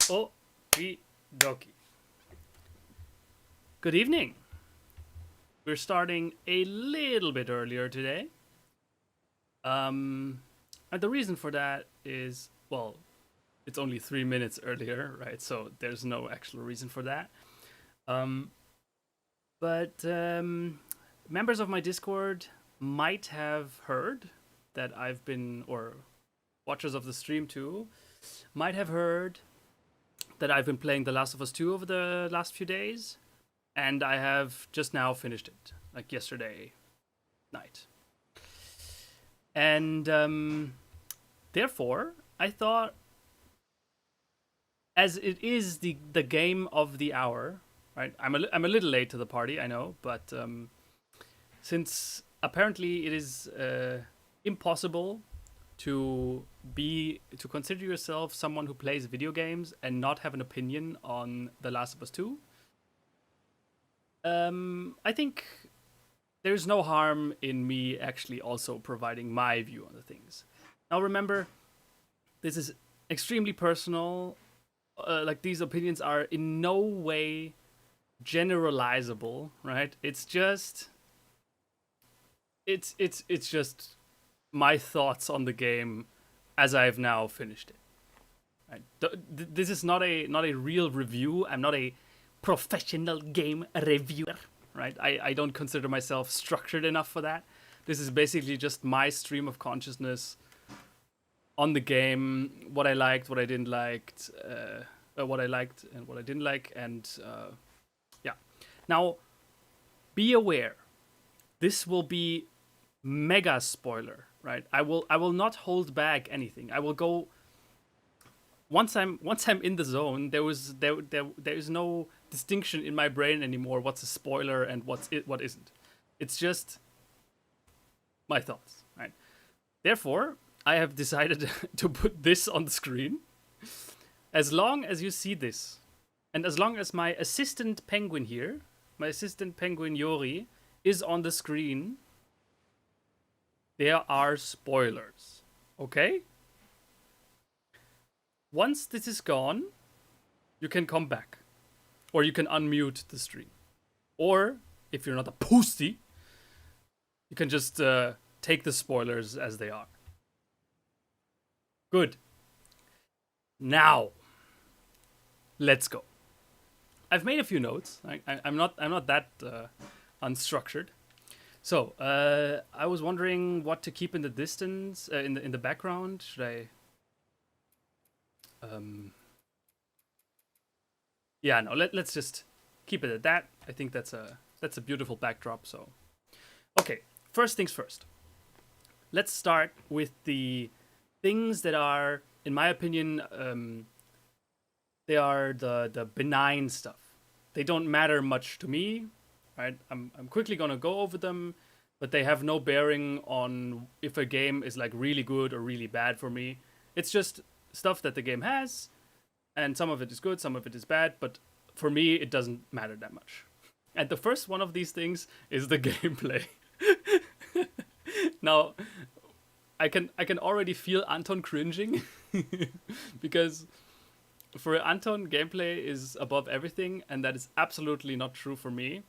Okie dokie. Good evening. We're starting a little bit earlier today. And the reason for that is, well, it's only 3 minutes earlier, right? So there's no actual reason for that. Um, but members of my Discord might have heard that I've been, or watchers of the stream too, might have heard that I've been playing The Last of Us 2 over the last few days, and I have just now finished it, like yesterday night. And therefore, I thought, as it is the game of the hour, right? I'm a little late to the party, I know, but since apparently it is impossible to consider yourself someone who plays video games and not have an opinion on The Last of Us 2, I think there's no harm in me actually also providing my view on the things. Now remember, this is extremely personal. Like, these opinions are in no way generalizable, right? It's just my thoughts on the game as I've now finished it. Right? This is not a real review. I'm not a professional game reviewer, right? I don't consider myself structured enough for that. This is basically just my stream of consciousness on the game, what I liked, what I didn't like, what I liked and what I didn't like, and yeah. Now, be aware, this will be mega spoiler, right? I will not hold back anything. I will go once I'm in the zone. There is no distinction in my brain anymore. What's a spoiler and what isn't? It's just my thoughts, right? Therefore, I have decided to put this on the screen. As long as you see this, and as long as my assistant penguin here, my assistant penguin Yori, is on the screen, there are spoilers. Okay? Once this is gone, you can come back. Or you can unmute the stream. Or, if you're not a pussy, you can just take the spoilers as they are. Good. Now, let's go. I've made a few notes. I'm not that unstructured. So I was wondering what to keep in the distance, in the background. Should I? Yeah, no. Let's just keep it at that. I think that's a beautiful backdrop. So, okay. First things first. Let's start with the things that are, in my opinion, they are the benign stuff. They don't matter much to me, right? I'm quickly gonna go over them, but they have no bearing on if a game is like really good or really bad for me. It's just stuff that the game has, and some of it is good, some of it is bad, but for me it doesn't matter that much. And the first one of these things is the gameplay. Now, I can already feel Anton cringing because for Anton, gameplay is above everything, and that is absolutely not true for me.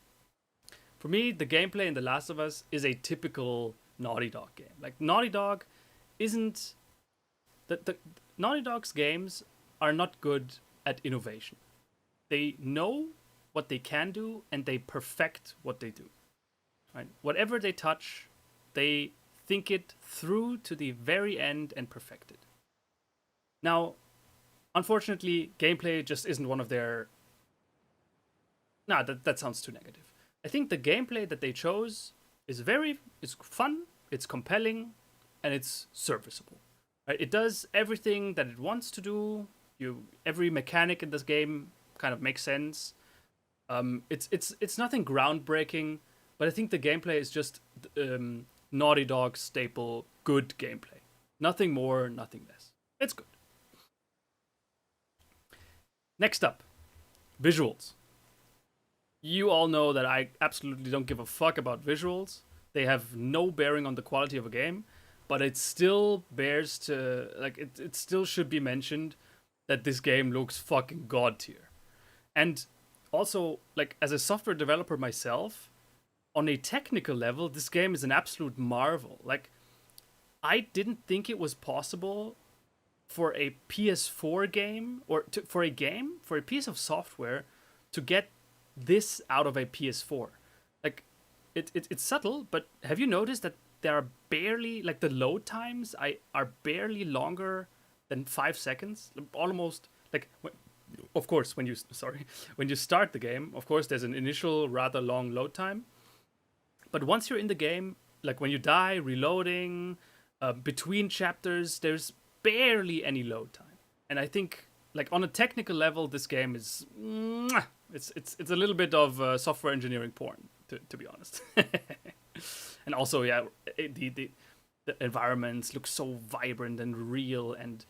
For me, the gameplay in The Last of Us is a typical Naughty Dog game. Like, Naughty Dog isn't... The Naughty Dog's games are not good at innovation. They know what they can do, and they perfect what they do. Right? Whatever they touch, they think it through to the very end and perfect it. Now, unfortunately, gameplay just isn't one of their... Nah, that sounds too negative. I think the gameplay that they chose is fun, it's compelling, and it's serviceable. Right? It does everything that it wants to do. Every mechanic in this game kind of makes sense. It's nothing groundbreaking, but I think the gameplay is just Naughty Dog staple good gameplay. Nothing more, nothing less. It's good. Next up, visuals. You all know that I absolutely don't give a fuck about visuals. They have no bearing on the quality of a game, but it still bears to, like, it still should be mentioned. that this game looks fucking god tier. And also, like, as a software developer myself, on a technical level, this game is an absolute marvel. Like, I didn't think it was possible for a PS4 game, or for a piece of software to get this out of a PS4. Like, it's subtle, but have you noticed that there are barely, like, the load times are barely longer than 5 seconds? Almost, like, of course, when you start the game, of course, there's an initial rather long load time. But once you're in the game, like when you die, reloading, between chapters, there's barely any load time. And I think, like, on a technical level, this game is it's a little bit of software engineering porn, to be honest. And also, yeah, the environments look so vibrant and real, and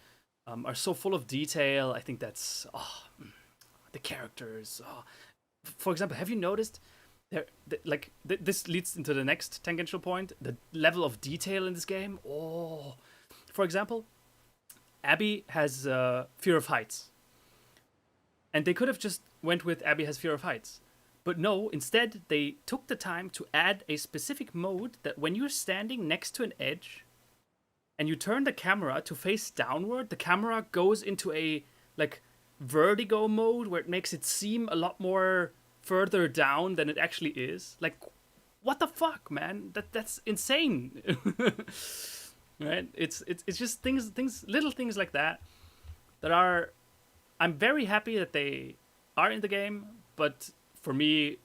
are so full of detail. I think that's the characters. For example, have you noticed this leads into the next tangential point, the level of detail in this game. Oh, for example, Abby has fear of heights, and they could have just went with Abby has fear of heights, but no, instead they took the time to add a specific mode that when you're standing next to an edge and you turn the camera to face downward, the camera goes into a, like, vertigo mode where it makes it seem a lot more further down than it actually is. Like, what the fuck, man? That's insane. Right? It's just little things like that are. I'm very happy that they are in the game, but for me,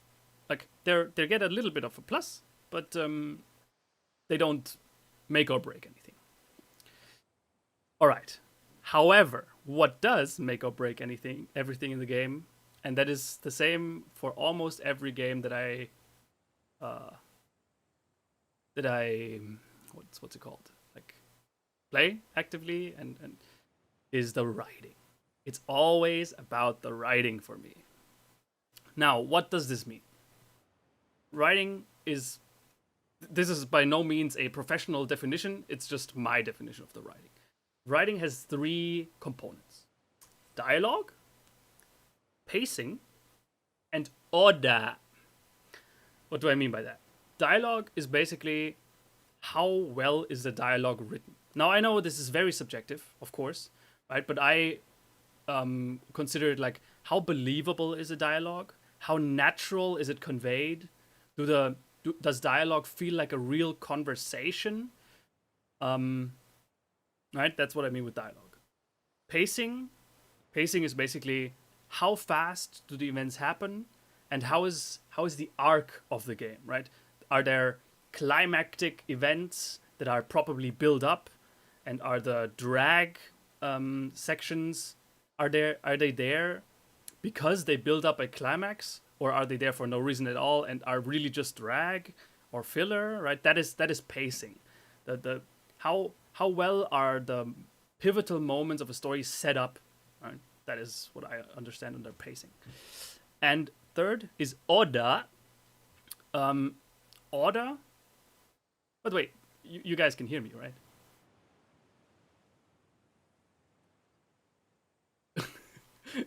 like, they get a little bit of a plus, but they don't make or break anything. All right. However, what does make or break everything in the game, and that is the same for almost every game that I what's it called, like, play actively, and is the writing. It's always about the writing for me. Now, what does this mean? This is by no means a professional definition, it's just my definition of the writing. Writing has 3 components: dialogue, pacing, and order. What do I mean by that? Dialogue is basically how well is the dialogue written. Now, I know this is very subjective, of course, right? But I consider it like, how believable is a dialogue? How natural is it conveyed? Does dialogue feel like a real conversation? Right? That's what I mean with dialogue. Pacing is basically how fast do the events happen, and how is the arc of the game, right? Are there climactic events that are properly built up, and are the drag sections, are they there because they build up a climax, or are they there for no reason at all and are really just drag or filler, right? That is pacing. The how well are the pivotal moments of a story set up, right? That is what I understand under pacing. And third is order. Order. But wait, you guys can hear me, right?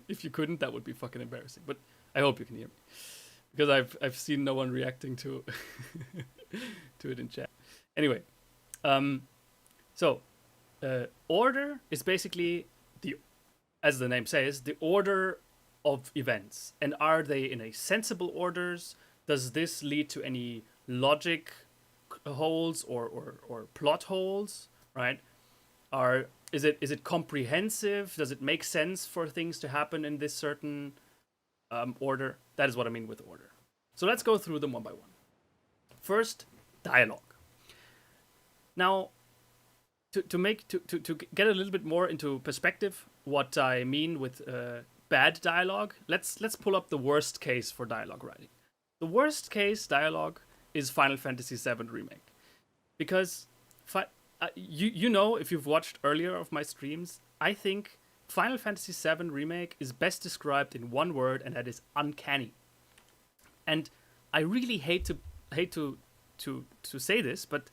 If you couldn't, that would be fucking embarrassing. But I hope you can hear me, because I've seen no one reacting to to it in chat. Anyway, so order is basically as the name says, the order of events, and are they in a sensible orders? Does this lead to any logic holes or plot holes? Right? Is it comprehensive? Does it make sense for things to happen in this certain order? That is what I mean with order. So let's go through them one by one. First, dialogue. Now, to get a little bit more into perspective, what I mean with bad dialogue, let's pull up the worst case for dialogue writing. The worst case dialogue is Final Fantasy VII Remake, because you know, if you've watched earlier of my streams, I think Final Fantasy VII Remake is best described in one word, and that is uncanny. And I really hate to say this, but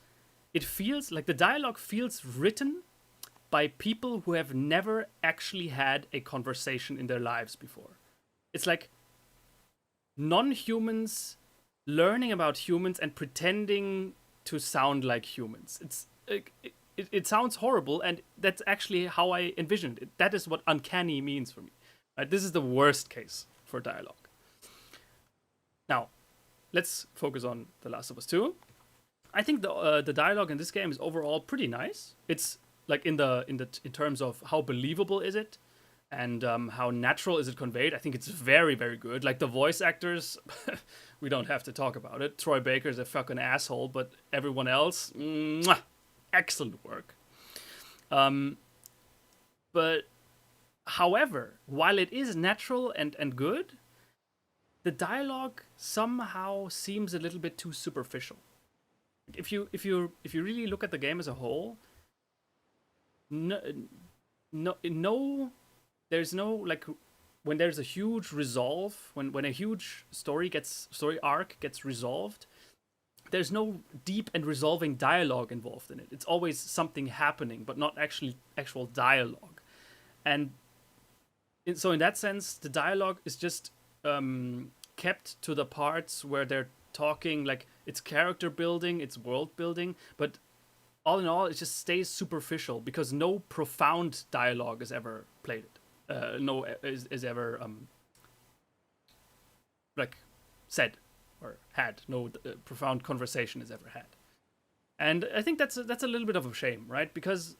it feels like the dialogue feels written by people who have never actually had a conversation in their lives before. It's like non-humans learning about humans and pretending to sound like humans. It sounds horrible, and that's actually how I envisioned it. That is what uncanny means for me. Right? This is the worst case for dialogue. Now, let's focus on The Last of Us 2. I think the dialogue in this game is overall pretty nice. It's like in terms of how believable is it, and how natural is it conveyed. I think it's very, very good. Like the voice actors, we don't have to talk about it. Troy Baker's a fucking asshole, but everyone else, mwah, excellent work. But however, while it is natural and good, the dialogue somehow seems a little bit too superficial. If you really look at the game as a whole, there's no like when there's a huge resolve, when a huge story arc gets resolved, there's no deep and resolving dialogue involved in it. It's always something happening, but not actual dialogue. And so in that sense, the dialogue is just kept to the parts where they're talking, like it's character building, it's world building, but all in all, it just stays superficial because no profound dialogue is ever played. Is ever like said or had. No profound conversation is ever had, and I think that's a little bit of a shame, right? Because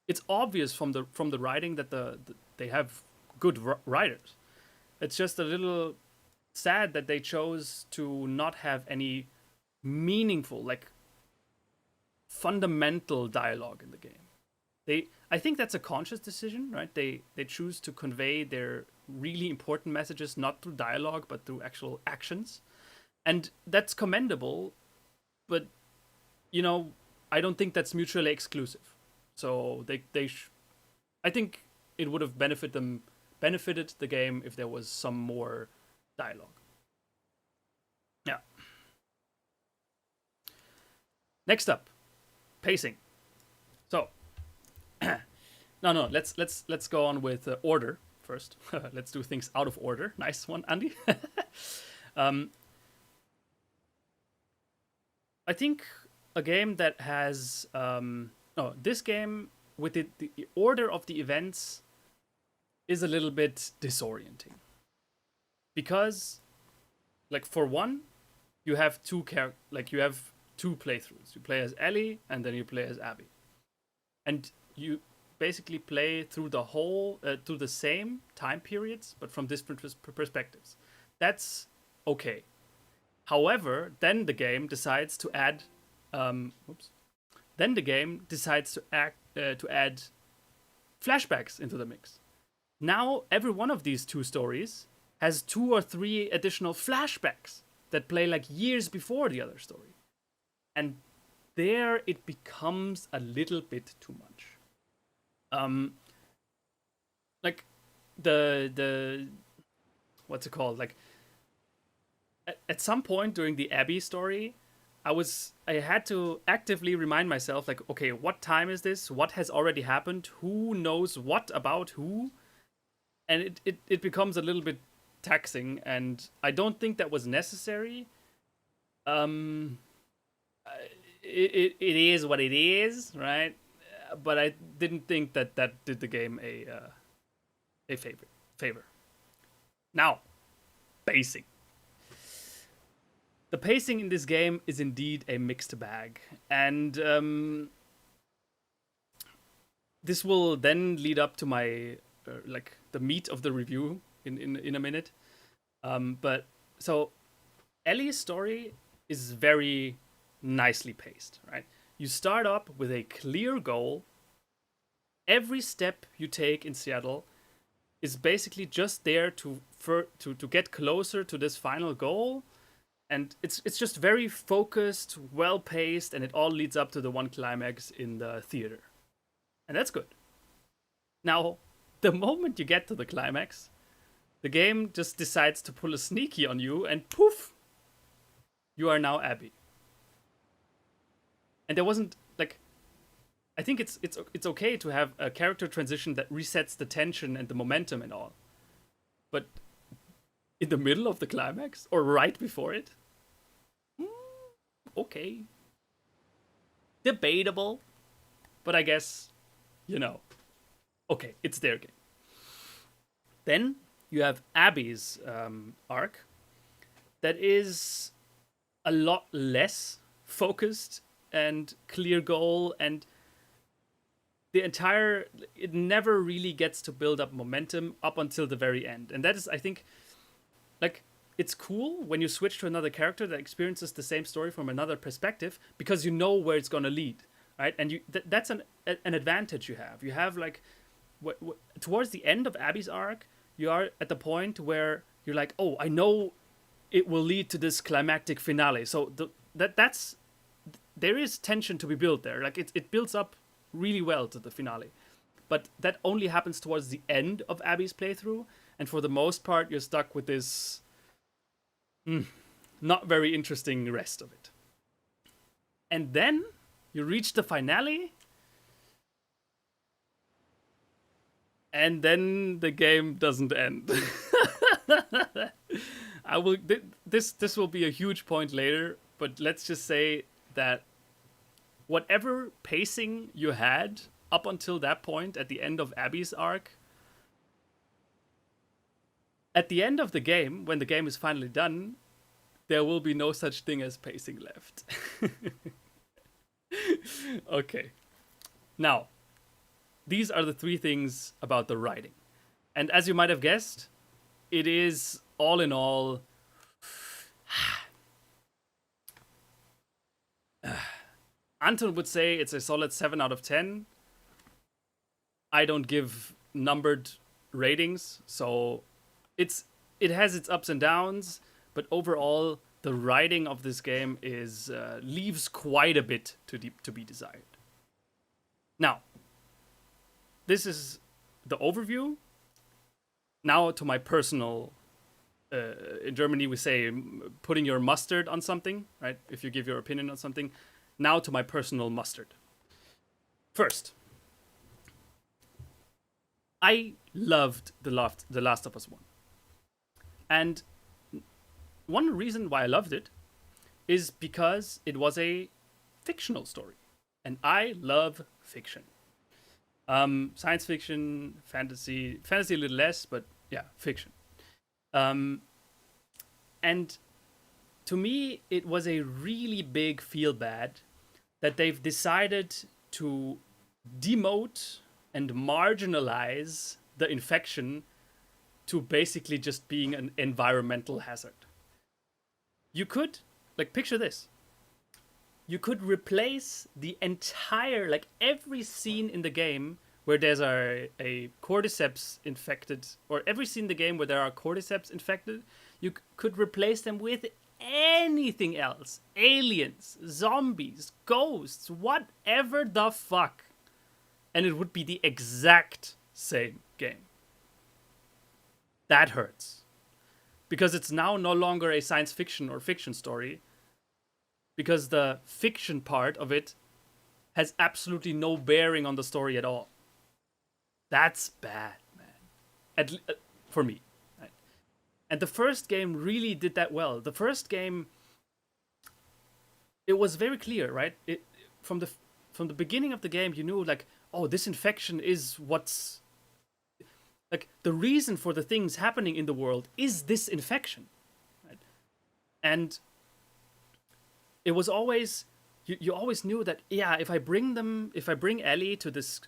it's obvious from the writing that they have good writers. It's just a little sad that they chose to not have any meaningful, like fundamental dialogue in the game. I think that's a conscious decision, right? They choose to convey their really important messages not through dialogue but through actual actions, and that's commendable. But I don't think that's mutually exclusive. So I think it would have benefited the game if there was some more dialogue. Yeah. Next up, pacing. So, no. Let's go on with order first. Let's do things out of order. Nice one, Andy. I think a game that has this game with the order of the events is a little bit disorienting. Because, like, for one, you have two playthroughs. You play as Ellie, and then you play as Abby, and you basically play through the whole through the same time periods, but from different perspectives. That's okay. However, then the game decides to add, to add flashbacks into the mix. Now every one of these two stories has 2 or 3 additional flashbacks that play like years before the other story. And there it becomes a little bit too much. Like the what's it called? Like at some point during the Abby story, I had to actively remind myself, like, okay, what time is this? What has already happened? Who knows what about who? And it becomes a little bit taxing, and I don't think that was necessary. It is what it is, right? But I didn't think that did the game a favor. Now, pacing. The pacing in this game is indeed a mixed bag, and this will then lead up to my the meat of the review in a minute. But so Ellie's story is very nicely paced, right? You start up with a clear goal. Every step you take in Seattle is basically just there to get closer to this final goal, and it's just very focused, well paced, and it all leads up to the one climax in the theater, and that's good. Now, the moment you get to the climax, the game just decides to pull a sneaky on you, and poof, you are now Abby. And there wasn't, like, I think it's okay to have a character transition that resets the tension and the momentum and all. But in the middle of the climax or right before it, okay, debatable. But I guess, you know, okay, it's their game. Then you have Abby's arc that is a lot less focused and clear goal, and it never really gets to build up momentum up until the very end. And that is, I think, like, it's cool when you switch to another character that experiences the same story from another perspective, because you know where it's going to lead, right? And that's an advantage you have. You have, like, towards the end of Abby's arc, you are at the point where you're like, oh, I know it will lead to this climactic finale. So there is tension to be built there. Like, it builds up really well to the finale. But that only happens towards the end of Abby's playthrough, and for the most part, you're stuck with this not very interesting rest of it. And then you reach the finale, and then the game doesn't end. This will be a huge point later, but let's just say that whatever pacing you had up until that point at the end of Abby's arc, at the end of the game, when the game is finally done, there will be no such thing as pacing left. Okay. Now, these are the three things about the writing. And as you might have guessed, it is, all in all, Anton would say it's a solid 7 out of 10. I don't give numbered ratings, so it has its ups and downs, but overall, the writing of this game leaves quite a bit to be desired. Now, this is the overview. Now to my personal. In Germany, we say putting your mustard on something, right? If you give your opinion on something. Now to my personal mustard. First, I loved The Last of Us 1. And one reason why I loved it is because it was a fictional story. And I love fiction. Science fiction, fantasy a little less, but yeah, fiction. And to me, it was a really big feel bad that they've decided to demote and marginalize the infection to basically just being an environmental hazard. You could, like, picture this. You could replace the entire, like, every scene in the game where there's a cordyceps infected, or every scene in the game where there are cordyceps infected, you could replace them with anything else. Aliens, zombies, ghosts, whatever the fuck. And it would be the exact same game. That hurts. Because it's now no longer a science fiction or fiction story. Because the fiction part of it has absolutely no bearing on the story at all. That's bad, man. For me. Right? And the first game really did that well. The first game, it was very clear, right? From the beginning of the game, you knew, like, oh, this infection is what's... Like, the reason for the things happening in the world is this infection. Right? And it was always... You always knew that, yeah, if I bring Ellie to this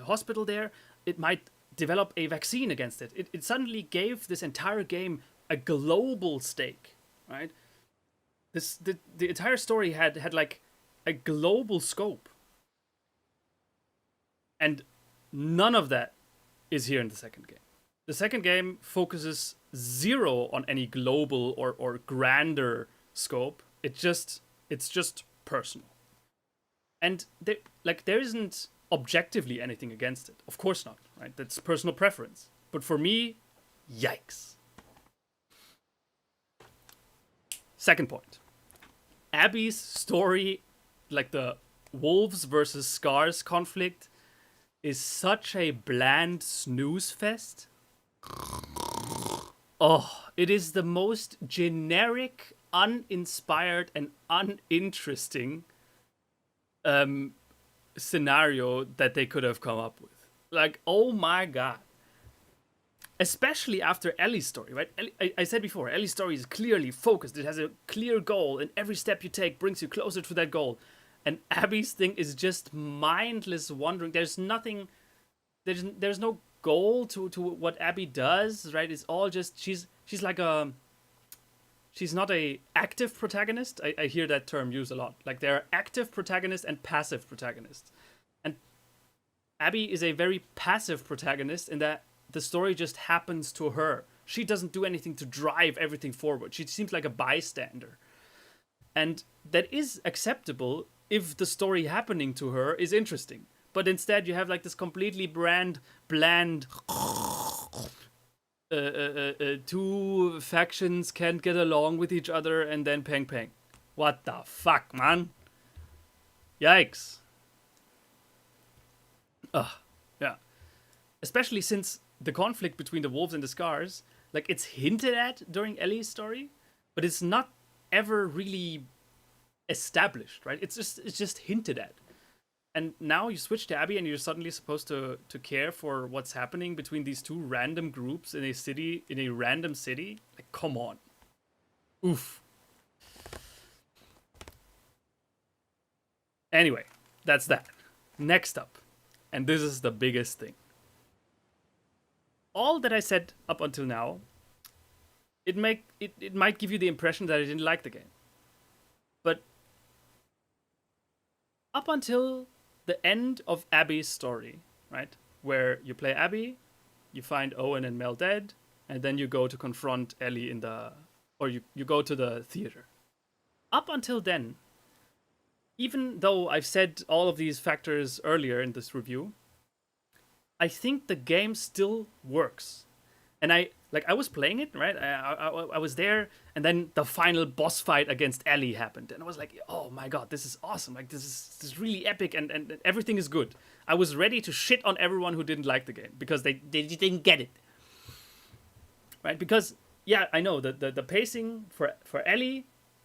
hospital there, it might develop a vaccine against it. It suddenly gave this entire game a global stake, right? The entire story had like a global scope. And none of that is here in the second game. The second game focuses zero on any global or grander scope. It's just personal. And there isn't objectively anything against it. Of course not, right? That's personal preference. But for me, yikes. Second point. Abby's story, like the wolves versus scars conflict is such a bland snooze fest. Oh, it is the most generic, uninspired, and uninteresting scenario that they could have come up with. Like, oh my god. Especially after Ellie's story, right? I said before, Ellie's story is clearly focused. It has a clear goal, and every step you take brings you closer to that goal. And Abby's thing is just mindless wandering. There's nothing. There's no goal to what Abby does, right? It's all just she's like a. She's not a active protagonist. I hear that term used a lot. Like there are active protagonists and passive protagonists, and Abby is a very passive protagonist in that the story just happens to her. She doesn't do anything to drive everything forward. She seems like a bystander. And that is acceptable if the story happening to her is interesting. But instead, you have like this completely bland, two factions can't get along with each other and then pang pang. What the fuck, man? Yikes. Ugh, yeah. Especially since the conflict between the wolves and the scars, like it's hinted at during Ellie's story, but it's not ever really established, right? It's just hinted at. And now you switch to Abby and you're suddenly supposed to care for what's happening between these two random groups in a random city. Like, come on. Oof. Anyway, that's that. Next up, and this is the biggest thing. All that I said up until now, it might give you the impression that I didn't like the game. But up until the end of Abby's story, right? Where you play Abby, you find Owen and Mel dead, and then you go to confront Ellie you go to the theater. Up until then, even though I've said all of these factors earlier in this review, I think the game still works. And I was playing it, right? I was there, and then the final boss fight against Ellie happened, and I was like, "Oh my god, this is awesome! Like this is really epic, and everything is good." I was ready to shit on everyone who didn't like the game because they didn't get it, right? Because yeah, I know the pacing for Ellie,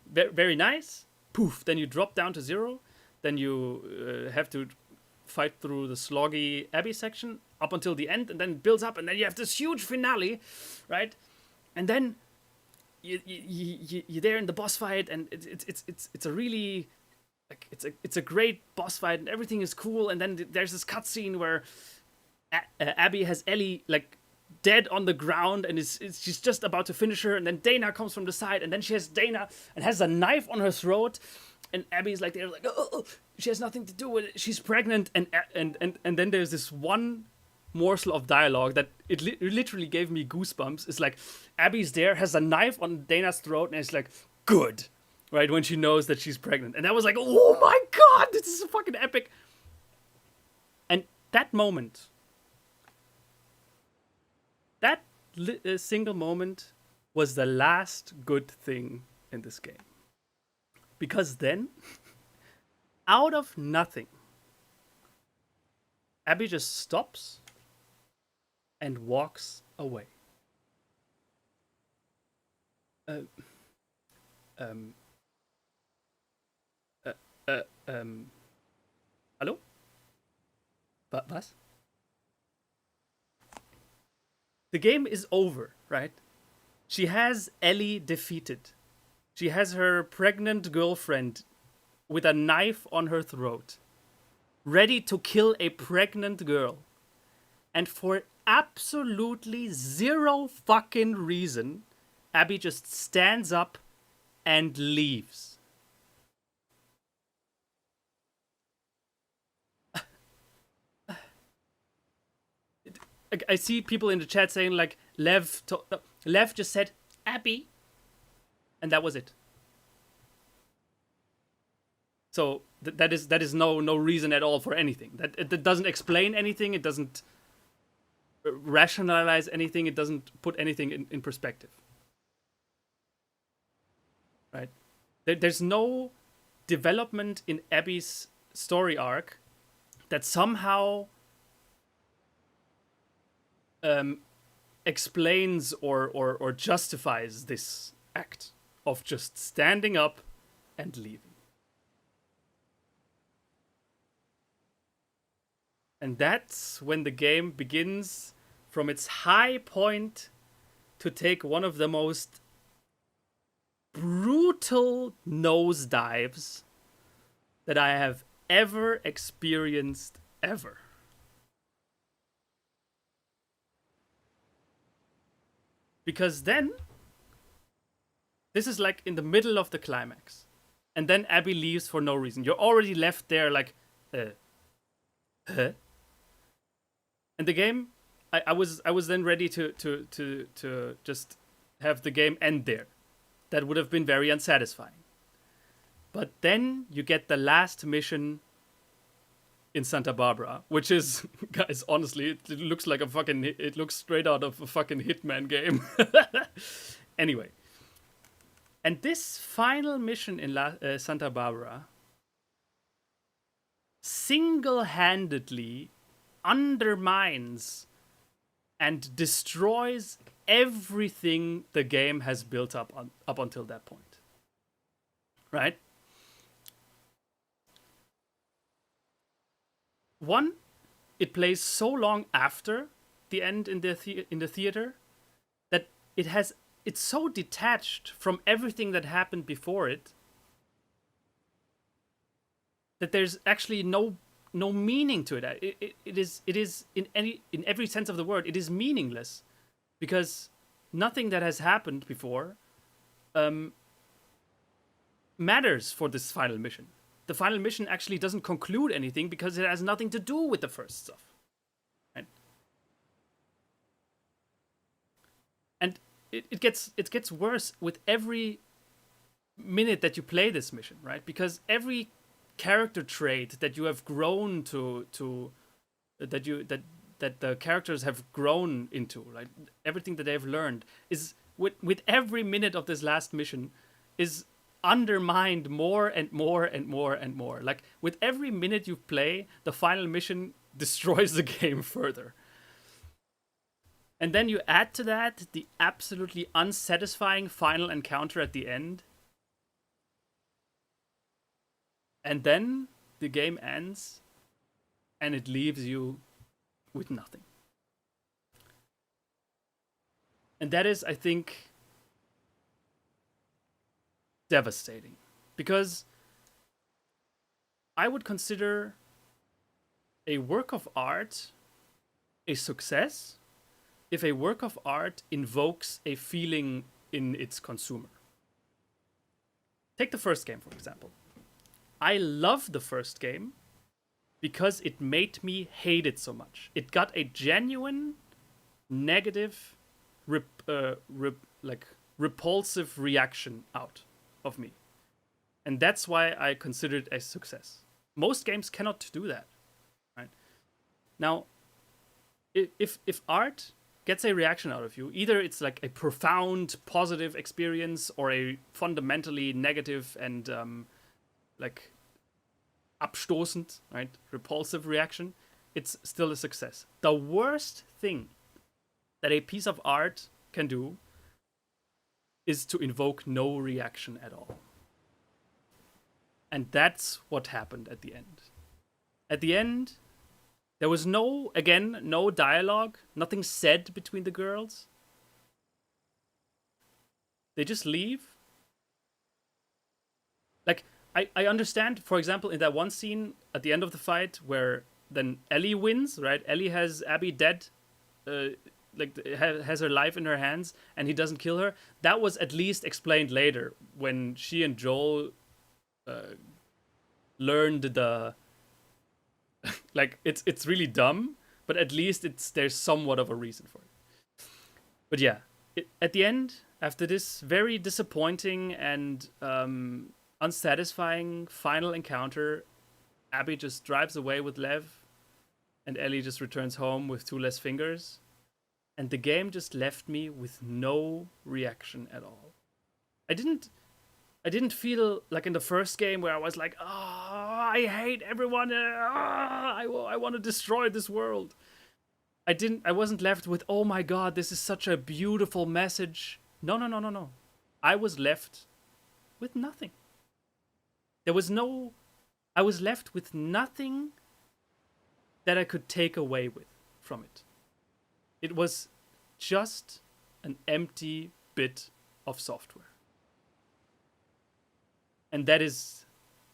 very, very nice. Poof, then you drop down to 0, then you have to fight through the sloggy Abby section up until the end, and then it builds up, and then you have this huge finale, right? And then you're there in the boss fight, and it's a really like it's a great boss fight, and everything is cool. And then there's this cutscene where Abby has Ellie like dead on the ground, and she's just about to finish her, and then Dana comes from the side, and then she has Dana and has a knife on her throat. And Abby's like, they're like, oh, she has nothing to do with it. She's pregnant, and then there's this one morsel of dialogue that it literally gave me goosebumps. It's like Abby's there, has a knife on Dana's throat, and it's like, good, right? When she knows that she's pregnant, and I was like, oh my god, this is fucking epic. And that moment, that single moment, was the last good thing in this game. Because then, out of nothing, Abby just stops and walks away. Hallo? Was? The game is over, right? She has Ellie defeated. She has her pregnant girlfriend with a knife on her throat, ready to kill a pregnant girl. And for absolutely zero fucking reason, Abby just stands up and leaves. I see people in the chat saying like Lev just said Abby, and that was it. So that is no reason at all for anything. That doesn't explain anything. It doesn't rationalize anything. It doesn't put anything in perspective. Right? There's no development in Abby's story arc that somehow um, explains or justifies this act of just standing up and leaving. And that's when the game begins from its high point to take one of the most brutal nosedives that I have ever experienced ever. Because then, this is like in the middle of the climax. And then Abby leaves for no reason. You're already left there like, huh? And the game, I was then ready to just have the game end there. That would have been very unsatisfying. But then you get the last mission in Santa Barbara, which is, guys, honestly, it looks like it looks straight out of a fucking Hitman game. Anyway. And this final mission in Santa Barbara single-handedly undermines and destroys everything the game has built up until that point. Right? One, it plays so long after the end in the theater that it's so detached from everything that happened before it that there's actually no meaning to it. It is in every sense of the word, it is meaningless, because nothing that has happened before matters for this final mission. The final mission actually doesn't conclude anything because it has nothing to do with the first stuff. Right? And it gets worse with every minute that you play this mission, right? Because every character trait that you have grown to that the characters have grown into, like everything that they've learned, is with every minute of this last mission is undermined more and more and more and more. Like with every minute you play, the final mission destroys the game further. And then you add to that the absolutely unsatisfying final encounter at the end. And then the game ends and it leaves you with nothing. And that is, I think, devastating, because I would consider a work of art a success if a work of art invokes a feeling in its consumer. Take the first game, for example. I love the first game because it made me hate it so much. It got a genuine negative repulsive reaction out of me. And that's why I consider it a success. Most games cannot do that. Right? Now, if art gets a reaction out of you, either it's like a profound positive experience or a fundamentally negative and like abstoßend, right, repulsive reaction, it's still a success. The worst thing that a piece of art can do is to invoke no reaction at all. And that's what happened at the end. At the end, there was no dialogue, nothing said between the girls. They just leave. Like, I understand, for example, in that one scene at the end of the fight where then Ellie wins, right? Ellie has Abby dead, has her life in her hands, and he doesn't kill her. That was at least explained later when she and Joel learned the like it's really dumb, but at least there's somewhat of a reason for it. But yeah, at the end, after this very disappointing and unsatisfying final encounter, Abby just drives away with Lev, and Ellie just returns home with 2 less fingers. And the game just left me with no reaction at all. I didn't I didn't feel like in the first game where I was like, I hate everyone. I want to destroy this world. I wasn't left with, oh my god, this is such a beautiful message. No, no, no, no, no. I was left with nothing. There was no, I was left with nothing that I could take away with from it. It was just an empty bit of software. And that is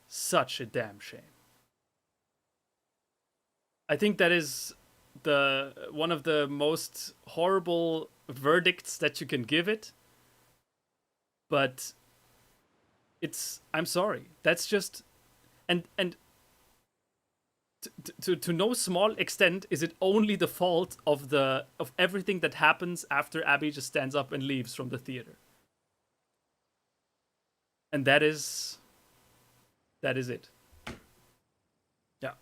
such a damn shame. I think that is the one of the most horrible verdicts that you can give it. But I'm sorry. That's just and to no small extent is it only the fault of everything that happens after Abby just stands up and leaves from the theater. And that is it. Yeah.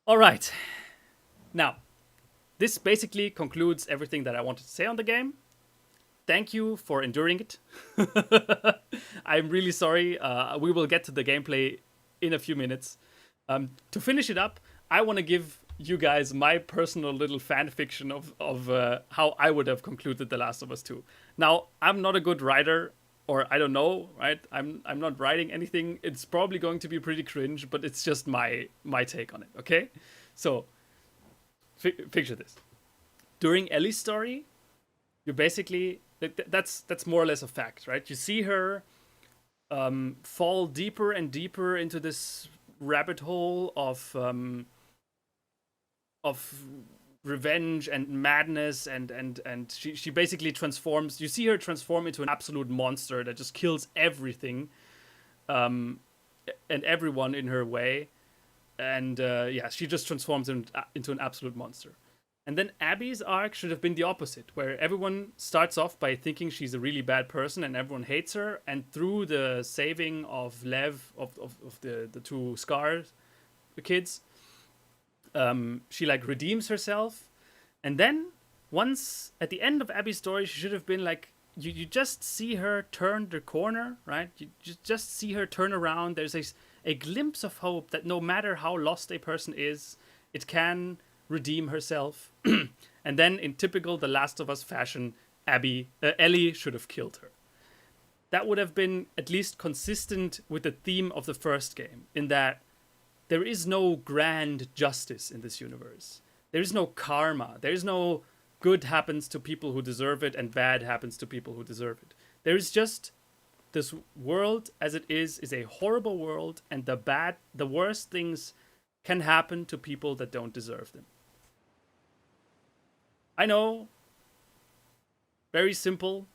All right. Now, this basically concludes everything that I wanted to say on the game. Thank you for enduring it. I'm really sorry. We will get to the gameplay in a few minutes. To finish it up, I want to give you guys my personal little fan fiction of how I would have concluded The Last of Us 2. Now, I'm not a good writer, or I don't know, right? I'm not writing anything. It's probably going to be pretty cringe, but it's just my take on it, okay? So, picture this. During Ellie's story, you basically... That's more or less a fact, right? You see her fall deeper and deeper into this rabbit hole of revenge and madness, and she basically transforms. You see her transform into an absolute monster that just kills everything and everyone in her way, and she just transforms into an absolute monster. And then Abby's arc should have been the opposite, where everyone starts off by thinking she's a really bad person and everyone hates her. And through the saving of Lev, of the two Scars, the kids, she like redeems herself. And then once at the end of Abby's story, she should have been like, you just see her turn the corner, right? You just see her turn around. There's a glimpse of hope that no matter how lost a person is, it can redeem herself. And then in typical The Last of Us fashion, Ellie should have killed her. That would have been at least consistent with the theme of the first game, in that there is no grand justice in this universe. There is no karma. There is no good happens to people who deserve it and bad happens to people who deserve it. There is just this world as it is a horrible world, and the worst things can happen to people that don't deserve them. I know, very simple,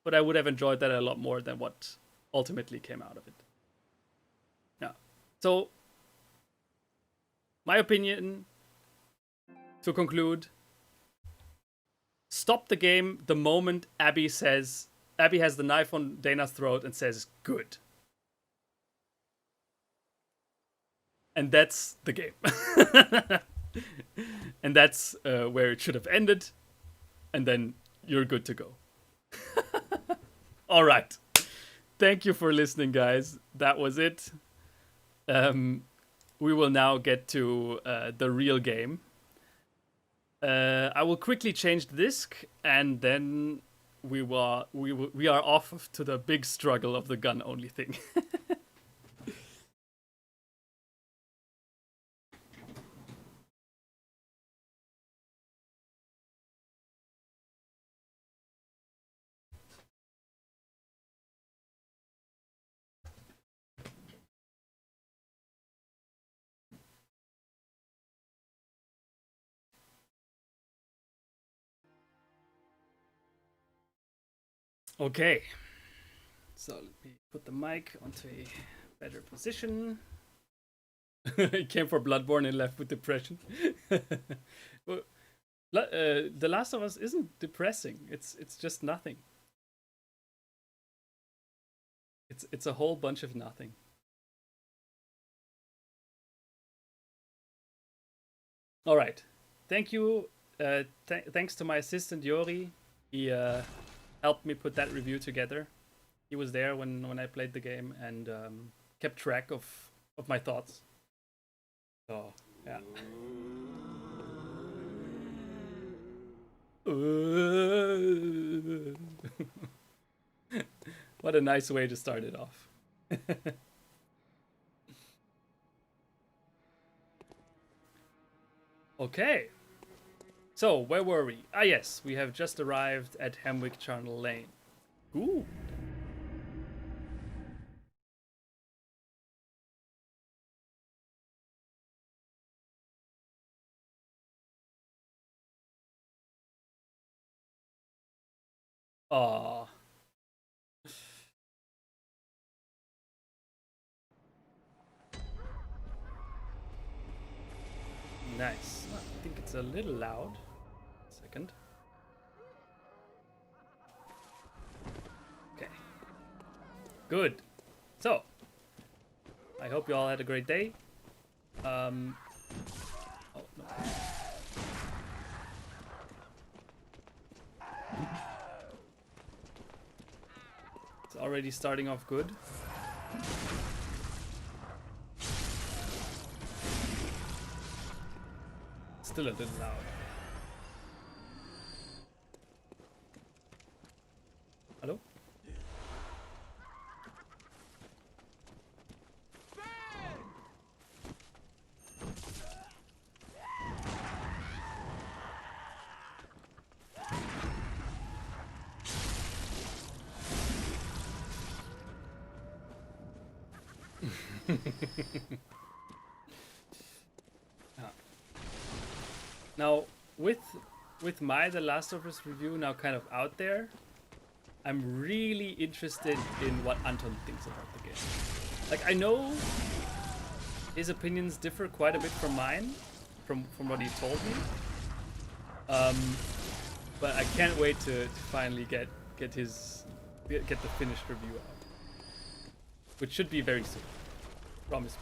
but I would have enjoyed that a lot more than what ultimately came out of it. Yeah. So, my opinion, to conclude, stop the game the moment Abby has the knife on Dana's throat and says, good. And that's the game. And that's where it should have ended. And then you're good to go. All right. Thank you for listening, guys. That was it. We will now get to the real game. I will quickly change the disc, and then we are off to the big struggle of the gun-only thing. Okay, so let me put the mic onto a better position. It came for Bloodborne and left with depression. Well, The Last of Us isn't depressing. It's just nothing. It's a whole bunch of nothing. All right, thank you. Thanks to my assistant Yori. He helped me put that review together. He was there when I played the game and kept track of my thoughts. So yeah. What a nice way to start it off. Okay. So, where were we? Ah, yes, we have just arrived at Hemwick Charnel Lane. Ooh. Aww. Nice. I think it's a little loud. Second. Okay. Good. So, I hope you all had a great day. Oh, no. It's already starting off good. Still a little loud. Hello? Now, with my The Last of Us review now kind of out there, I'm really interested in what Anton thinks about the game. Like, I know his opinions differ quite a bit from mine, from what he told me. But I can't wait to finally get the finished review out, which should be very soon. Promise.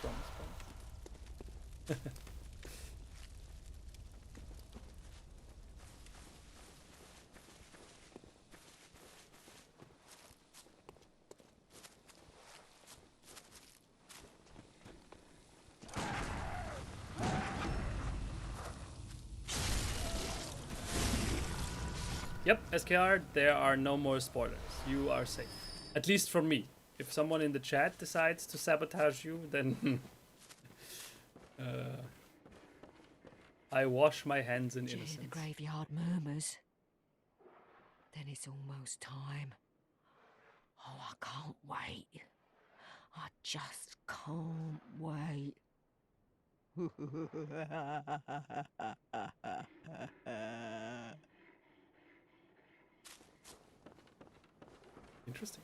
Yep, SKR, there are no more spoilers. You are safe. At least from me. If someone in the chat decides to sabotage you, then I wash my hands in innocence. The graveyard murmurs. Then it's almost time. Oh, I can't wait. I just can't wait. Interesting.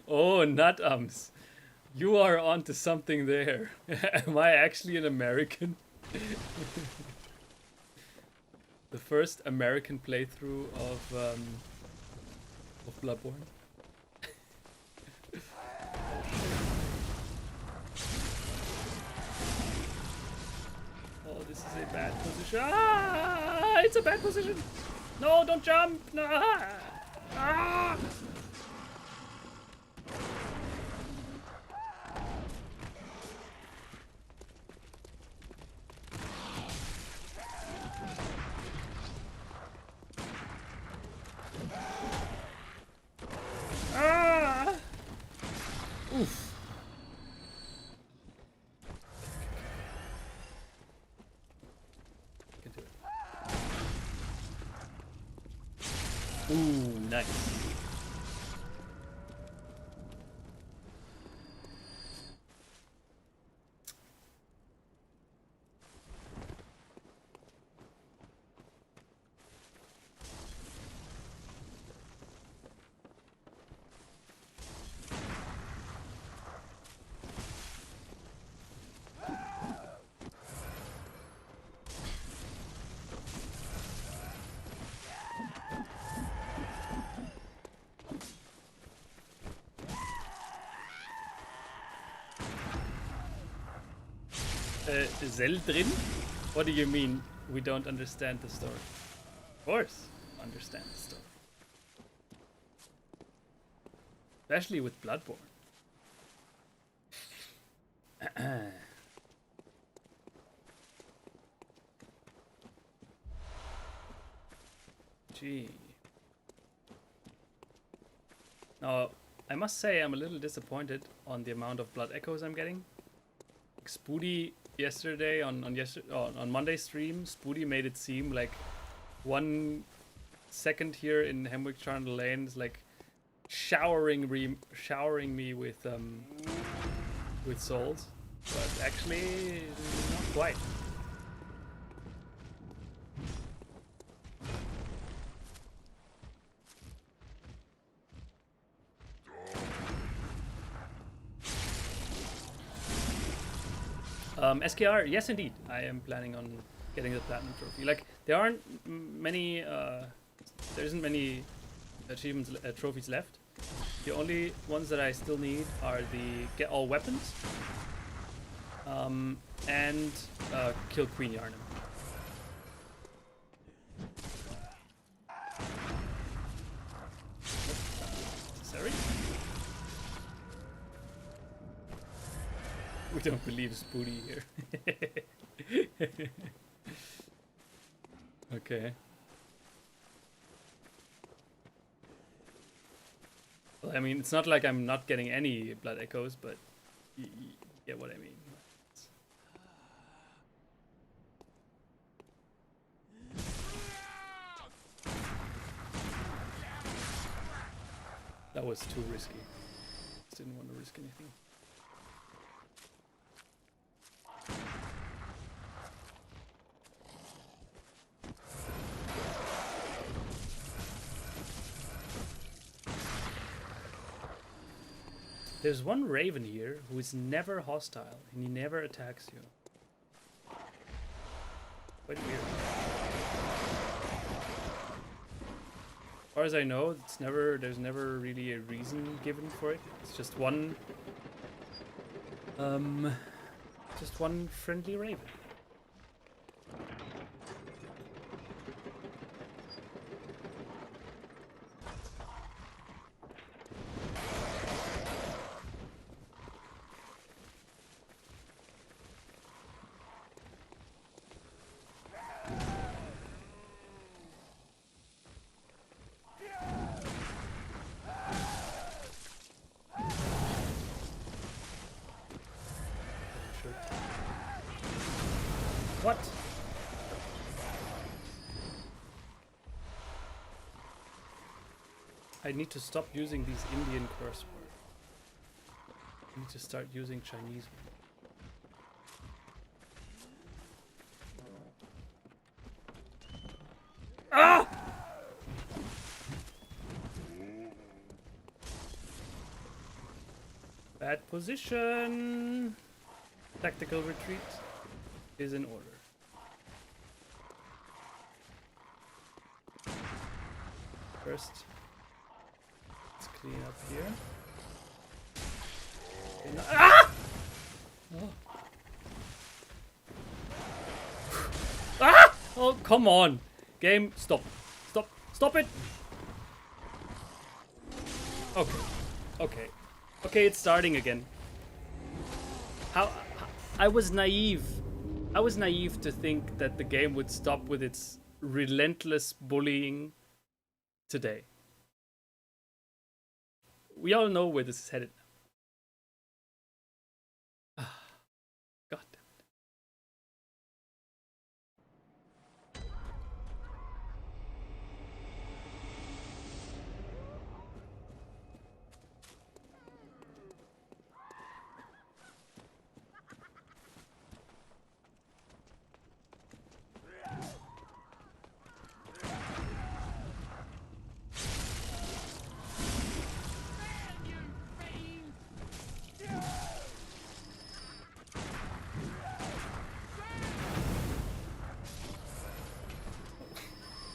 Oh, nut-ums. You are onto something there. Am I actually an American? The first American playthrough of Bloodborne. Oh, this is a bad position. Ah, it's a bad position. No, don't jump. No. Ah. Ah. Oof. Can do it. Ooh, nice. Zell drin? What do you mean we don't understand the story? Of course, understand the story. Especially with Bloodborne. Gee. Now, I must say I'm a little disappointed on the amount of blood echoes I'm getting. Like Spoody yesterday on Monday's stream, Spoody made it seem like 1 second here in Hemwick Charnel Lane is like showering me with souls, but actually not quite. SKR, yes indeed. I am planning on getting the platinum trophy. Like there aren't many, there isn't many achievements trophies left. The only ones that I still need are the get all weapons, and kill Queen Yarnum. Sorry. We don't believe Spoody here. Okay. Well, I mean, it's not like I'm not getting any blood echoes, but you get what I mean. That was too risky. Just didn't want to risk anything. There's one raven here who is never hostile and he never attacks you. Quite weird. As far as I know, there's never really a reason given for it. It's just one friendly raven. What? I need to stop using these Indian curse words. I need to start using Chinese ones. Ah! Bad position. Tactical retreat is in order. First, let's clean up here. Ah! Oh. Ah! Oh, come on. Game, stop. Stop. Stop it. Okay. Okay. Okay, it's starting again. How I was naive. I was naive to think that the game would stop with its relentless bullying today. We all know where this is headed now. God damn it.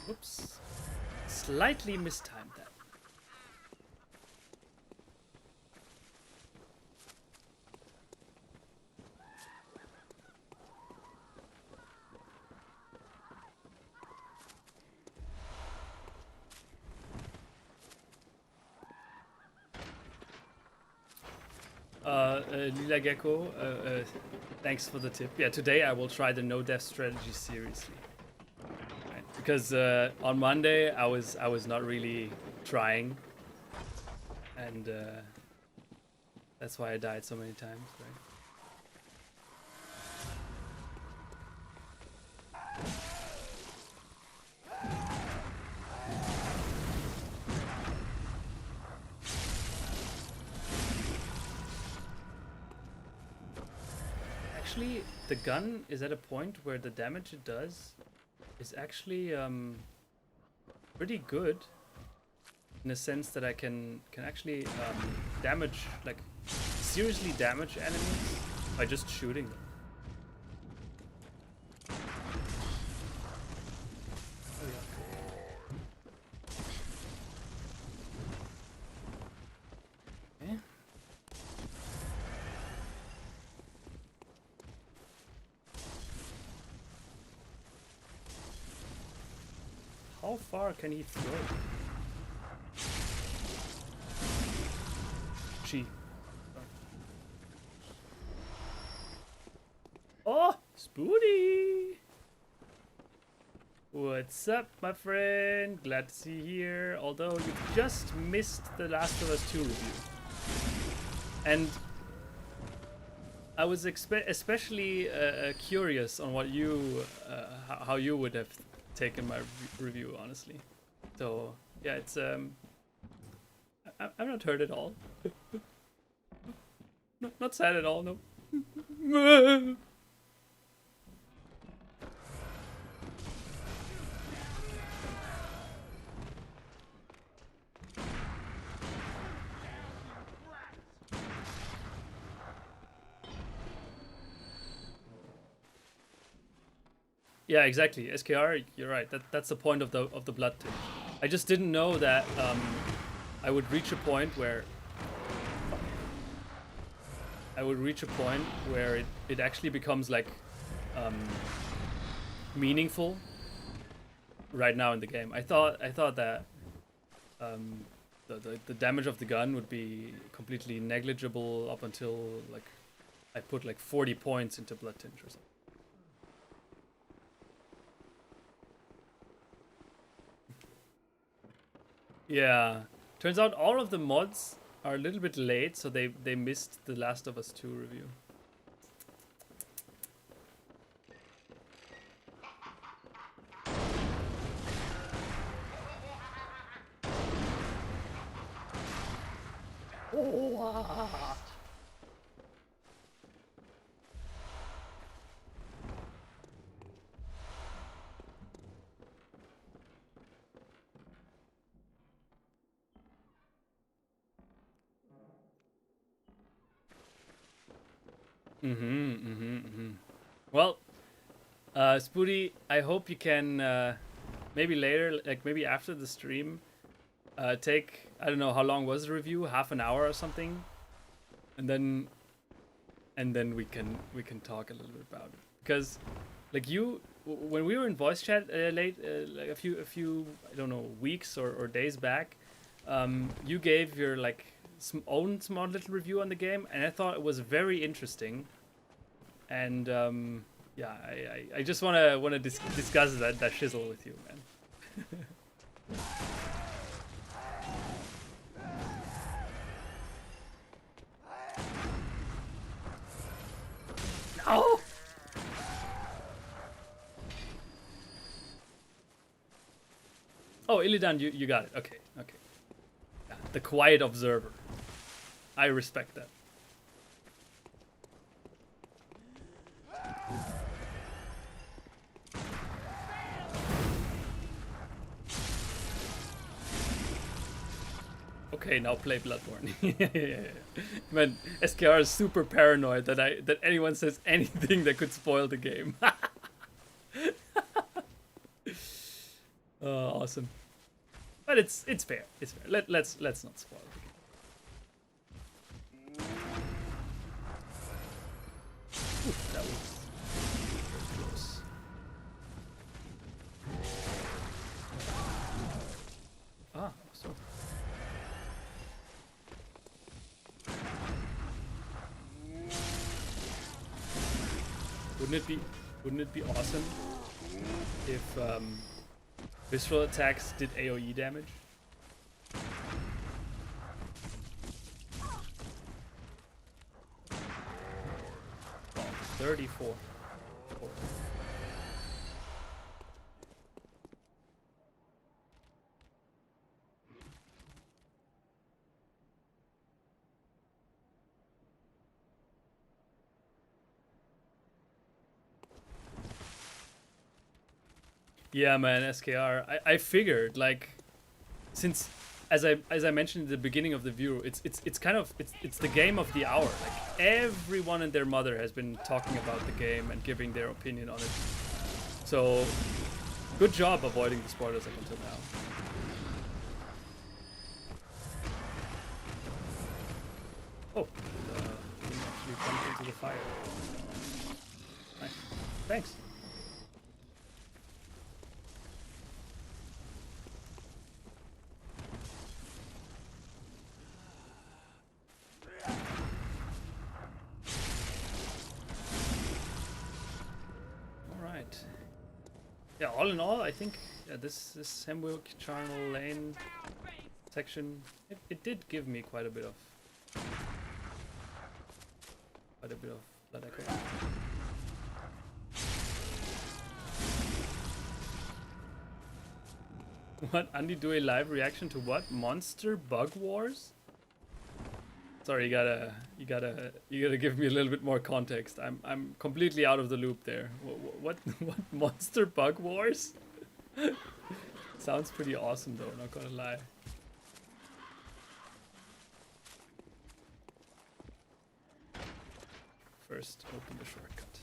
Whoops. Slightly mistimed that. Lila Gecko, thanks for the tip. Yeah, today I will try the no death strategy seriously. Right. Because on Monday I was not really trying, and that's why I died so many times. Right. Actually, the gun is at a point where the damage it does is actually pretty good, in a sense that I can actually damage, like seriously damage enemies by just shooting them. Oh, yeah. Okay. How far can he throw? Gee. Oh, Spooty! What's up, my friend? Glad to see you here. Although you just missed the Last of Us 2 review. And I was especially curious on what you, how you would have taken my review, honestly. So yeah, it's I'm not hurt at all. No, not sad at all. No. Yeah, exactly. SKR, you're right. That's the point of the blood tip. I just didn't know that I would reach a point where it actually becomes like meaningful right now in the game. I thought that the damage of the gun would be completely negligible up until like I put like 40 points into Blood Tinge or something. Yeah, turns out all of the mods are a little bit late, so they missed the Last of Us 2 review. Oh, Well, Spoody, I hope you can maybe later, like maybe after the stream, take, I don't know how long was the review, half an hour or something, and then we can talk a little bit about it, because like when we were in voice chat late like a few I don't know weeks or days back, you gave your like own small little review on the game, and I thought it was very interesting. And yeah, I just wanna discuss that shizzle with you, man. No. Oh, Illidan, you got it. Okay. Yeah, the quiet observer. I respect that. Okay, now play Bloodborne. Yeah. Man, SKR is super paranoid that anyone says anything that could spoil the game. Oh, awesome. But it's fair. It's fair. Let's not spoil the game. Ooh, that was close. Ah, so. Wouldn't it be awesome if visceral attacks did AoE damage? Oh, 34. Yeah, man, SKR. I figured, like, since as I mentioned at the beginning of the view, it's kind of it's the game of the hour. Like everyone and their mother has been talking about the game and giving their opinion on it. So good job avoiding the spoilers up until now. Oh, we actually bumped into the fire. Nice. Thanks. Yeah, all in all, I think this Hemwick Charnel Lane section, it did give me quite a bit of Blood Echo. What? Andy, do a live reaction to what? Monster Bug Wars? Sorry, you gotta give me a little bit more context. I'm completely out of the loop there. What Monster Bug Wars? Sounds pretty awesome though, not gonna lie. First, open the shortcut.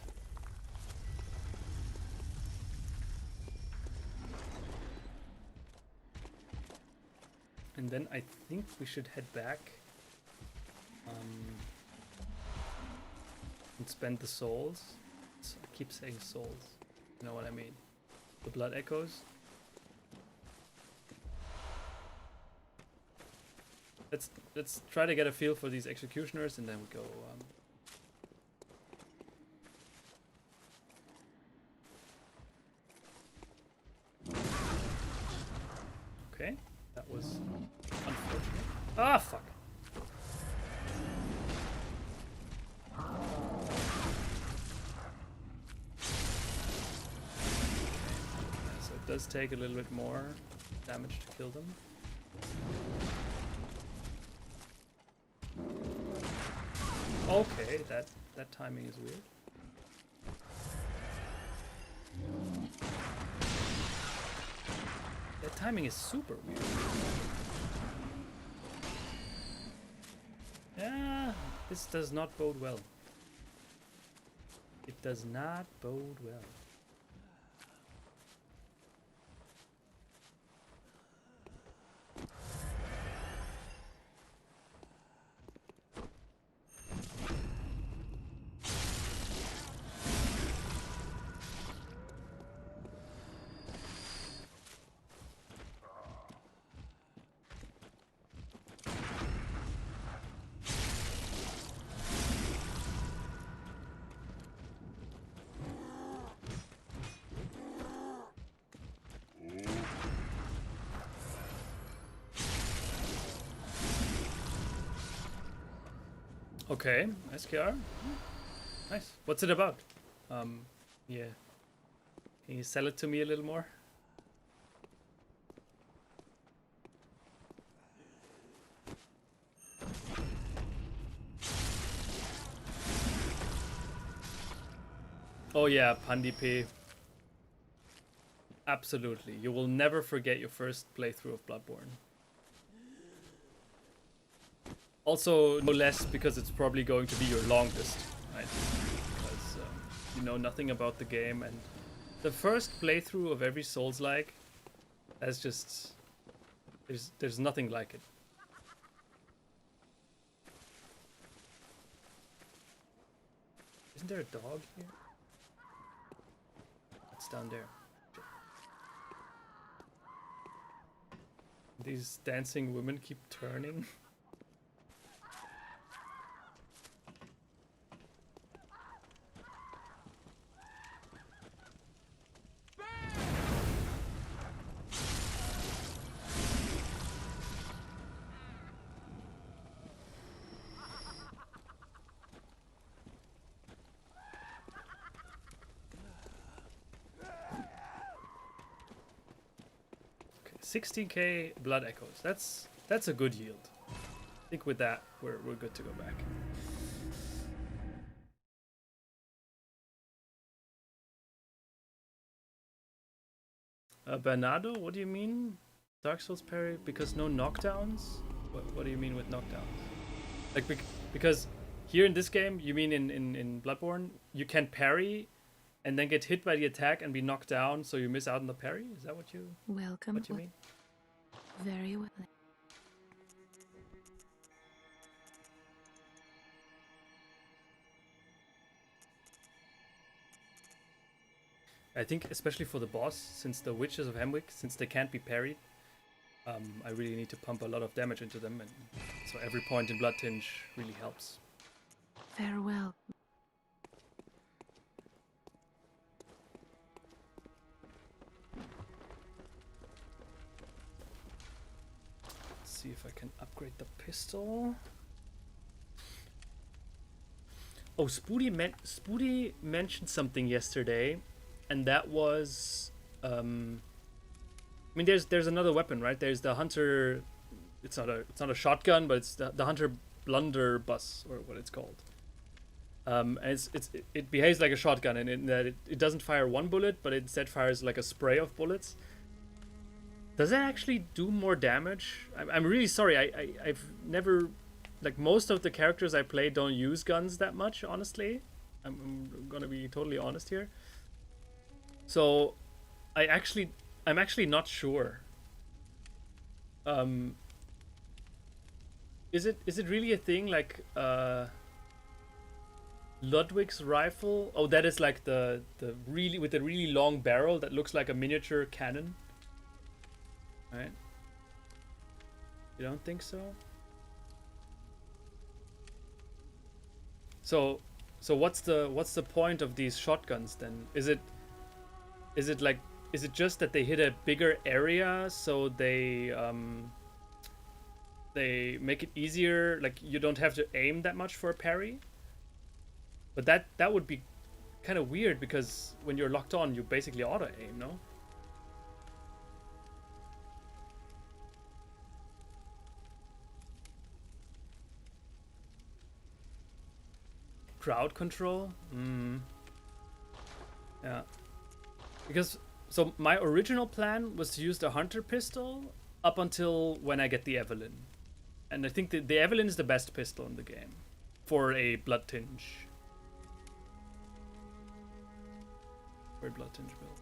And then I think we should head back and spend the souls. So I keep saying souls. You know what I mean? The blood echoes. Let's try to get a feel for these executioners, and then we go. Okay, that was unfortunate. Ah, fuck. So it does take a little bit more damage to kill them. Okay, that timing is weird. That timing is super weird. Yeah, this does not bode well. It does not bode well. Okay, SKR. Nice. What's it about? Yeah. Can you sell it to me a little more? Oh yeah, Pandipe. Absolutely. You will never forget your first playthrough of Bloodborne. Also, no less because it's probably going to be your longest, right? Because you know nothing about the game, and the first playthrough of every Souls-like, that's just there's nothing like it. Isn't there a dog here? It's down there. These dancing women keep turning. 16k blood echoes. That's a good yield. I think with that we're good to go back. Bernardo, what do you mean? Dark Souls parry because no knockdowns? What do you mean with knockdowns? Like because here in this game, you mean in Bloodborne, you can parry and then get hit by the attack and be knocked down, so you miss out on the parry? Is that what you mean? Very well. I think especially for the boss, since the Witches of Hemwick, since they can't be parried, I really need to pump a lot of damage into them, and so every point in Blood Tinge really helps. Farewell. Let's see if I can upgrade the pistol. Oh, Spoody mentioned something yesterday, and that was, I mean, there's another weapon, right? There's the Hunter. It's not a shotgun, but it's the Hunter Blunderbuss, or what it's called. And it behaves like a shotgun, in that it doesn't fire one bullet, but it instead fires like a spray of bullets. Does that actually do more damage? I'm really sorry. I've never, like, most of the characters I play don't use guns that much, honestly. I'm gonna be totally honest here. So I'm actually not sure. Is it really a thing, like Ludwig's rifle? Oh, that is like the really, with the really long barrel that looks like a miniature cannon. Right? You don't think so? So what's the point of these shotguns then? Is it just that they hit a bigger area, so they make it easier, like you don't have to aim that much for a parry? But that would be kind of weird, because when you're locked on, you basically auto aim, no? Crowd control? Yeah. Because, so my original plan was to use the Hunter pistol up until when I get the Evelyn. And I think the Evelyn is the best pistol in the game for a Blood Tinge. For a Blood Tinge build.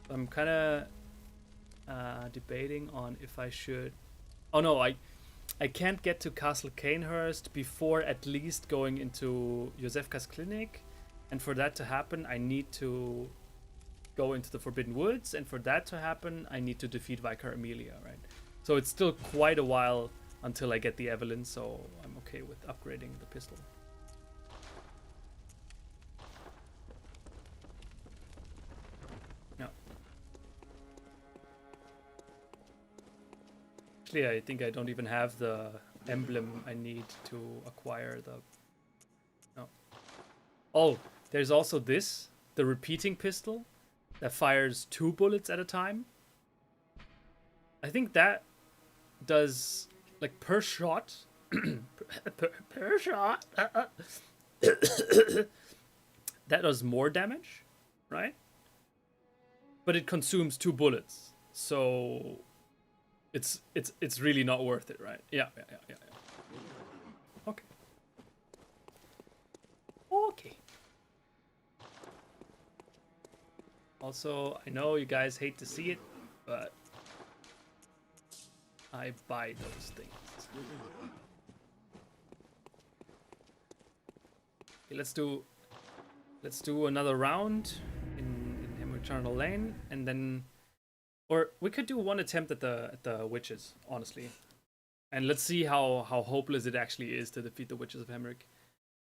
I'm kind of debating on if I should... Oh no, I can't get to Castle Canehurst before at least going into Josefka's clinic. And for that to happen, I need to go into the Forbidden Woods. And for that to happen, I need to defeat Vicar Amelia, right? So it's still quite a while until I get the Evelyn, so I'm okay with upgrading the pistol. Yeah. Actually, I think I don't even have the emblem I need to acquire the... No. Oh, there's also this, the repeating pistol that fires 2 bullets at a time. I think that does, like, per shot, per shot, that does more damage, right? But it consumes 2 bullets, so it's really not worth it, right? Yeah. Okay. Also, I know you guys hate to see it, but I buy those things. Okay, let's do another round in Eternal Lane, and then, or we could do one attempt at the witches, honestly, and let's see how hopeless it actually is to defeat the Witches of Hemrick,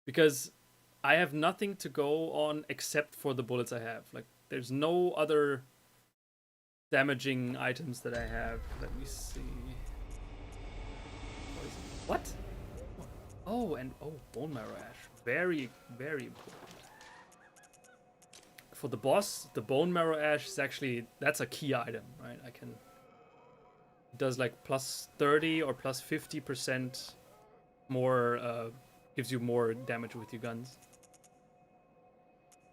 because I have nothing to go on except for the bullets I have. Like, there's no other damaging items that I have. Let me see. What? Oh, and bone marrow ash. Very, very important. for the boss, the bone marrow ash is actually, that's a key item, right? It does like plus 30 or plus 50% more, gives you more damage with your guns.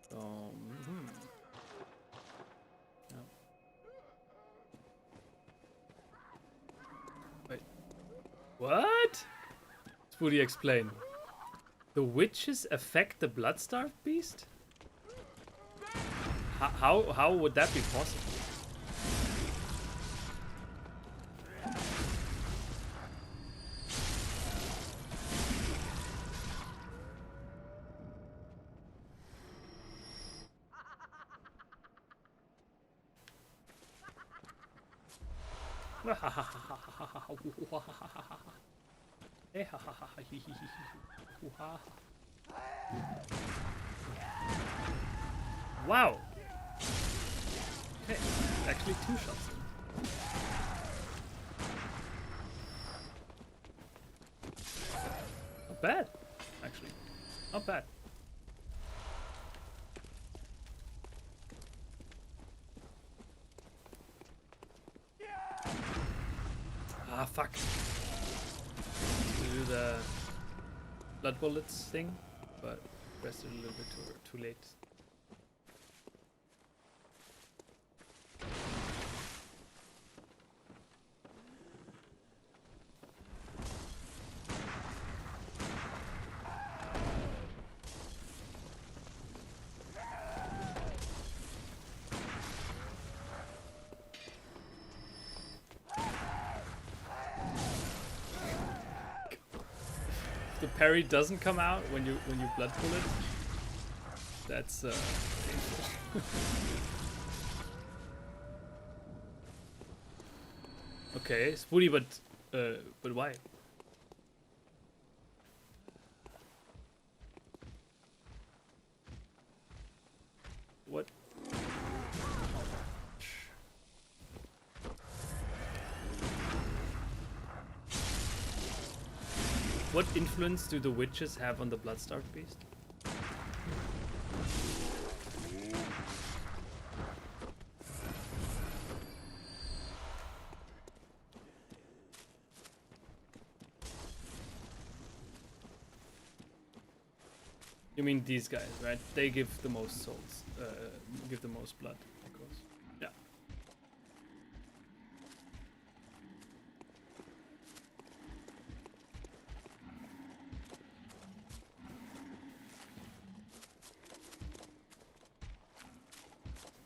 So, yeah. Wait, what? Spoody, explain. The witches affect the blood-starved beast? How would that be possible? Wow. Okay, actually 2 shots. Not bad, actually. Not bad. Ah, fuck. To do the blood bullets thing, but pressed it a little bit too late. The parry doesn't come out when you blood bullet. That's painful. Okay, Spoody, but why? What? What influence do the witches have on the blood-starved beast? You mean these guys, right? They give the most souls, give the most blood, of course. Yeah.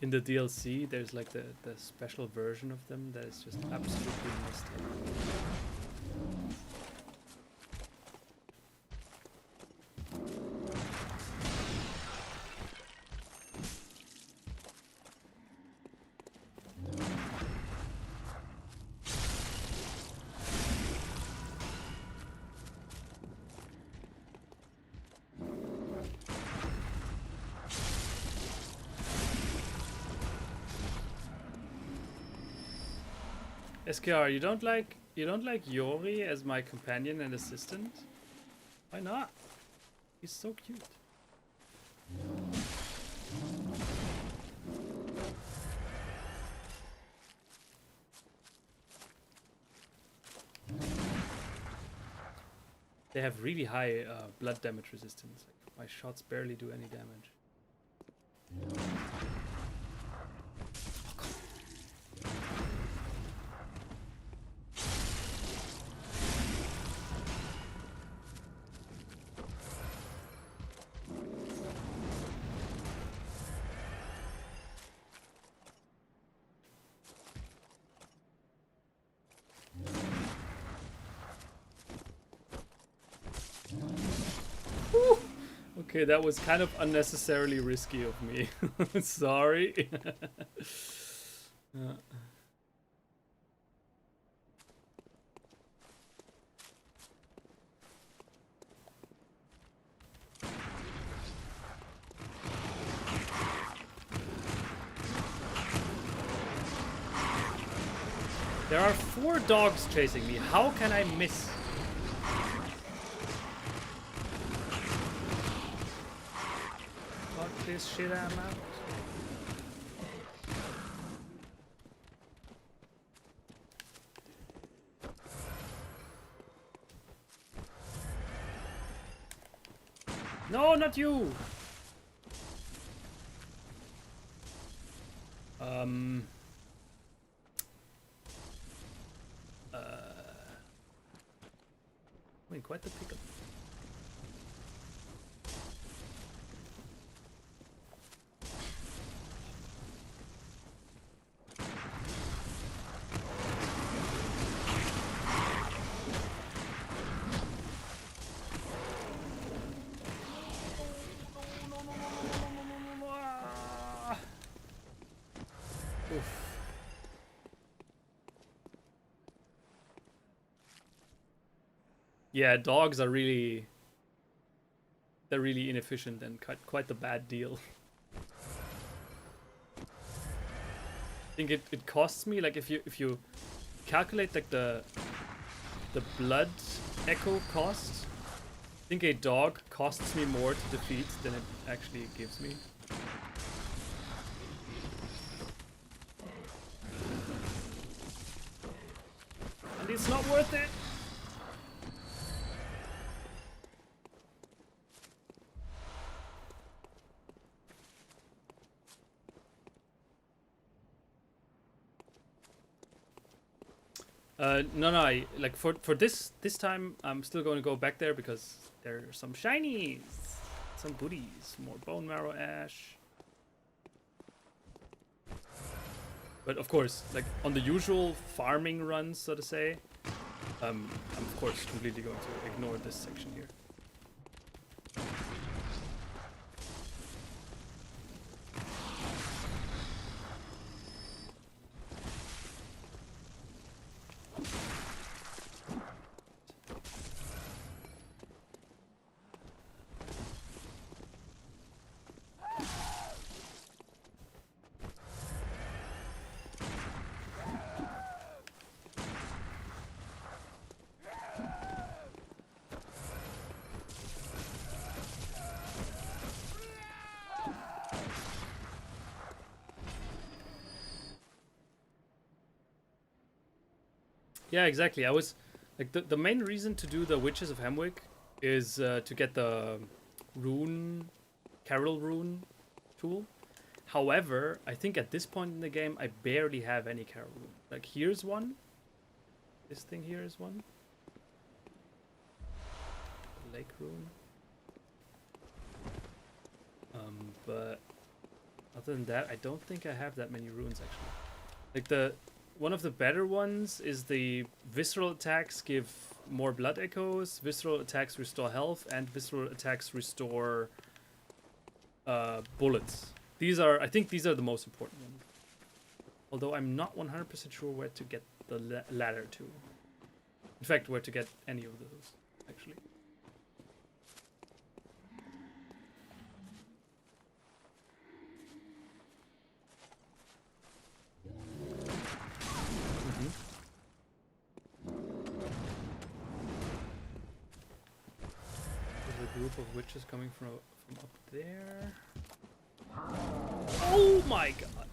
In the DLC, there's like the special version of them that is just absolutely messed up. SKR, you don't like Yori as my companion and assistant? Why not? He's so cute. They have really high blood damage resistance. Like, my shots barely do any damage. Okay, that was kind of unnecessarily risky of me. Sorry. There are 4 dogs chasing me. How can I miss? Fuck this shit, I'm out. No, not you! Wait, quite the pickup. Yeah, dogs are really... They're really inefficient and quite the bad deal. I think it costs me, like, if you calculate like the blood echo cost, I think a dog costs me more to defeat than it actually gives me. And it's not worth it! No, like for this time, I'm still going to go back there because there are some shinies, some booties, more bone marrow ash. But of course, like on the usual farming runs, so to say, I'm of course completely going to ignore this section here. Yeah, exactly. I was like the main reason to do the Witches of Hemwick is to get the rune, Carol rune tool. However, I think at this point in the game, I barely have any Carol rune. Like here's one. This thing here is one. Lake rune. But other than that, I don't think I have that many runes actually. Like one of the better ones is the visceral attacks give more blood echoes, visceral attacks restore health, and visceral attacks restore bullets. I think these are the most important ones. Although I'm not 100% sure where to get the latter two. In fact, where to get any of those, actually. Group of witches coming from up there. Oh my god!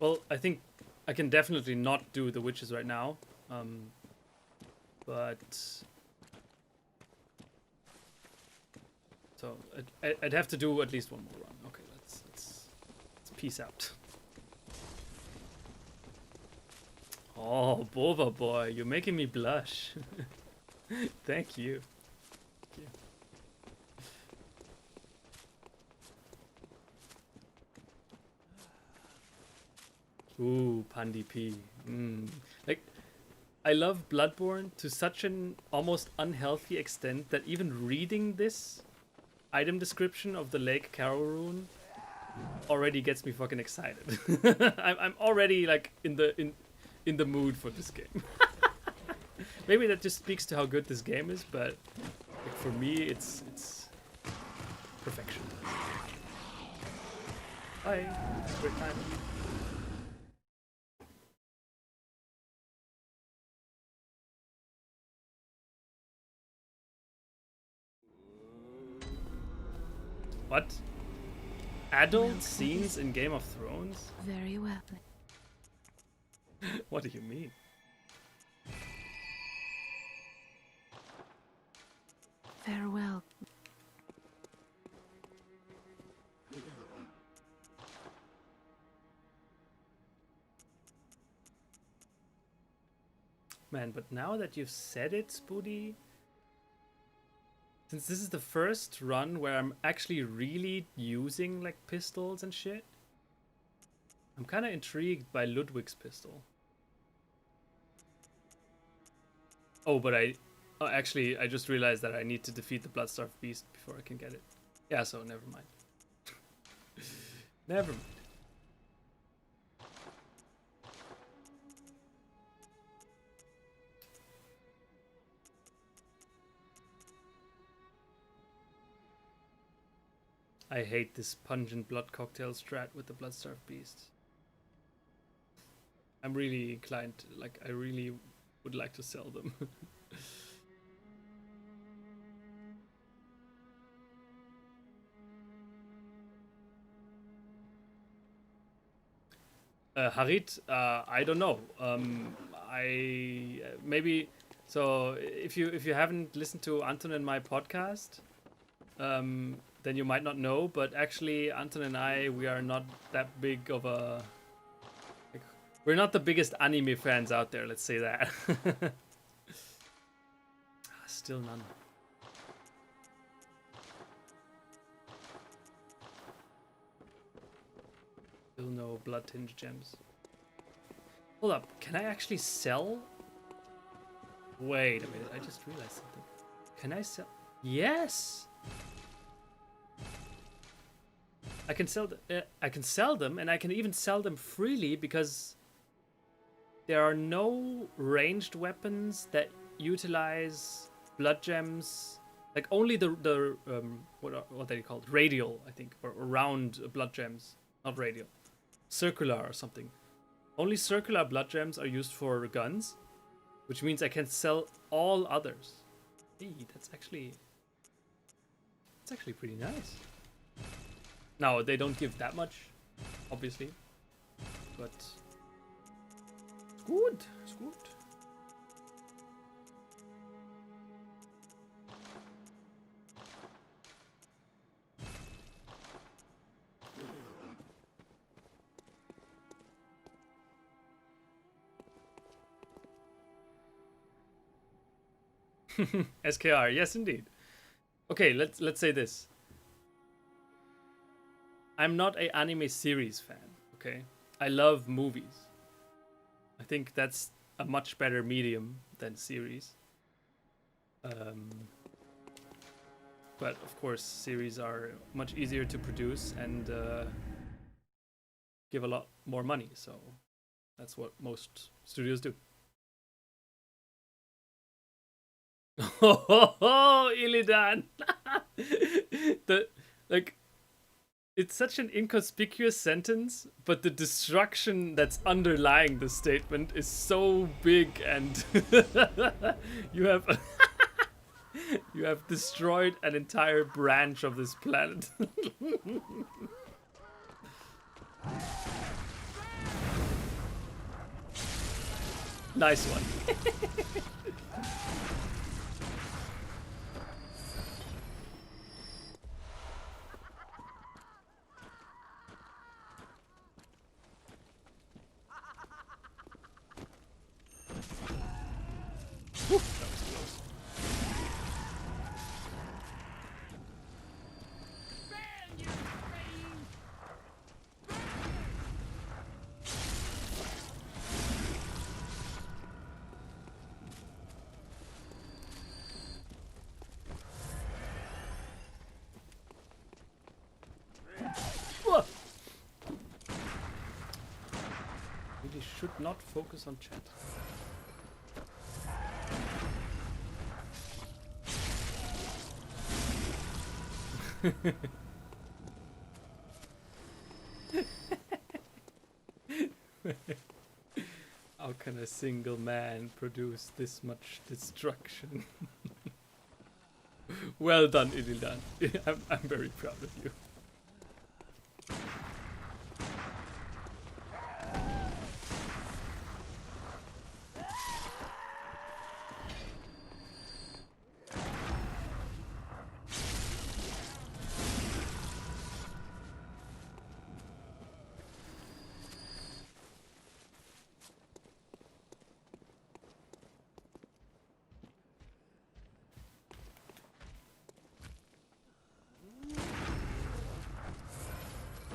Well, I think I can definitely not do the witches right now, but so I'd have to do at least one more run. Okay, let's peace out. Oh, Boba boy, you're making me blush. Thank you. Ooh, Pandi P. Like, I love Bloodborne to such an almost unhealthy extent that even reading this item description of the Lake Carol rune already gets me fucking excited. I'm already like in the mood for this game. Maybe that just speaks to how good this game is, but like, for me, it's Perfection. Bye. Great time. What? Adult scenes in Game of Thrones? Very well. What do you mean? Farewell. Man, but now that you've said it, Spoody, since this is the first run where I'm actually really using like pistols and shit, I'm kind of intrigued by Ludwig's pistol. Oh, but actually, I just realized that I need to defeat the Bloodstarved Beast before I can get it. Yeah, so never mind. Never mind. I hate this pungent blood cocktail strat with the Bloodstarved Beast. I'm really inclined, like, I really would like to sell them. Harit, I don't know. I maybe so if you haven't listened to Anton and my podcast, then you might not know. But actually, Anton and I, we are not that big of a. Like, we're not the biggest anime fans out there. Let's say that. Still none. Still no blood tinged gems. Hold up, can I actually sell? Wait a minute, I just realized something. Can I sell? Yes! I can sell them, and I can even sell them freely because there are no ranged weapons that utilize blood gems. Like only the what are they called? Radial, I think, or round blood gems, not radial. Circular or something. Only circular blood gems are used for guns, which means I can sell all others. Hey, that's actually pretty nice. Now they don't give that much, obviously, but it's good. It's good. SKR, yes indeed. Okay, let's say this. I'm not a anime series fan, okay? I love movies. I think that's a much better medium than series. But of course, series are much easier to produce and give a lot more money, so that's what most studios do. Oh, Illidan! It's such an inconspicuous sentence, but the destruction that's underlying the statement is so big, and you have you have destroyed an entire branch of this planet. Nice one. Really should not focus on chat. How can a single man produce this much destruction? Well done, Idildan. I'm very proud of you.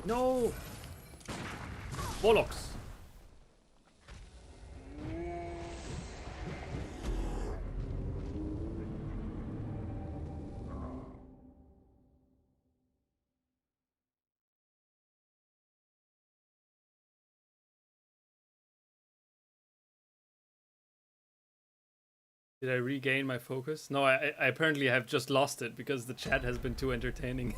No! Bollocks! Did I regain my focus? No, I apparently have just lost it because the chat has been too entertaining.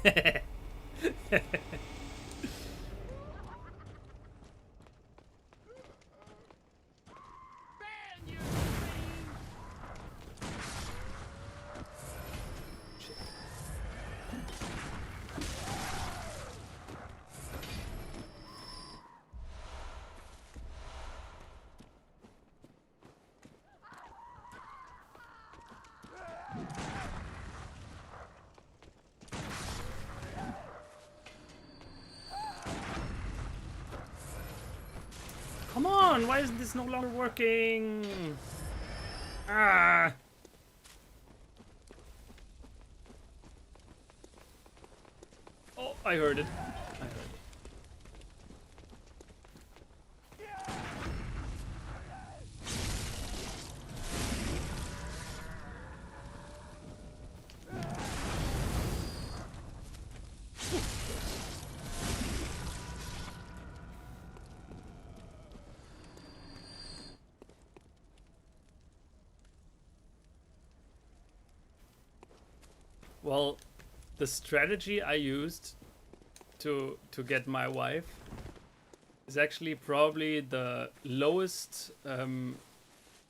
Come on, why isn't this no longer working? Ah! Oh, I heard it. I heard it. Well, the strategy I used to get my wife is actually probably the lowest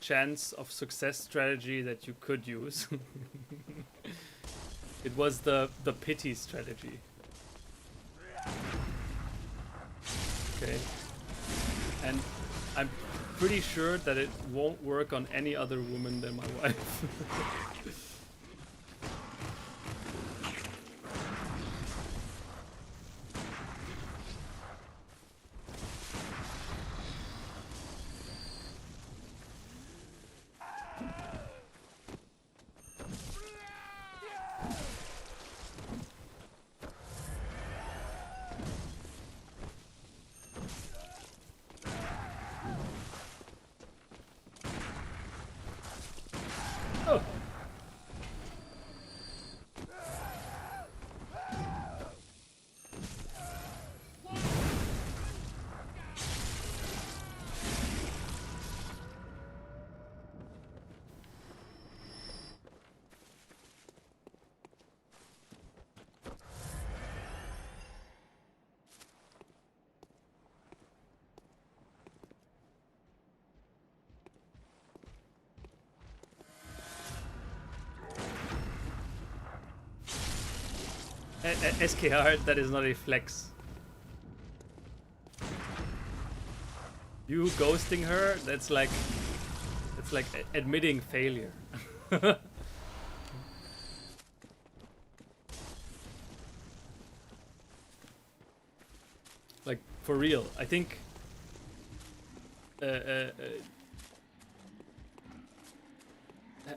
chance of success strategy that you could use. It was the pity strategy. Okay. And I'm pretty sure that it won't work on any other woman than my wife. Oh. SKR, that is not a flex. You ghosting her, that's like admitting failure. Like, for real. I think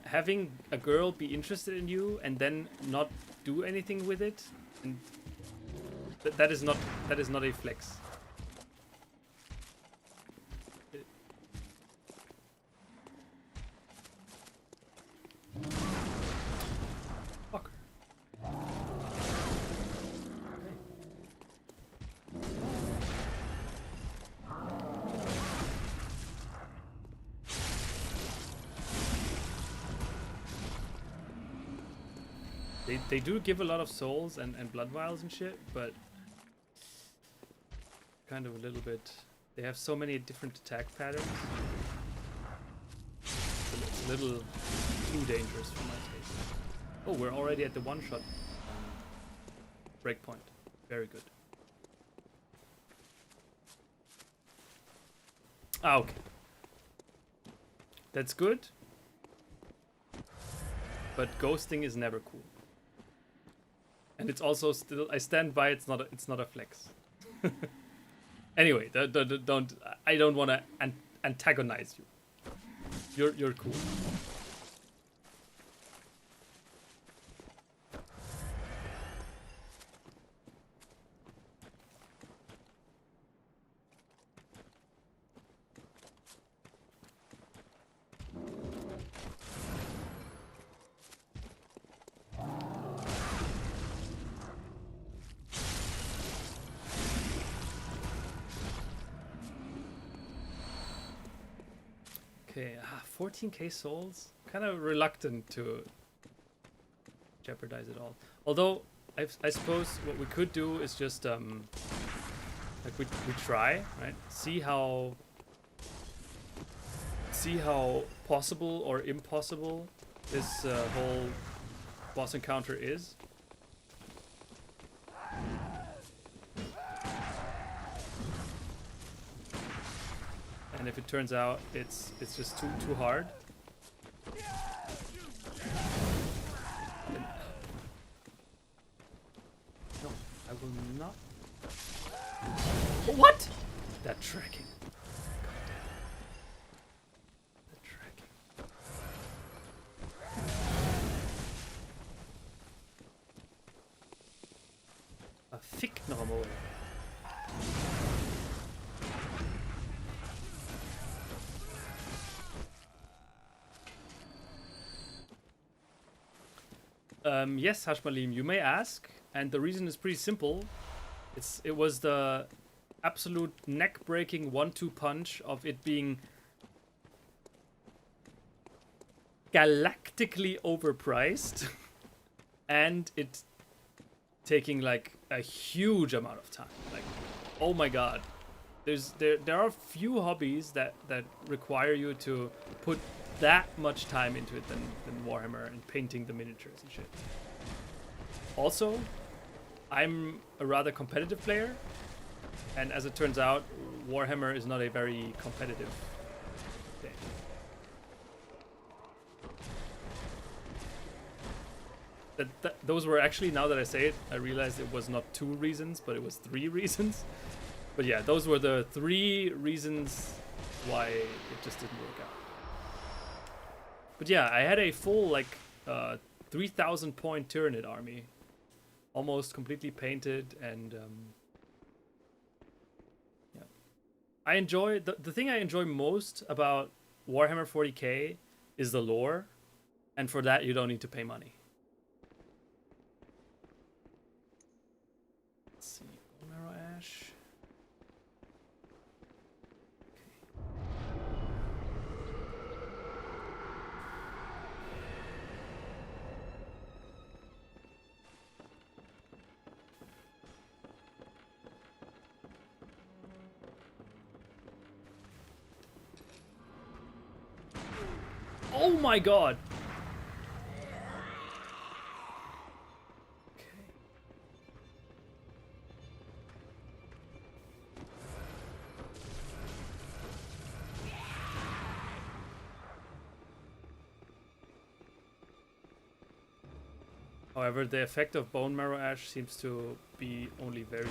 having a girl be interested in you and then not do anything with it, and that is not a flex. Fuck. They do give a lot of souls and blood vials and shit, but kind of a little bit. They have so many different attack patterns. It's a little too dangerous for my taste. Oh, we're already at the one-shot breakpoint. Very good. Ah, okay. That's good. But ghosting is never cool. And it's also still, I stand by, it's not a flex. Anyway, don't I don't want to antagonize you. You're cool. Okay, 14k souls. Kind of reluctant to jeopardize it all. Although I suppose what we could do is just like we try, right? See how possible or impossible this whole boss encounter is. And if it turns out it's just too hard. No, I will not. What? That tracking. The tracking. A thick normal. Yes, Hashmalim, you may ask, and the reason is pretty simple. It was the absolute neck-breaking 1-2 punch of it being galactically overpriced and it taking like a huge amount of time. Like, oh my god. There are few hobbies that require you to put that much time into it than Warhammer and painting the miniatures and shit. Also, I'm a rather competitive player, and as it turns out, Warhammer is not a very competitive game. Those were actually, now that I say it, I realized it was not 2 reasons, but it was 3 reasons. But yeah, those were the 3 reasons why it just didn't work out. But yeah, I had a full, like, 3,000 point Tyranid army. Almost completely painted, and yeah. I enjoy, the thing I enjoy most about Warhammer 40k is the lore, and for that you don't need to pay money. Let's see, Bone Marrow Ash. Oh my god! Okay. However, the effect of Bone Marrow Ash seems to be only very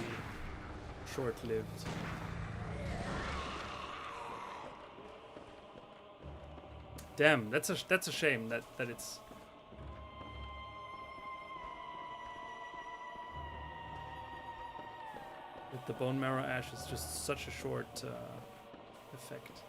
short-lived. Damn, that's a shame that it's. That the Bone Marrow Ash is just such a short effect.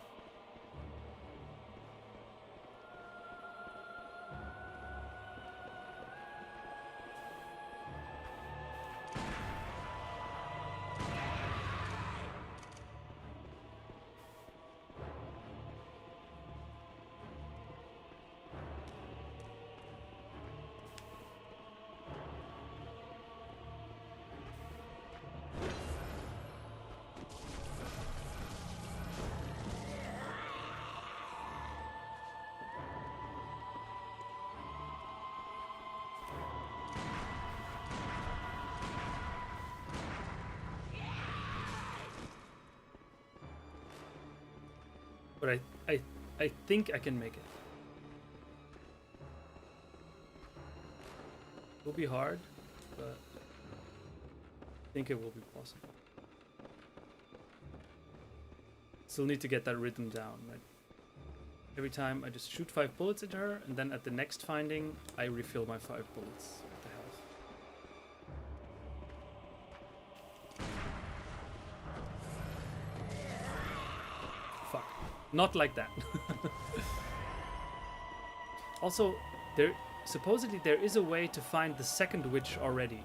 But I think I can make it. It will be hard, but I think it will be possible. Still need to get that rhythm down, right? Every time I just shoot 5 bullets into her, and then at the next finding, I refill my 5 bullets with the health. Fuck. Not like that. Also, supposedly there is a way to find the second witch already.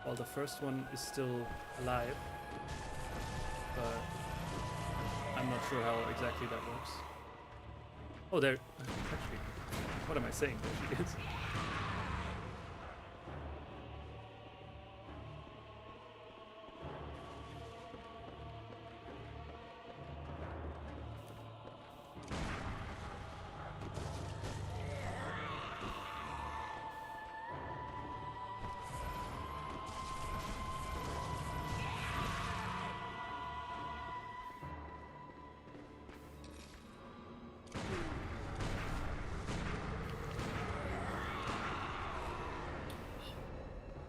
While the first one is still alive, but I'm not sure how exactly that works. Oh, there. Actually, what am I saying? There she is.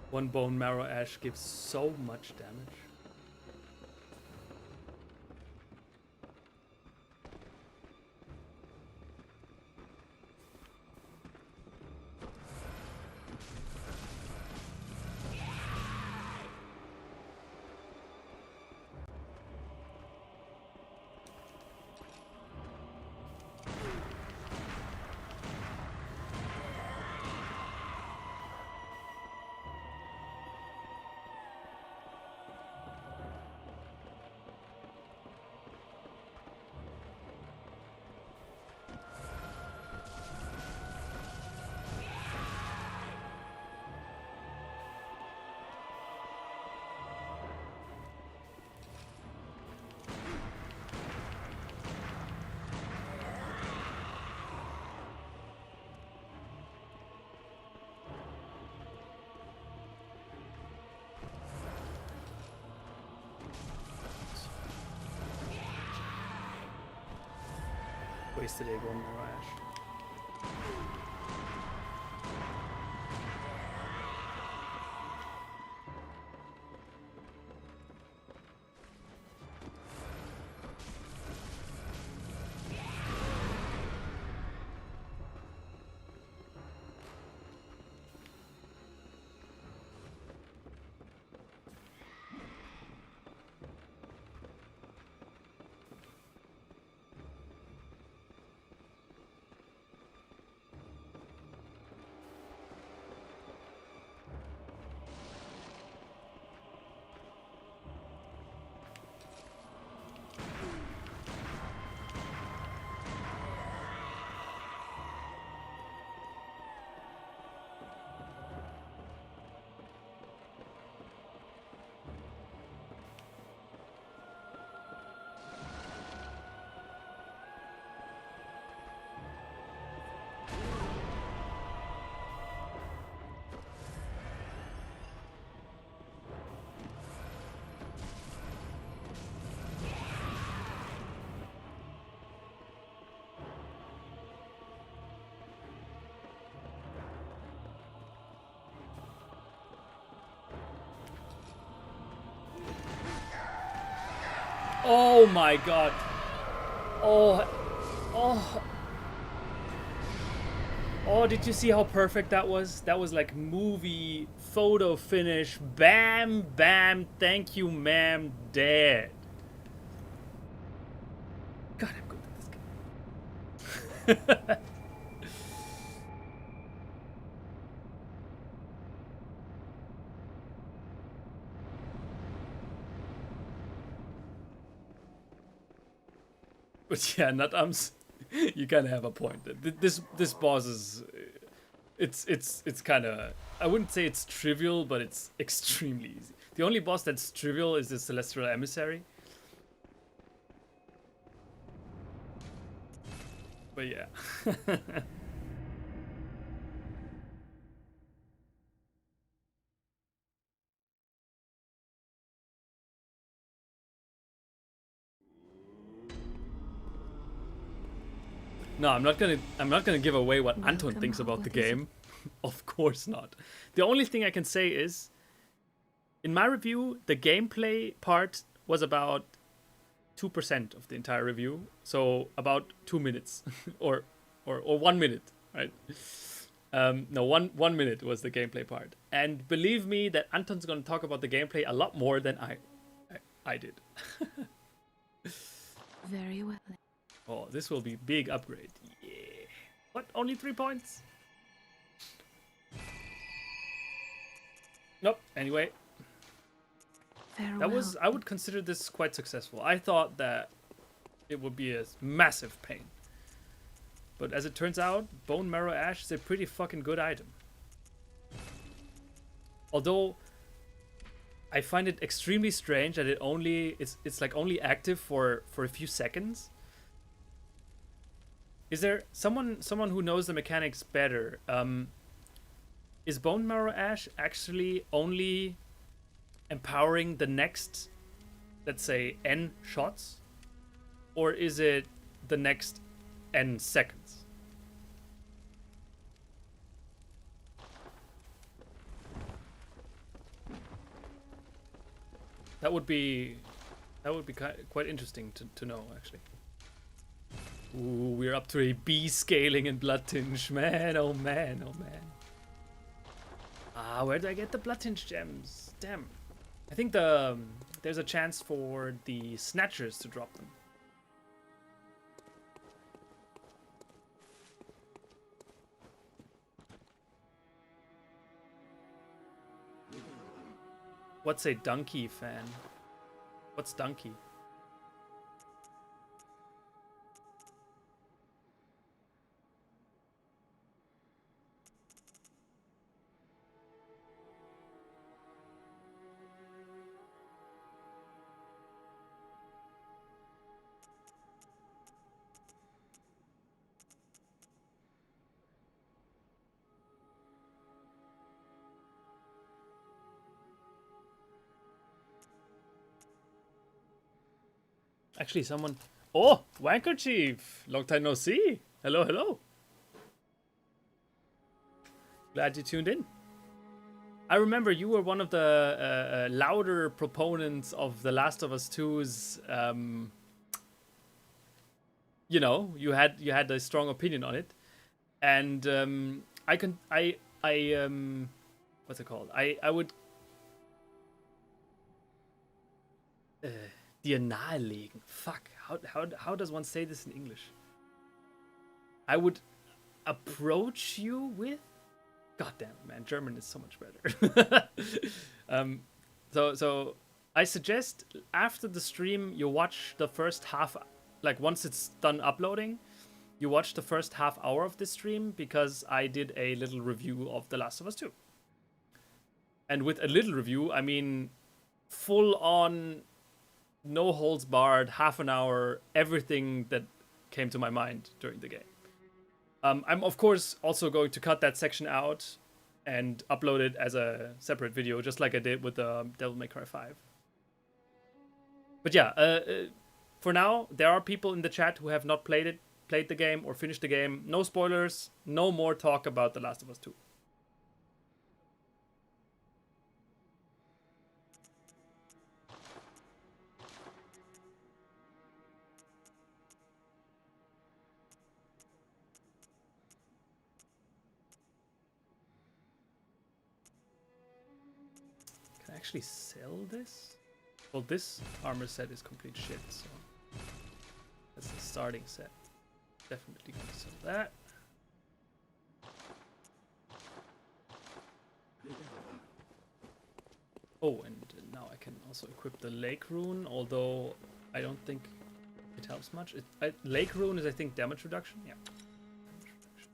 One bone marrow ash gives so much damage. Wasted egg, one more ash. Oh my god. Oh. Oh. Oh, did you see how perfect that was? That was like movie photo finish. Bam, bam, thank you, ma'am, dead. God, I'm good at this game. But yeah, Nutums, you kind of have a point. This boss is, it's kind of, I wouldn't say it's trivial, but it's extremely easy. The only boss that's trivial is the Celestial Emissary. But yeah. No, I'm not gonna give away what Anton Welcome, thinks about the what is it? game. Of course not. The only thing I can say is, in my review, the gameplay part was about 2% of the entire review, so about 2 minutes, or 1 minute, right? No, 1 minute was the gameplay part, and believe me that Anton's gonna talk about the gameplay a lot more than I did. Very well. Oh, this will be big upgrade. Yeah. What? Only 3 points? Nope. Anyway, Farewell. I would consider this quite successful. I thought that it would be a massive pain. But as it turns out, Bone Marrow Ash is a pretty fucking good item. Although I find it extremely strange that it's like only active for a few seconds. Is there someone who knows the mechanics better? Is Bone Marrow Ash actually only empowering the next, let's say, N shots? Or is it the next N seconds? That would be quite interesting to know, actually. Ooh, we're up to a B scaling in Blood Tinge. Man, oh man, oh man. Ah, where do I get the Blood Tinge gems? Damn. I think there's a chance for the Snatchers to drop them. What's a donkey fan? What's donkey? Actually, someone... Oh, Wanker Chief! Long time no see! Hello, hello! Glad you tuned in. I remember you were one of the louder proponents of The Last of Us 2's... you know, you had a strong opinion on it. And what's it called? I would... dir nahelegen. Fuck. How does one say this in English? I would approach you with... God damn it, man. German is so much better. So I suggest after the stream you watch the first half... Like once it's done uploading, you watch the first half hour of this stream, because I did a little review of The Last of Us 2. And with a little review, I mean full on... no holds barred, half an hour, everything that came to my mind during the game. I'm of course also going to cut that section out and upload it as a separate video, just like I did with Devil May Cry 5. But yeah, for now, there are people in the chat who have not played the game or finished the game. No spoilers, no more talk about The Last of Us 2. Can I actually sell this? Well, this armor set is complete shit, so that's the starting set. Definitely gonna sell that. Oh, and now I can also equip the Lake Rune, although I don't think it helps much. Lake Rune is, I think, damage reduction. Yeah. Damage reduction.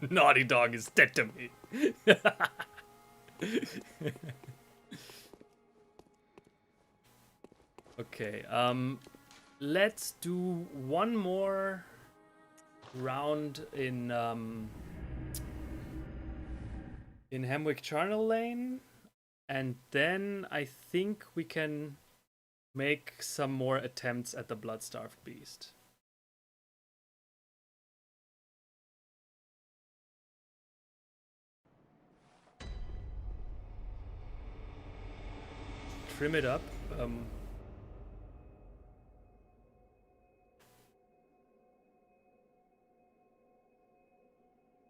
Naughty Dog is dead to me. Okay, let's do one more round in Hemwick Charnel Lane, and then I think we can make some more attempts at the Bloodstarved Beast. Trim it up.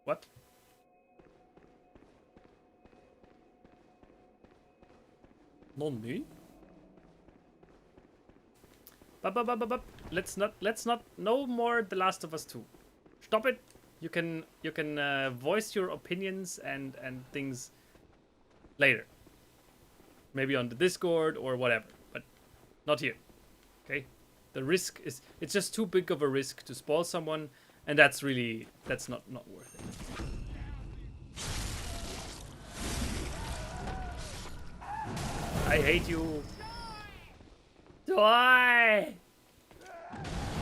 What? Nonni? Let's not. No more The Last of Us 2. Stop it. You can voice your opinions and things later. Maybe on the Discord or whatever, but not here. Okay? The risk is, it's just too big of a risk to spoil someone, and that's not worth it. I hate you. Die!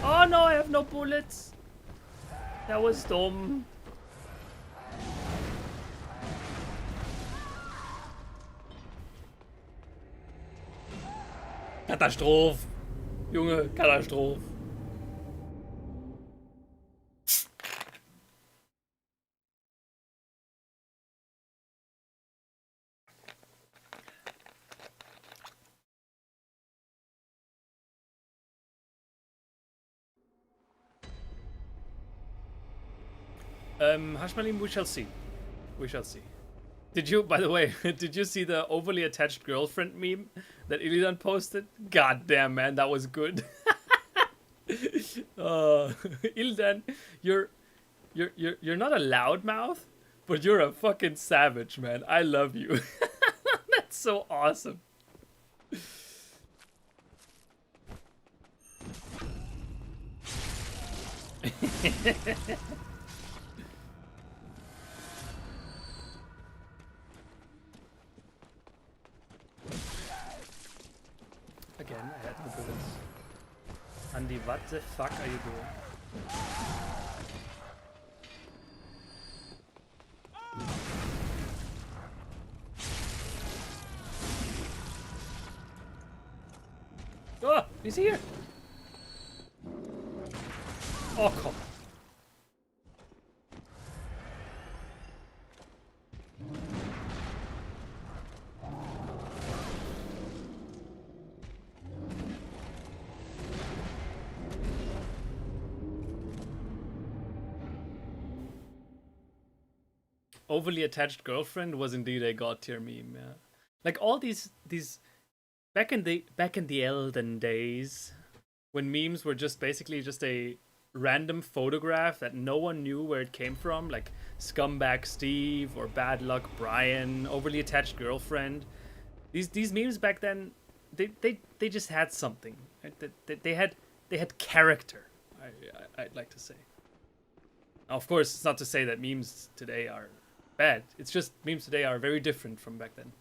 Oh no, I have no bullets. That was dumb. Katastrophe. Junge, Katastrophe. Hashmalim, we shall see. We shall see. Did you, by the way, did you see the overly attached girlfriend meme that Illidan posted? God damn, man, that was good. Illidan, you're not a loudmouth, but you're a fucking savage, man. I love you. That's so awesome. Again, I had the bullets. Andy, what the fuck are you doing? Oh, he's here! Oh, come on. Overly attached girlfriend was indeed a god tier meme. Yeah, like all these back in the elden days, when memes were just basically just a random photograph that no one knew where it came from, like Scumbag Steve or Bad Luck Brian, overly attached girlfriend. These memes back then, they just had something. Right? They had character. I'd like to say. Now, of course, it's not to say that memes today are bad. It's just memes today are very different from back then.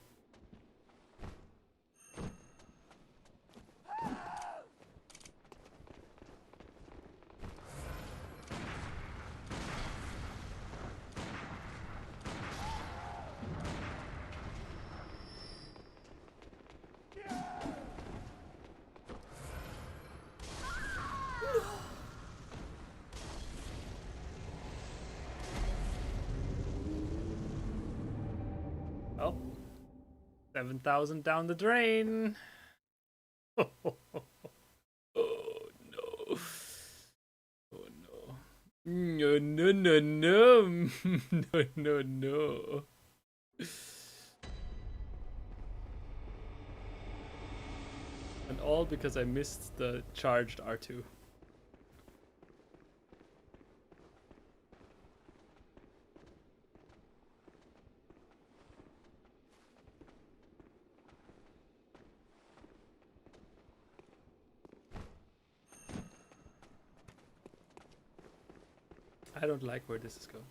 Oh, 7,000 down the drain. Oh no. Oh no. No, no, no, no. No, no, no. And all because I missed the charged R2. I don't like where this is going.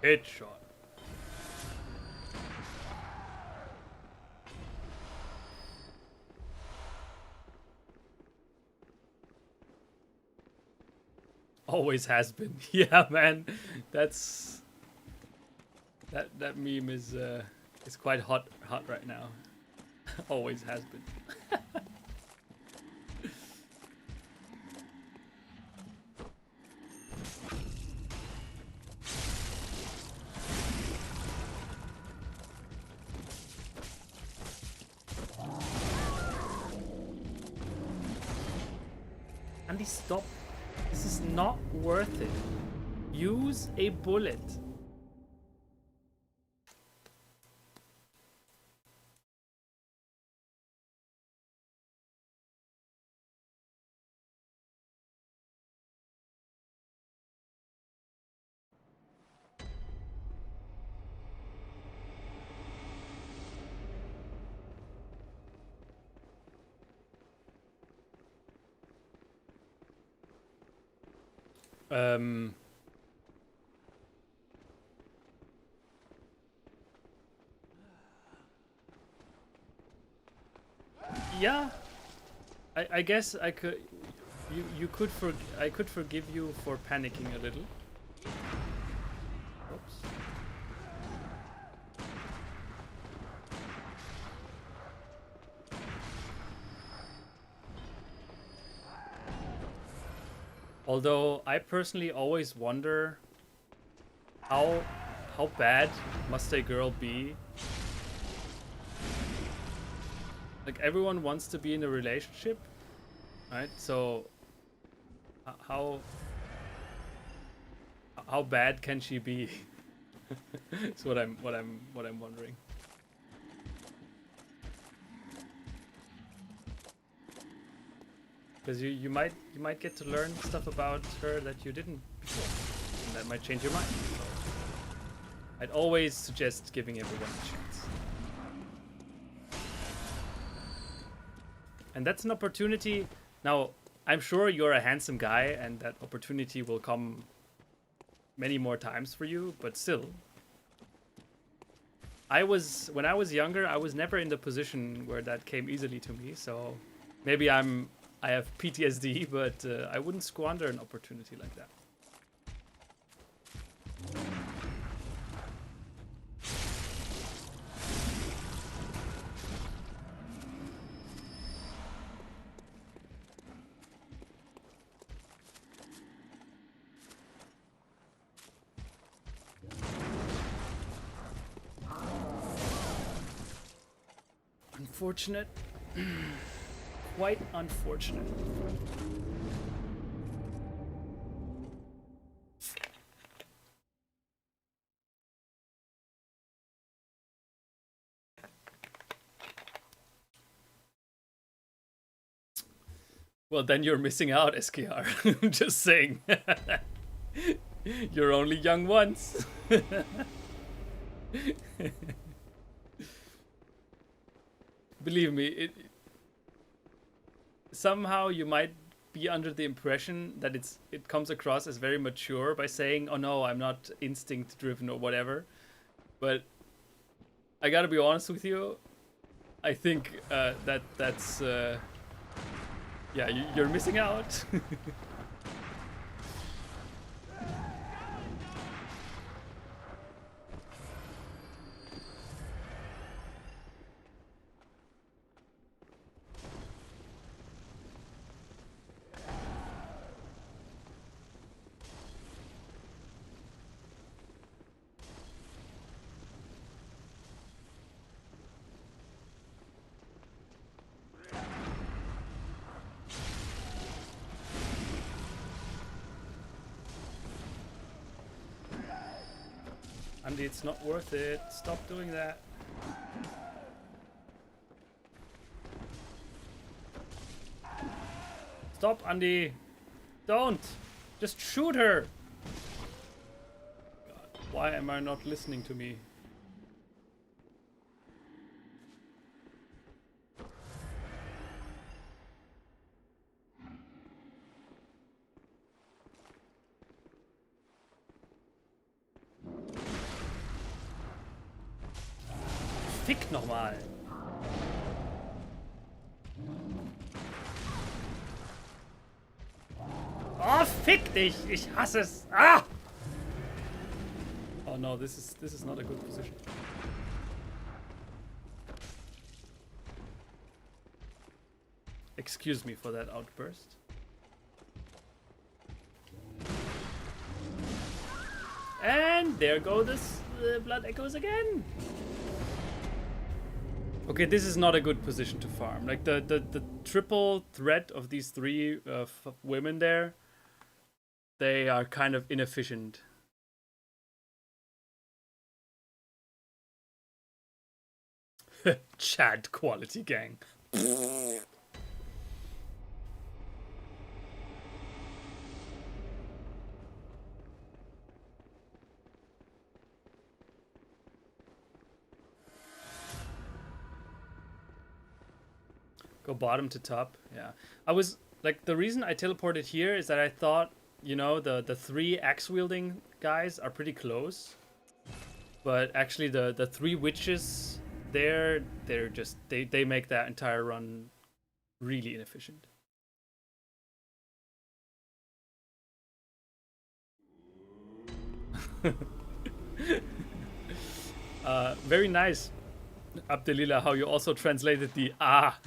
Headshot. Always has been. Yeah, man. That's that meme is quite hot right now. Always has been. Andy, stop. This is not worth it. Use a bullet. Yeah, I guess I could. You could I could forgive you for panicking a little. Oops. Although I personally always wonder how bad must a girl be? Like everyone wants to be in a relationship, right? So how bad can she be? That's what I'm wondering. Because you might get to learn stuff about her that you didn't before, and that might change your mind. So I'd always suggest giving everyone a chance. And that's an opportunity. Now, I'm sure you're a handsome guy, and that opportunity will come many more times for you. But still, when I was younger, I was never in the position where that came easily to me. So maybe I have PTSD, but I wouldn't squander an opportunity like that. Unfortunate. Quite unfortunate. Well, then you're missing out, SKR. I'm just saying. You're only young once. Believe me, somehow you might be under the impression that it comes across as very mature by saying, "Oh no, I'm not instinct driven or whatever." But I gotta be honest with you. I think that's yeah, you're missing out. Andy, it's not worth it. Stop doing that. Stop, Andy. Don't. Just shoot her. God, why am I not listening to me? fick nochmal. Oh, fick dich! Ich hasse es! Ah! Oh no, this is not a good position. Excuse me for that outburst. And there go the blood echoes again. Okay, this is not a good position to farm. Like the triple threat of these three women there, they are kind of inefficient. Chad quality gang. Go bottom to top. Yeah. I was like, the reason I teleported here is that I thought, you know, the three axe wielding guys are pretty close. But actually the three witches they're just they make that entire run really inefficient. Very nice, Abdelila, how you also translated the ah.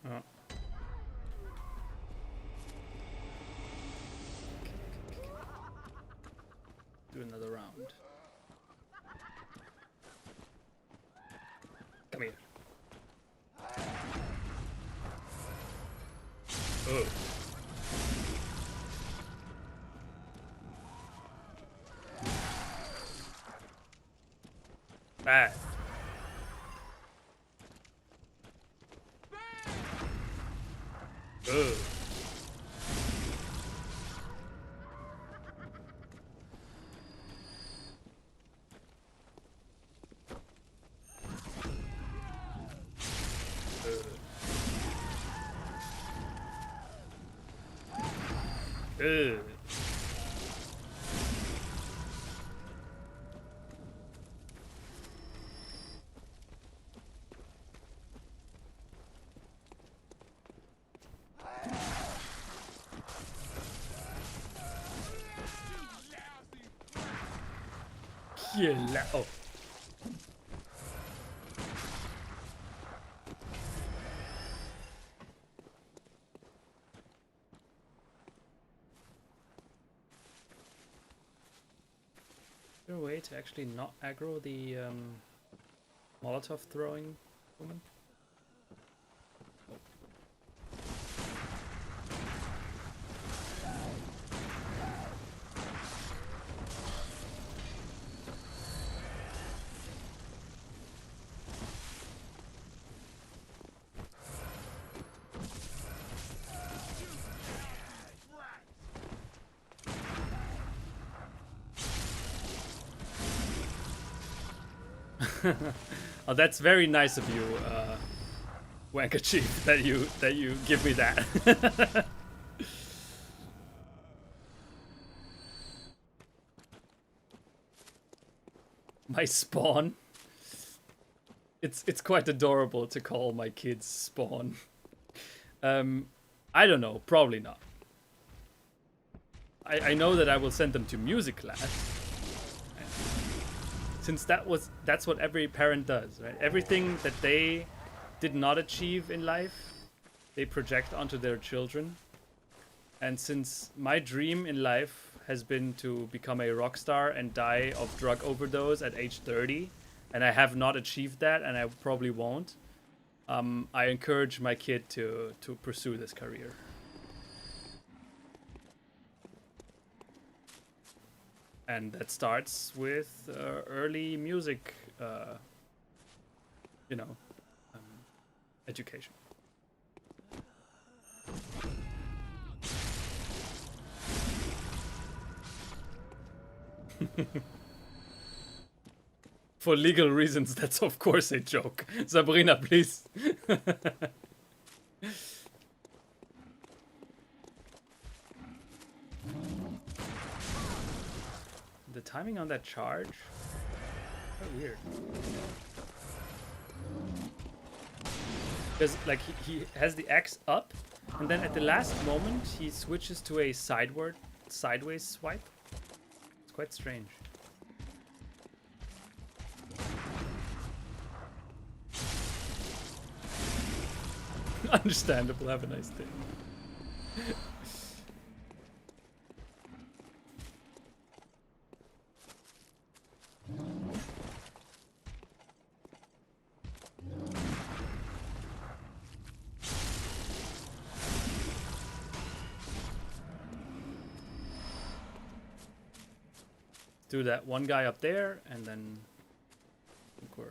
Oh. Do another round. Come here. Oh. Bad. Oh. Ugh. Oh. Is there a way to actually not aggro the Molotov throwing woman? Oh, that's very nice of you, Wanker Chief, that you give me that. My spawn. It's quite adorable to call my kids spawn. I don't know, probably not. I know that I will send them to music class. Since that's what every parent does, right? Everything that they did not achieve in life, they project onto their children. And since my dream in life has been to become a rock star and die of drug overdose at age 30, and I have not achieved that, and I probably won't, I encourage my kid to pursue this career. And that starts with early music, you know, um, education. For legal reasons, that's of course a joke. Sabrina, please. The timing on that charge? Quite weird. Because like he has the axe up, and then at the last moment he switches to a sideways swipe. It's quite strange. Understandable. Have a nice day. Do that one guy up there, and then I think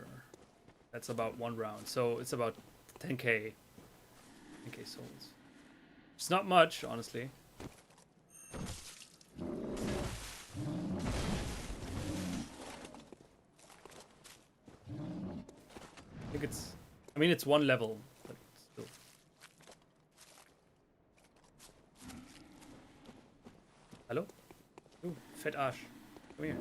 that's about one round. So it's about 10k souls. It's not much, honestly. I think it's one level, but still. Hello? Ooh, fat Ash. Come here.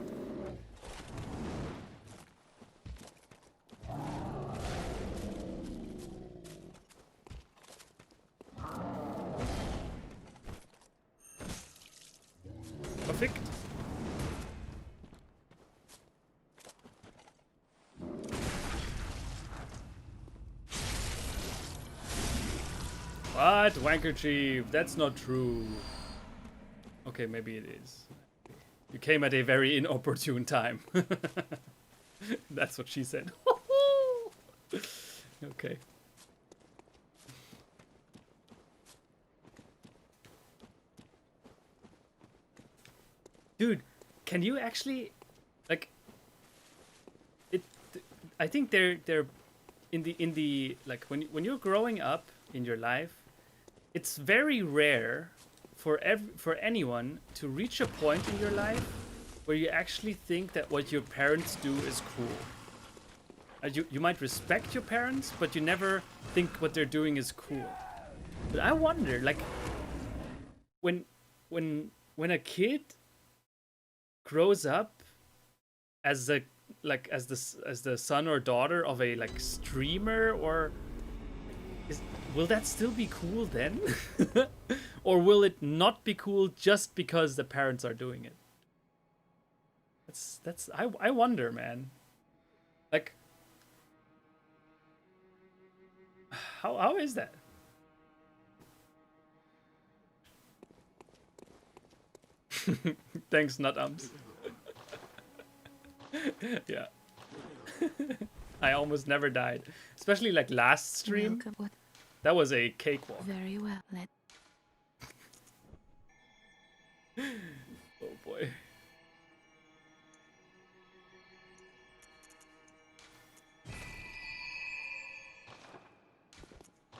Perfect. What? Wanker Chief? That's not true. Okay, maybe it is. You came at a very inopportune time. That's what she said. Okay. Dude, can you actually like it? I think they're in the like when you're growing up in your life, it's very rare for anyone to reach a point in your life where you actually think that what your parents do is cool. You might respect your parents, but you never think what they're doing is cool. But I wonder, like, when a kid grows up as the son or daughter of a like streamer, or will that still be cool then? Or will it not be cool just because the parents are doing it? I wonder, man. Like, how is that? Thanks, Nutums. Yeah. I almost never died. Especially like last stream. Welcome. That was a cakewalk. Very well. Oh boy.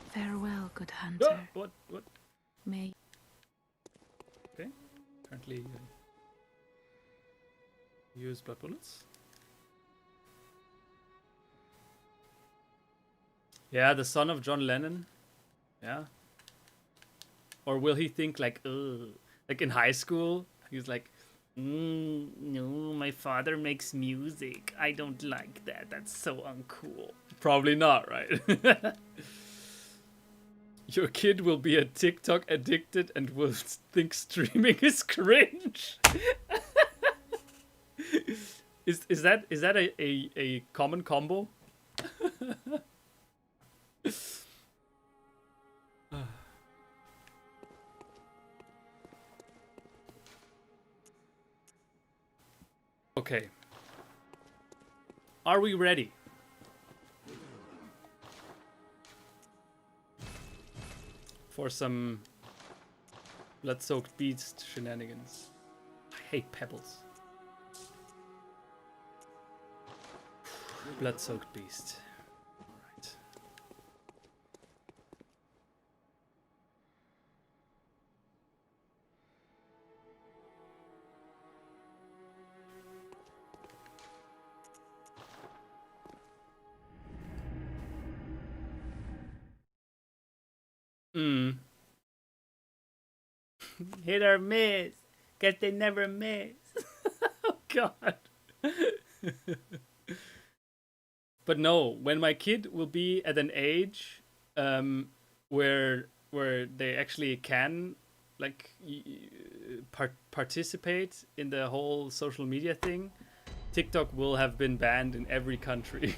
Farewell, good hunter. What? May. Okay. Currently use blood bullets. Yeah, the son of John Lennon. Yeah. Or will he think like, ugh, like in high school, he's like, no, my father makes music. I don't like that. That's so uncool. Probably not, right? Your kid will be a TikTok addicted and will think streaming is cringe. Is that a common combo? Okay. Are we ready? For some blood-soaked beast shenanigans. I hate pebbles. Blood-soaked beast. Alright. Hit or miss. Guess they never miss. Oh god. But no, when my kid will be at an age where they actually can like participate in the whole social media thing, TikTok will have been banned in every country.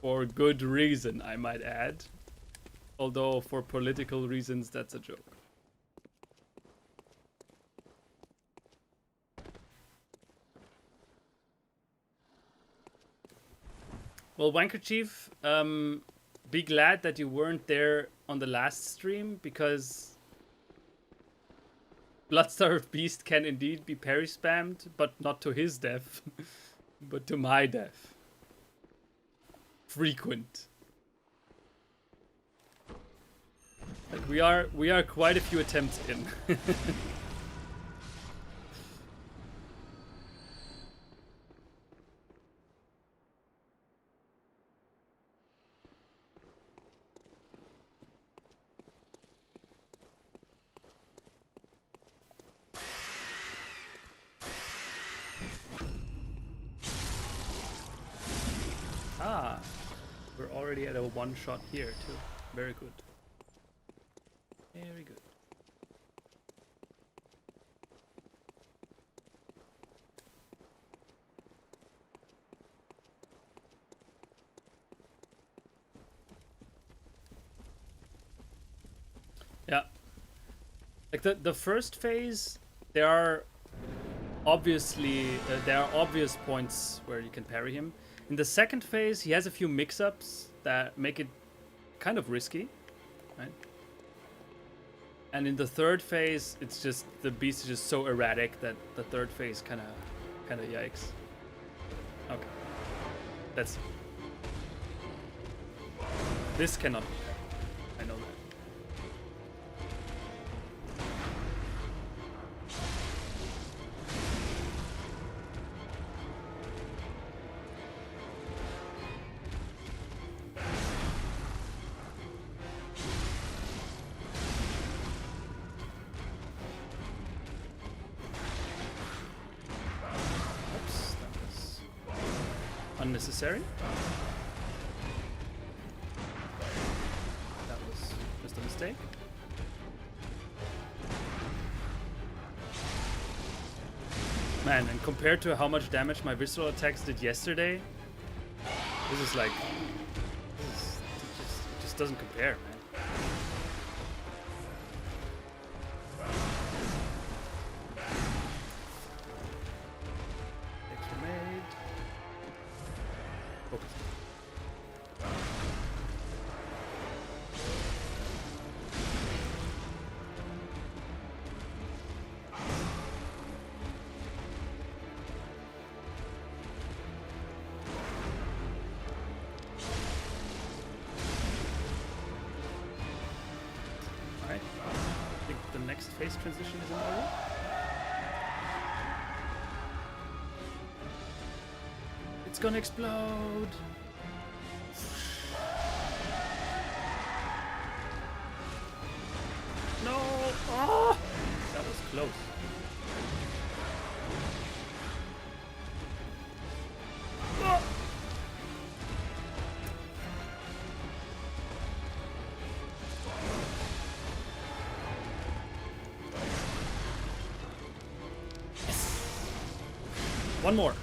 For good reason, I might add. Although for political reasons, that's a joke. Well, Wanker Chief, be glad that you weren't there on the last stream, because Bloodstarved Beast can indeed be parry spammed, but not to his death, but to my death. Frequent. Like we are quite a few attempts in. We're already at a one shot here too. Very good. Very good. Yeah. Like the first phase, there are obvious points where you can parry him. In the second phase, he has a few mix-ups that make it kind of risky, right? And in the third phase, it's just the beast is just so erratic that the third phase kind of yikes. Okay, this cannot be parried. I know that. Unnecessary. That was just a mistake. Man, and compared to how much damage my visceral attacks did yesterday, this is like, it just doesn't compare, man. Phase transition is in order. It's gonna explode. No! Oh! That was close. Oh! One more.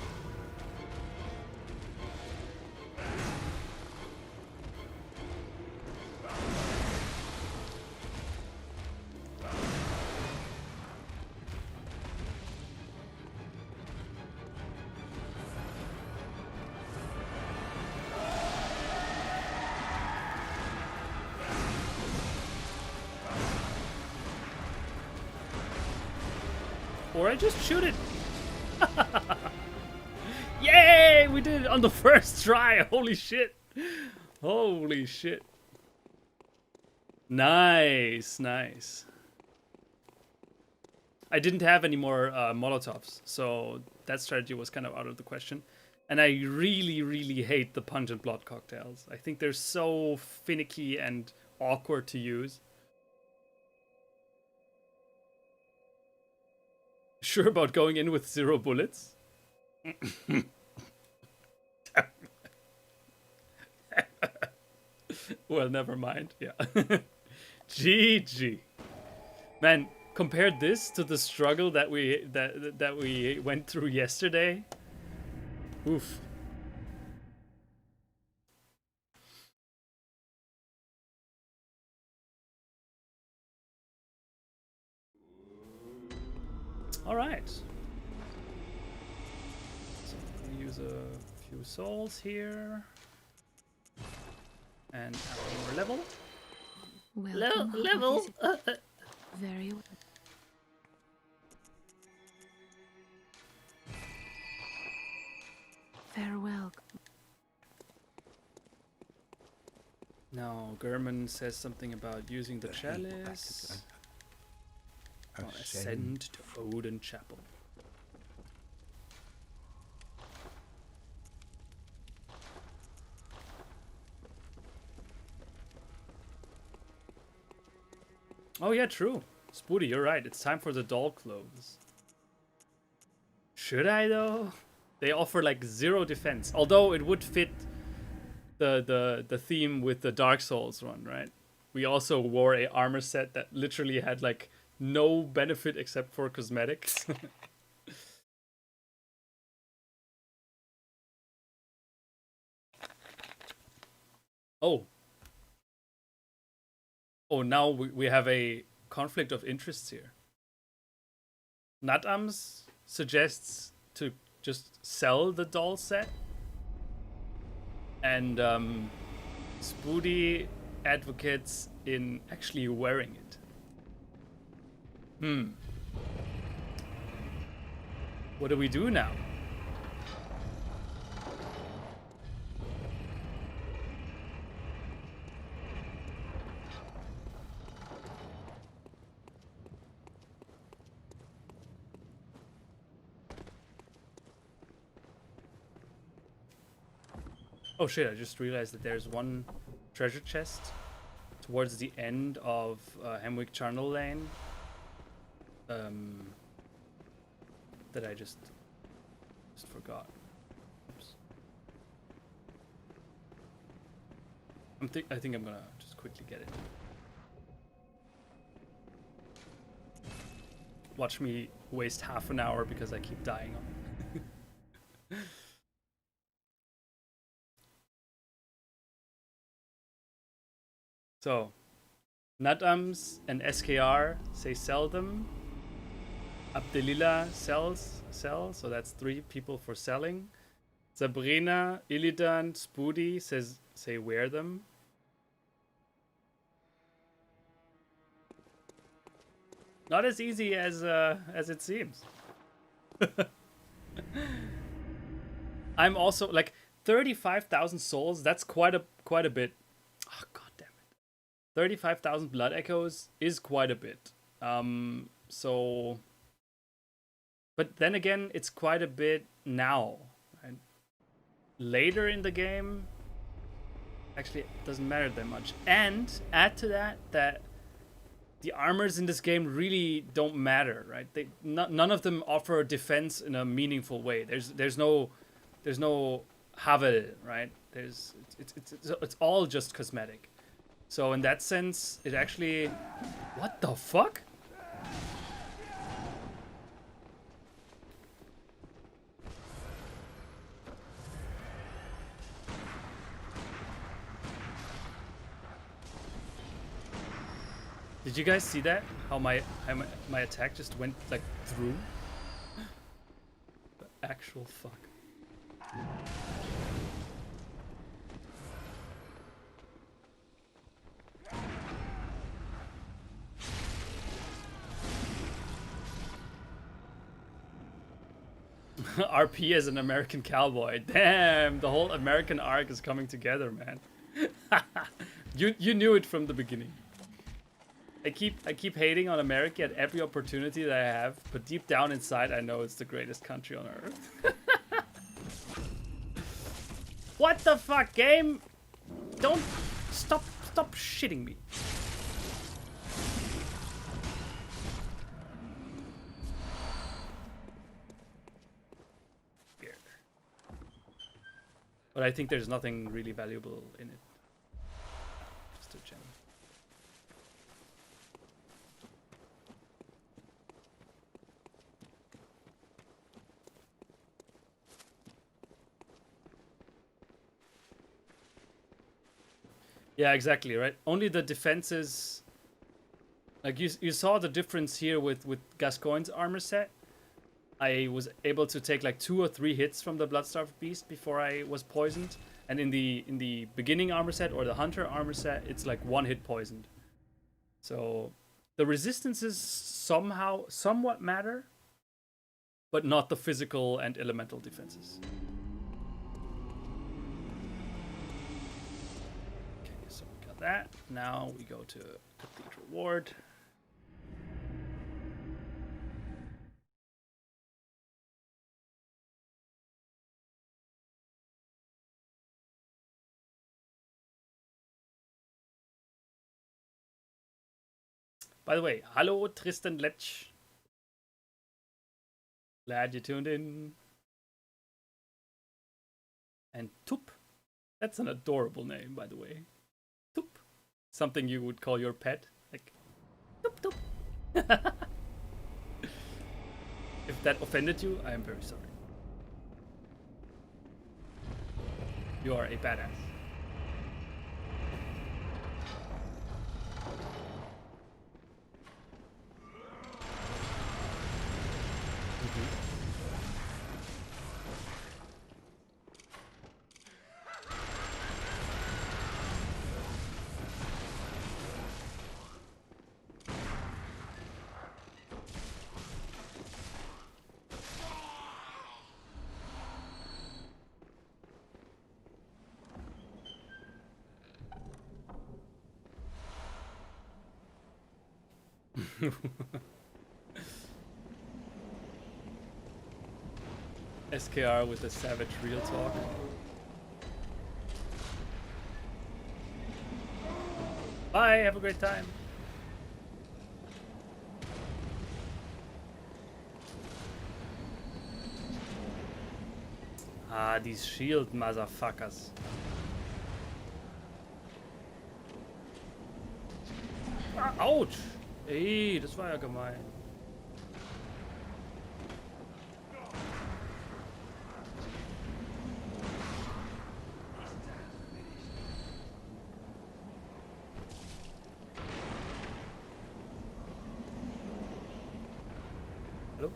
Or I just shoot it. Yay! We did it on the first try. Holy shit. Holy shit. Nice, nice. I didn't have any more Molotovs, so that strategy was kind of out of the question. And I really, really hate the pungent blood cocktails. I think they're so finicky and awkward to use. Sure about going in with 0 bullets? Well, never mind. Yeah. GG. Man, compare this to the struggle that we went through yesterday. Oof. All right. So we'll use a few souls here. And add one more level. Welcome. Level. Very well. Farewell. Now, Gurman says something about using the chalice. Oh, ascend to Odin Chapel. Oh yeah, true. Spoody, you're right. It's time for the doll clothes. Should I though? They offer like 0 defense. Although it would fit the theme with the Dark Souls one, right? We also wore a armor set that literally had like no benefit except for cosmetics. Oh. Oh, now we have a conflict of interests here. Natams suggests to just sell the doll set. And Spoody advocates in actually wearing it. What do we do now? Oh shit, I just realized that there's one treasure chest towards the end of Hemwick Charnel Lane that I just forgot. Oops. I think I'm gonna just quickly get it. Watch me waste half an hour because I keep dying on it. So, Natams and SKR say sell them. Abdelila sell, so that's 3 people for selling. Sabrina, Illidan, Spoody say wear them. Not as easy as it seems. I'm also like 35,000 souls. That's quite a bit. Oh god damn it! 35,000 blood echoes is quite a bit. So, but then again, it's quite a bit now. Right? Later in the game, actually, it doesn't matter that much. And add to that the armors in this game really don't matter, right? None of them offer defense in a meaningful way. There's no Havel, right? It's all just cosmetic. So in that sense, it actually, what the fuck? Did you guys see that? How my attack just went like through? The actual fuck. RP as an American cowboy. Damn, the whole American arc is coming together, man. You knew it from the beginning. I keep hating on America at every opportunity that I have, but deep down inside I know it's the greatest country on earth. What the fuck, game? Don't stop shitting me. Here. But I think there's nothing really valuable in it. Just a gem. Yeah, exactly, right? Only the defenses... Like, you saw the difference here with Gascoigne's armor set. I was able to take like 2 or 3 hits from the Bloodstarved Beast before I was poisoned. And in the beginning armor set or the Hunter armor set, it's like 1 hit poisoned. So the resistances somewhat matter, but not the physical and elemental defenses. That. Now we go to complete reward. By the way, hello Tristan Lech. Glad you tuned in. And Tup. That's an adorable name, by the way. Tup. Something you would call your pet. Like, Tup Tup. If that offended you, I am very sorry. You are a badass. SKR with a savage real talk. Bye, have a great time. Ah, these shield motherfuckers. Ah, ouch! Ey, das war ja gemein. Hallo?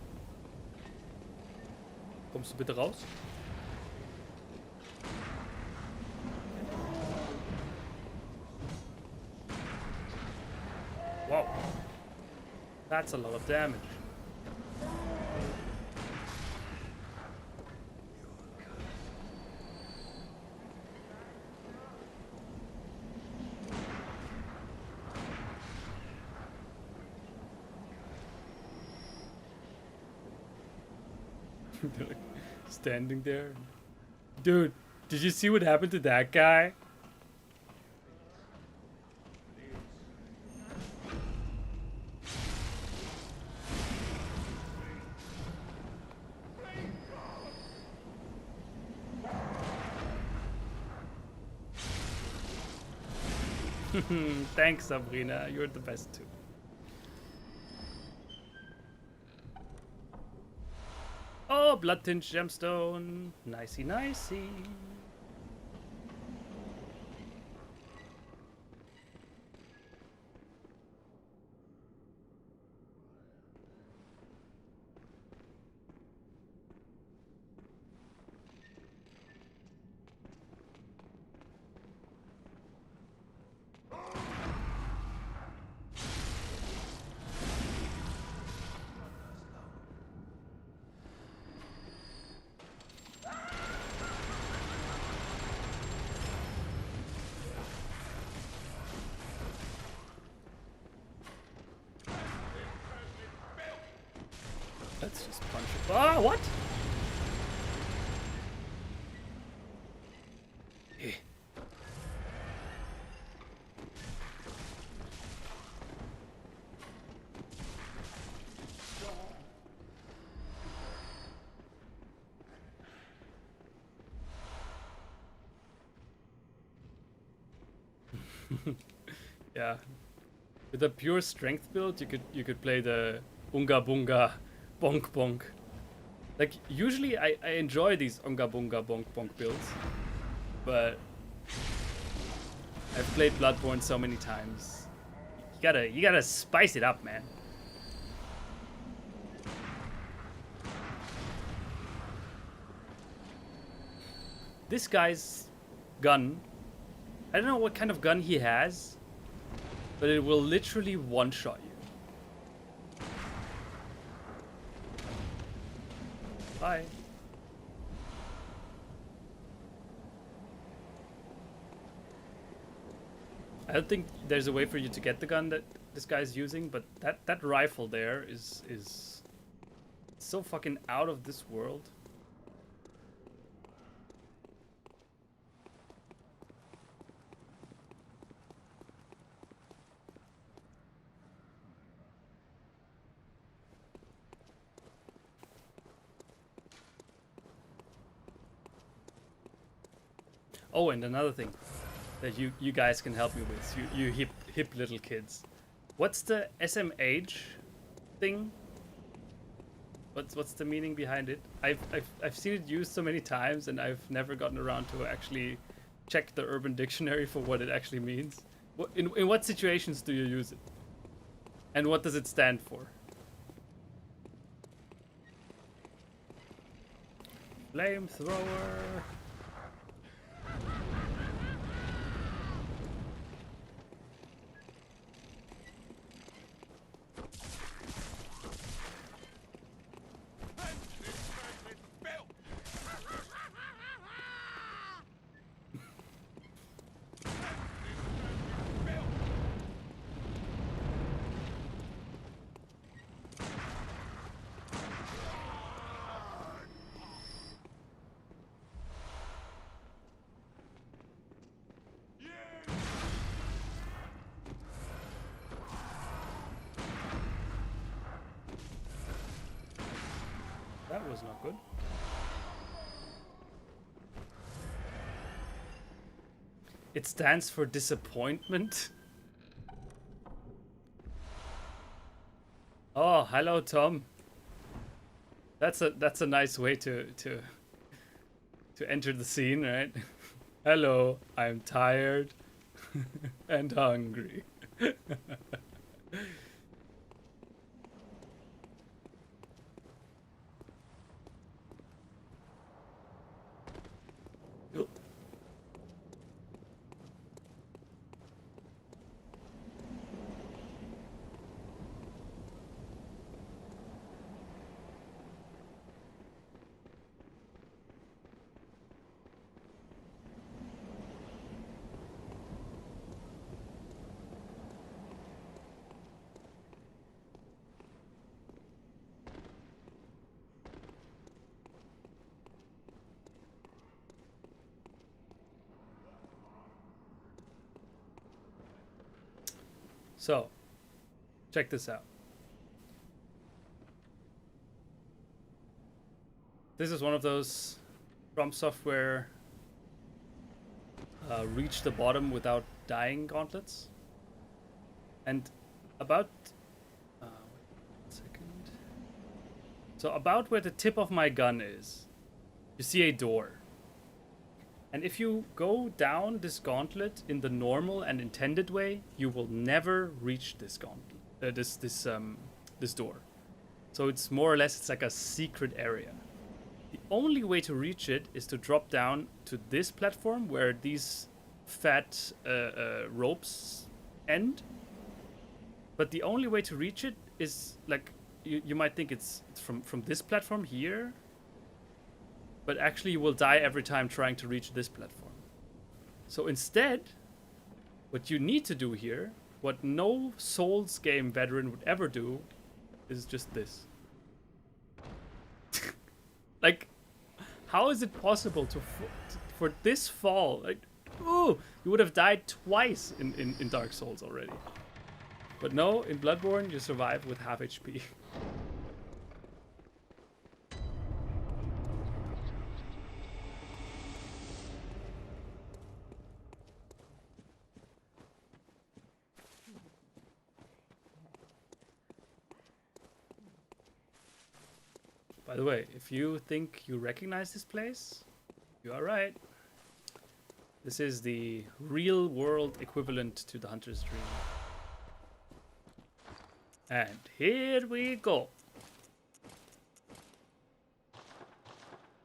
Kommst du bitte raus? Wow. That's a lot of damage. They're like standing there. Dude, did you see what happened to that guy? Thanks, Sabrina. You're the best too. Oh, blood tinged gemstone. Nicey, nicey. Let's just punch it. Ah, what? Eh. Yeah. With a pure strength build, you could play the Unga Bunga Bonk Bonk. Like usually I enjoy these Unga Bunga Bonk Bonk builds, but I've played Bloodborne so many times. You gotta spice it up, man. This guy's gun, I don't know what kind of gun he has, but it will literally one-shot you. Bye. I don't think there's a way for you to get the gun that this guy's using, but that rifle there is so fucking out of this world. Oh, and another thing that you guys can help me with, you hip little kids. What's the SMH thing? What's the meaning behind it? I've seen it used so many times, and I've never gotten around to actually check the Urban Dictionary for what it actually means. In what situations do you use it? And what does it stand for? Flamethrower. That was not good. It stands for disappointment. Oh, hello, Tom. That's a nice way to enter the scene, right? Hello, I'm tired and hungry. So, check this out. This is one of those From Software reach the bottom without dying gauntlets. And about... wait 1 second. So about where the tip of my gun is, you see a door. And if you go down this gauntlet in the normal and intended way, you will never reach this gauntlet, this door. So it's more or less, it's like a secret area. The only way to reach it is to drop down to this platform where these fat ropes end. But the only way to reach it is like, you might think it's from this platform here. But actually you will die every time trying to reach this platform. So instead, what you need to do here, what no Souls game veteran would ever do, is just this. Like, how is it possible for this fall? Like, ooh, you would have died twice in Dark Souls already. But no, in Bloodborne, you survive with half HP. By the way, if you think you recognize this place, you are right. This is the real world equivalent to the Hunter's Dream. And here we go.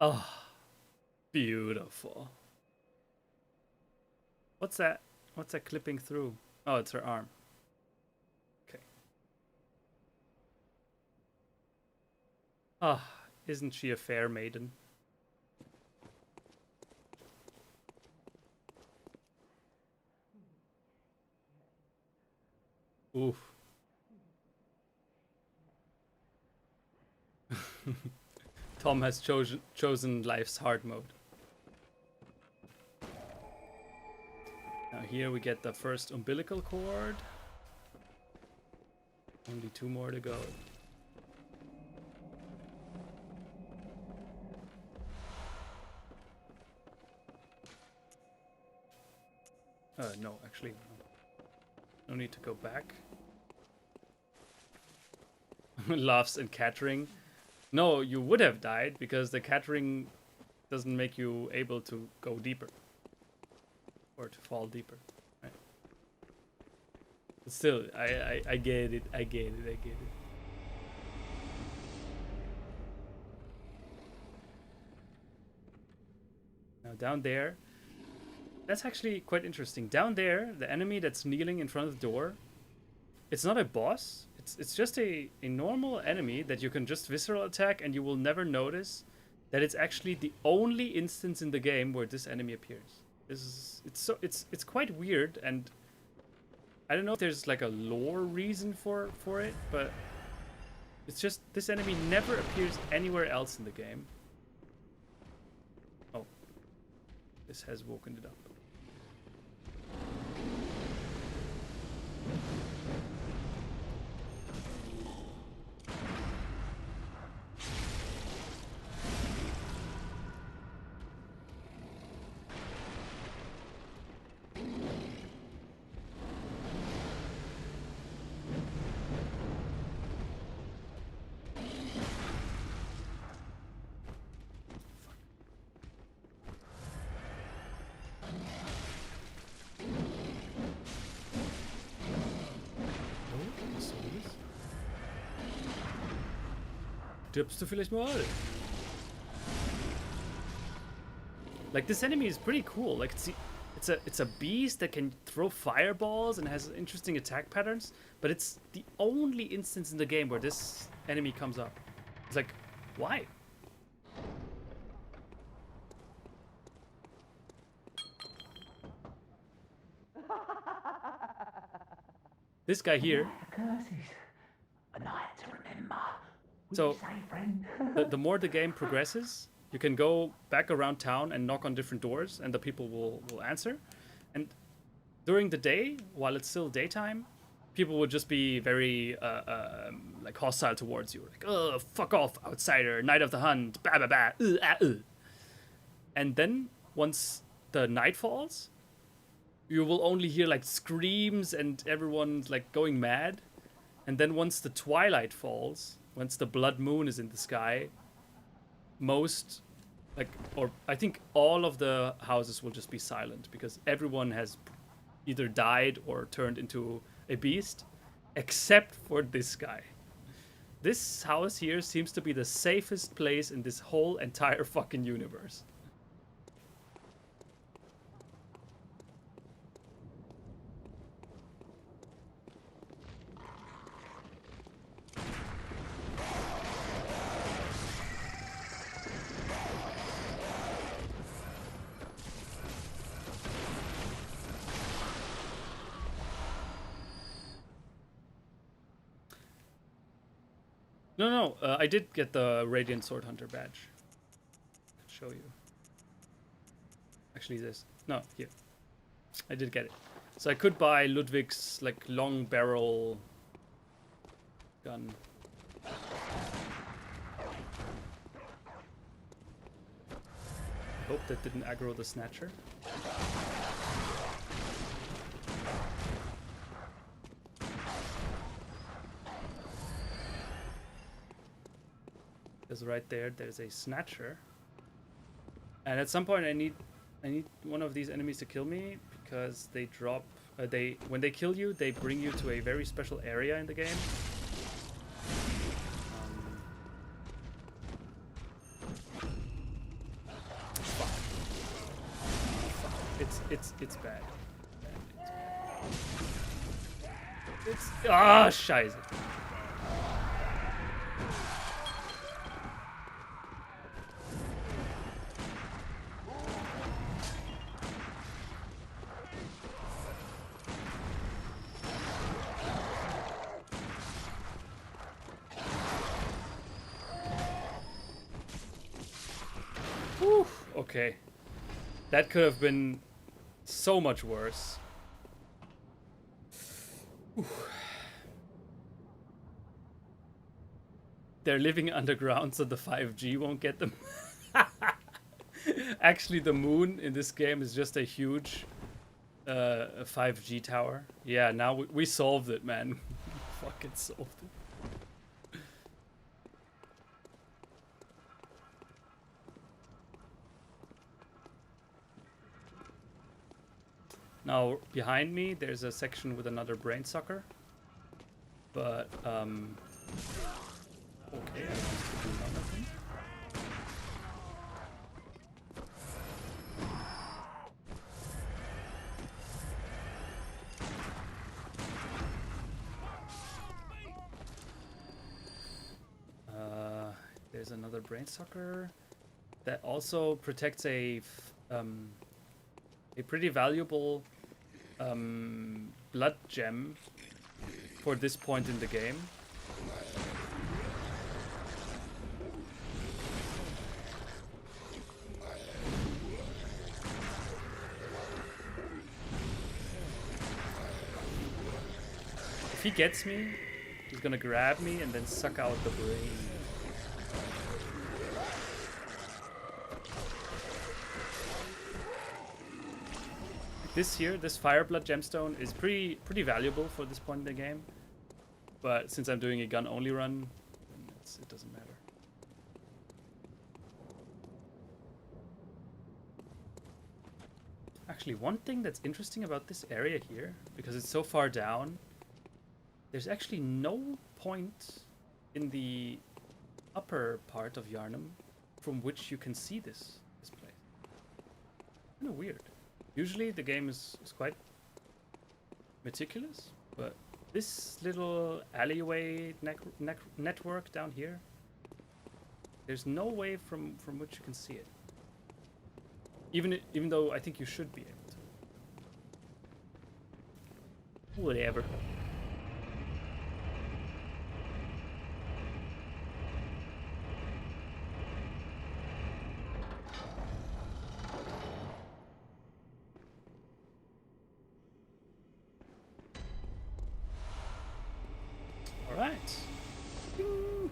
Oh, beautiful. What's that? What's that clipping through? Oh, it's her arm. Okay. Ah, isn't she a fair maiden? Oof. Tom has chosen life's hard mode. Now here we get the first umbilical cord. Only 2 more to go. No, actually, no need to go back. Laughs and catering. No, you would have died because the catering doesn't make you able to go deeper. Or to fall deeper. Right? But still, I get it, I get it. Now down there, that's actually quite interesting. Down there, the enemy that's kneeling in front of the door, it's not a boss. It's just a normal enemy that you can just visceral attack, and you will never notice that it's actually the only instance in the game where this enemy appears. It's quite weird, and I don't know if there's like a lore reason for it, but it's just this enemy never appears anywhere else in the game. Oh, this has woken it up. Stirbst du vielleicht mal? Like, this enemy is pretty cool. Like, it's a beast that can throw fireballs and has interesting attack patterns, but it's the only instance in the game where this enemy comes up. It's like, why? This guy here. So, the more the game progresses, you can go back around town and knock on different doors, and the people will answer. And during the day, while it's still daytime, people would just be very like hostile towards you, like, "Oh, fuck off, outsider! Night of the Hunt, bah bah bah." And then once the night falls, you will only hear like screams and everyone's like going mad. And then once the twilight falls, once the blood moon is in the sky, most, like, or I think all of the houses will just be silent because everyone has either died or turned into a beast, except for this guy. This house here seems to be the safest place in this whole entire fucking universe. No, I did get the Radiant Sword Hunter badge. show you. Actually, this. No, here. I did get it. So I could buy Ludwig's like long barrel gun. Hope that didn't aggro the snatcher. Because right there, there's a snatcher. And at some point I need one of these enemies to kill me because they drop when they kill you, they bring you to a very special area in the game. It's bad. It's scheiße. Whew, okay. That could have been so much worse. Whew. They're living underground so the 5G won't get them. Actually, the moon in this game is just a huge 5G tower. Yeah, now we solved it, man. Fucking solved it. Now, behind me, there's a section with another brain sucker. But, okay, I used to do nothing. There's another brain sucker that also protects a pretty valuable blood gem for this point in the game. If he gets me, he's gonna grab me and then suck out the brain. This Fireblood gemstone is pretty valuable for this point in the game, but since I'm doing a gun only run, it doesn't matter. Actually, one thing that's interesting about this area here, because it's so far down, there's actually no point in the upper part of Yharnam from which you can see this place. Kind of weird. Usually the game is quite meticulous, but this little alleyway network down here, there's no way from which you can see it. Even though I think you should be able to. Whatever. Alright.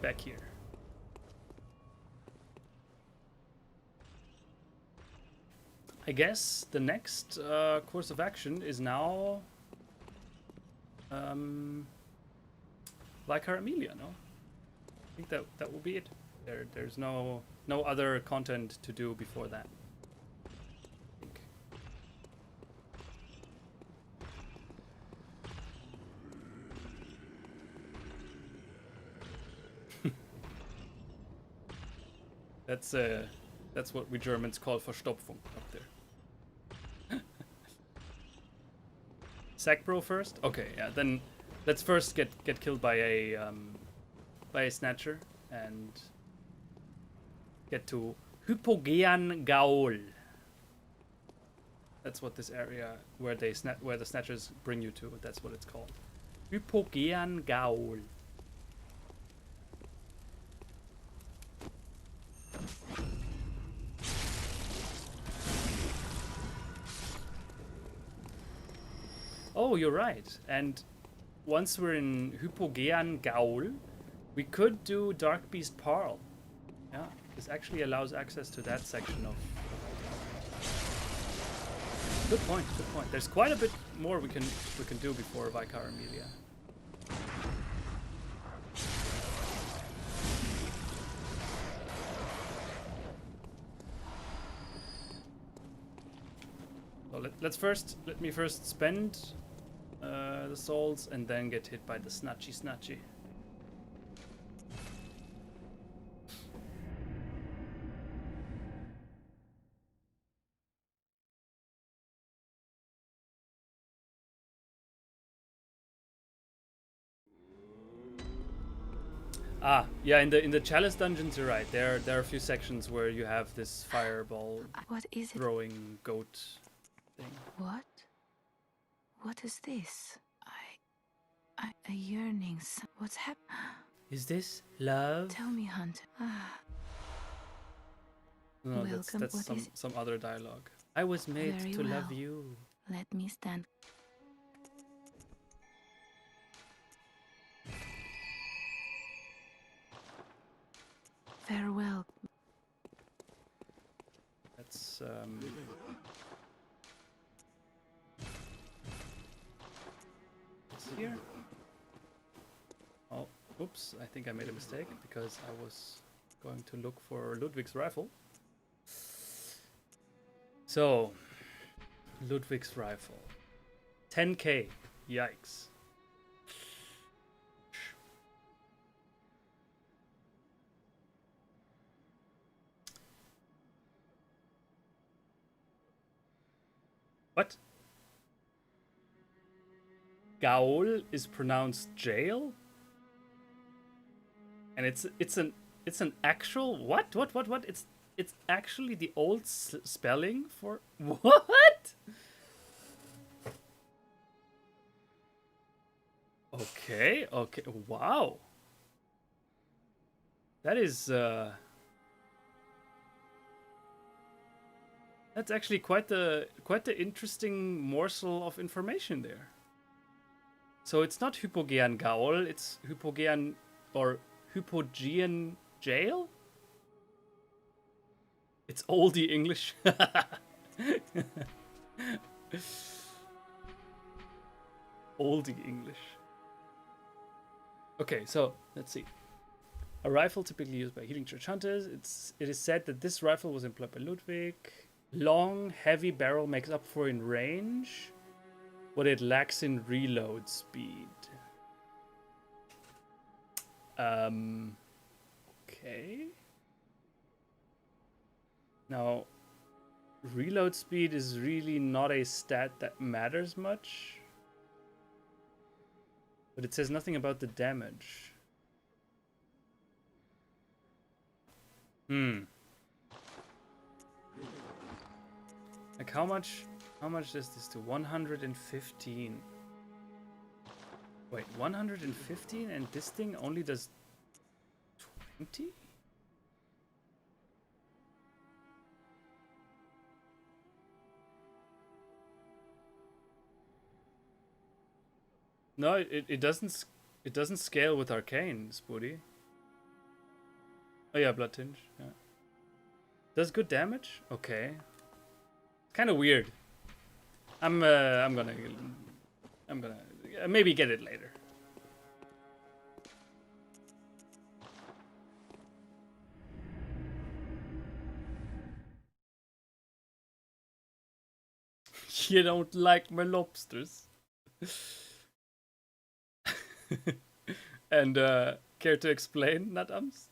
Back here. I guess the next course of action is now like Amelia, no? I think that will be it. There's no other content to do before that. I think. That's what we Germans call Verstopfung up there. Sack bro first? Okay, yeah, then let's first get killed by a snatcher and get to hypogean gaol. That's what this area where the snatchers bring you to, that's what it's called. Hypogean gaol. Oh, you're right. And once we're in hypogean gaol, we could do Dark Beast Parl. Yeah, this actually allows access to that section of. Good point. Good point. There's quite a bit more we can do before Vicar Amelia. So let me first spend the souls and then get hit by the snatchy. Ah, yeah, in the chalice dungeons, you're right. There are a few sections where you have this fireball What is it? throwing goat thing. What? What is this? A yearning. What's happening? Is this love? Tell me, Hunter. No, Welcome. that's some other dialogue. I was made Very to love well. you. Let me stand. Farewell. That's it's here. Oh, oops! I think I made a mistake because I was going to look for Ludwig's rifle. So, Ludwig's rifle, 10k. Yikes! What? Gaol is pronounced jail? And it's an actual what? It's actually the old spelling for what? Okay, wow. That is that's actually quite the interesting morsel of information there. So it's not hypogean gaol, it's hypogean or hypogean jail? It's oldie English. Oldie English. Okay, so let's see. A rifle typically used by healing church hunters. It is said that this rifle was employed by Ludwig. Long, heavy barrel makes up for in range what it lacks in reload speed. Okay. Now, reload speed is really not a stat that matters much. But it says nothing about the damage. Like how much does this do? 115. Wait, 115 and this thing only does 20? No, it doesn't scale with arcane, Spoody. Oh yeah, blood tinge. Yeah. Does good damage? Okay. Kind of weird. I'm gonna maybe get it later. You don't like my lobsters. And care to explain, Natams?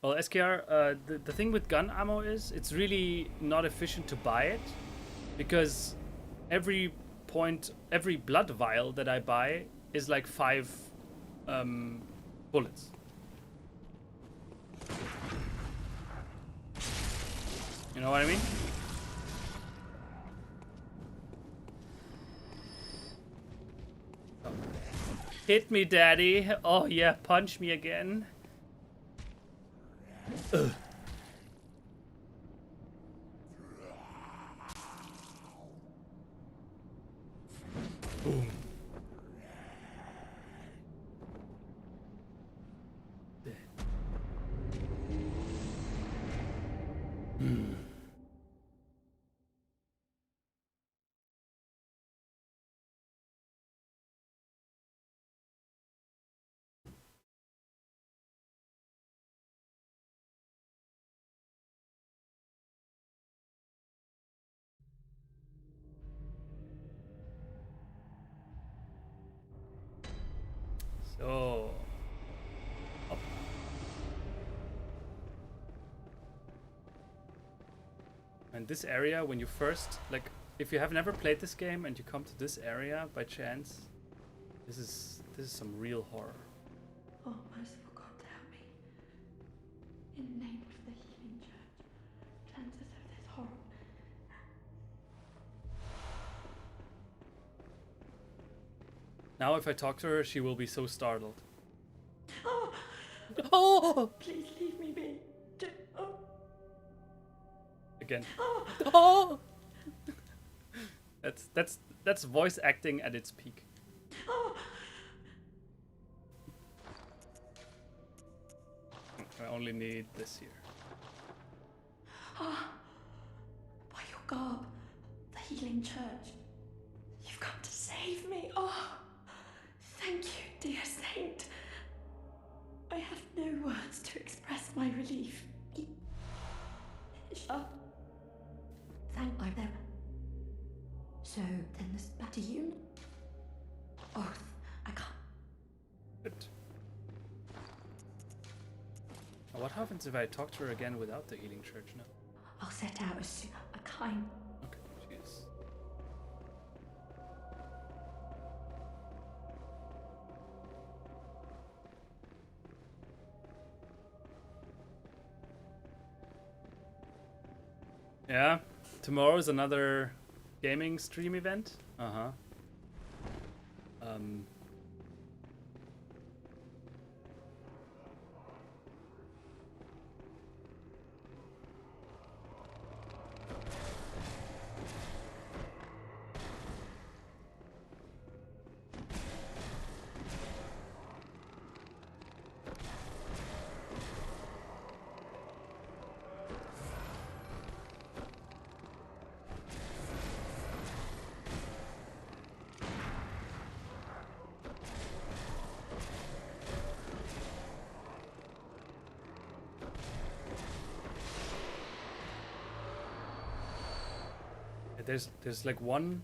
Well, SKR, the thing with gun ammo is it's really not efficient to buy it because every blood vial that I buy is like 5 bullets. You know what I mean? Oh, Hit me, daddy. Oh yeah, punch me again. Ugh. Boom. Dead. So up. And this area, when you first, like, if you have never played this game and you come to this area by chance, this is some real horror. Oh, merciful God, help me. In the name of the healing church, cleanse us of this horror. Now if I talk to her, she will be so startled. Oh! Oh! Please leave me be. Oh! Again. Oh! Oh! That's voice acting at its peak. Oh! I only need this here. Oh! By your garb, the healing church, you've come to save me. Oh! Thank you, dear saint. I have no words to express my relief. Thank I them. So then this Bataillon? Oath, I can't. Good. Now what happens if I talk to her again without the healing church now? I'll set out as soon a kind. Okay, jeez. Yeah, tomorrow's another gaming stream event. Uh-huh. There's like one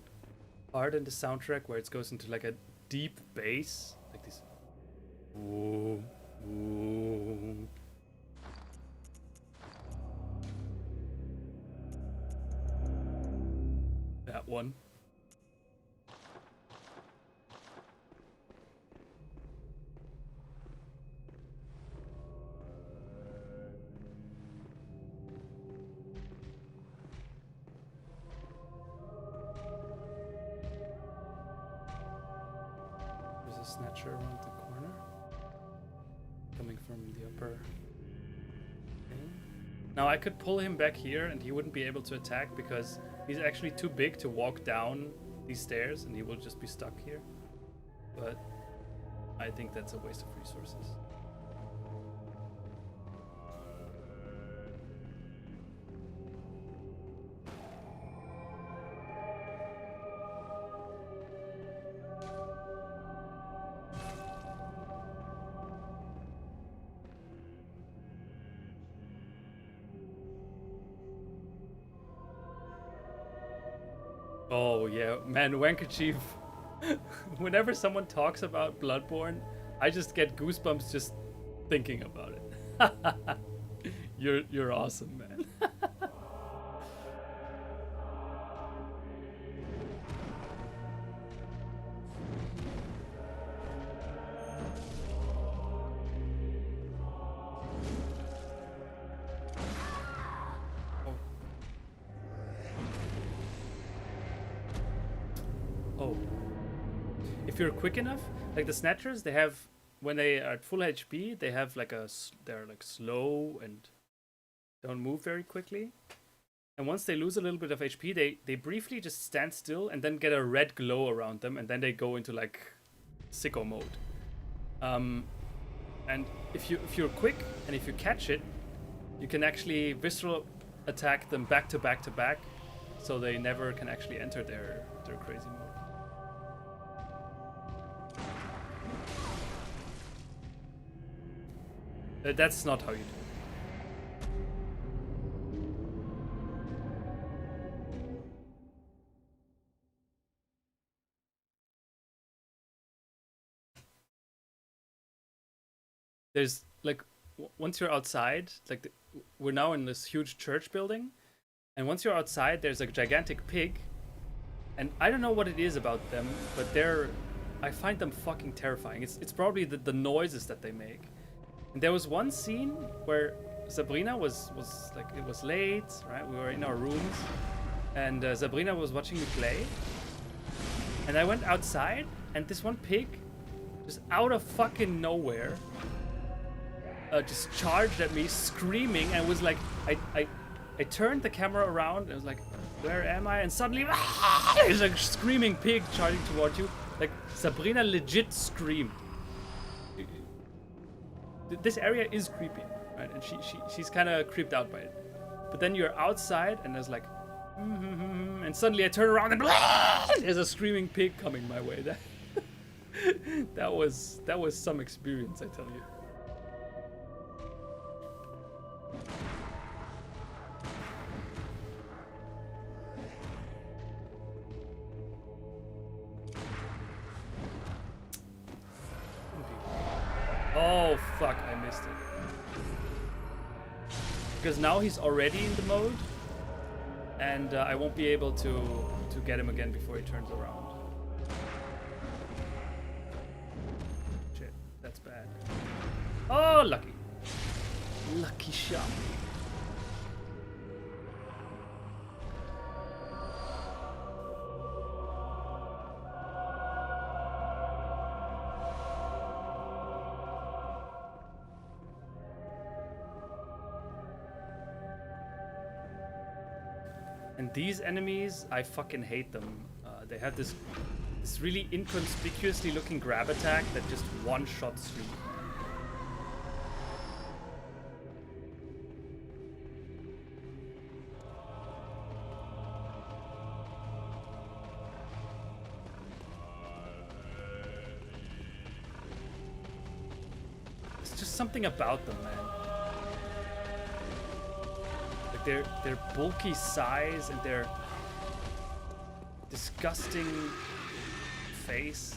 part in the soundtrack where it goes into like a deep bass, like this. Ooh, ooh. That one. There's a snatcher around the corner. Coming from the upper thing. Now I could pull him back here and he wouldn't be able to attack because he's actually too big to walk down these stairs and he will just be stuck here. But I think that's a waste of resources. Oh yeah, man, Wankerchief. Whenever someone talks about Bloodborne, I just get goosebumps just thinking about it. You're awesome, man. if you're quick enough, like the snatchers, they have, when they are at full HP, they have like they're like slow and don't move very quickly. And once they lose a little bit of HP, they briefly just stand still and then get a red glow around them, and then they go into like sicko mode. And if you're quick and if you catch it, you can actually visceral attack them back to back to back, so they never can actually enter their crazy mode. That's not how you do it. There's like, once you're outside, like we're now in this huge church building, and once you're outside, there's a gigantic pig, and I don't know what it is about them, but I find them fucking terrifying. It's probably the noises that they make. And there was one scene where Sabrina was like, it was late, right? We were in our rooms, and Sabrina was watching me play, and I went outside, and this one pig, just out of fucking nowhere, just charged at me, screaming, and was like, I turned the camera around, and I was like, where am I? And suddenly, there's a screaming pig charging toward you. Like, Sabrina legit screamed. This area is creepy, right? And she's kind of creeped out by it. But then you're outside, and there's like, and suddenly I turn around, and there's a screaming pig coming my way. That was some experience, I tell you. Oh fuck, I missed it. Because now he's already in the mode, and I won't be able to get him again before he turns around. Shit, that's bad. Oh, lucky. Lucky shot. And these enemies, I fucking hate them. They have this really inconspicuously looking grab attack that just one-shots you. It's just something about them, man. Their bulky size and their disgusting face.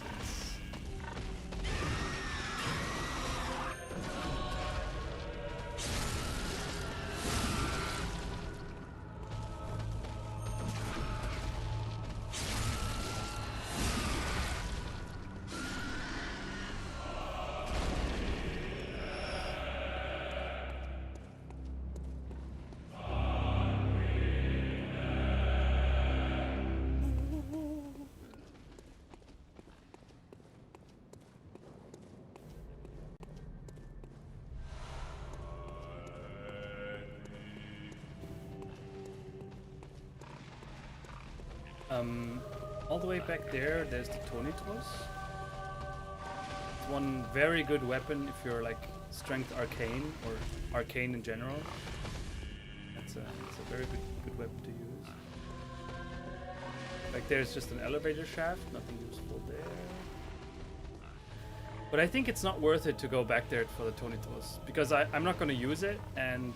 All the way back there, there's the Tonitos. It's one very good weapon if you're like strength arcane or arcane in general. It's a very good weapon to use. Like there's just an elevator shaft, nothing useful there. But I think it's not worth it to go back there for the Tonitos because I'm not going to use it, and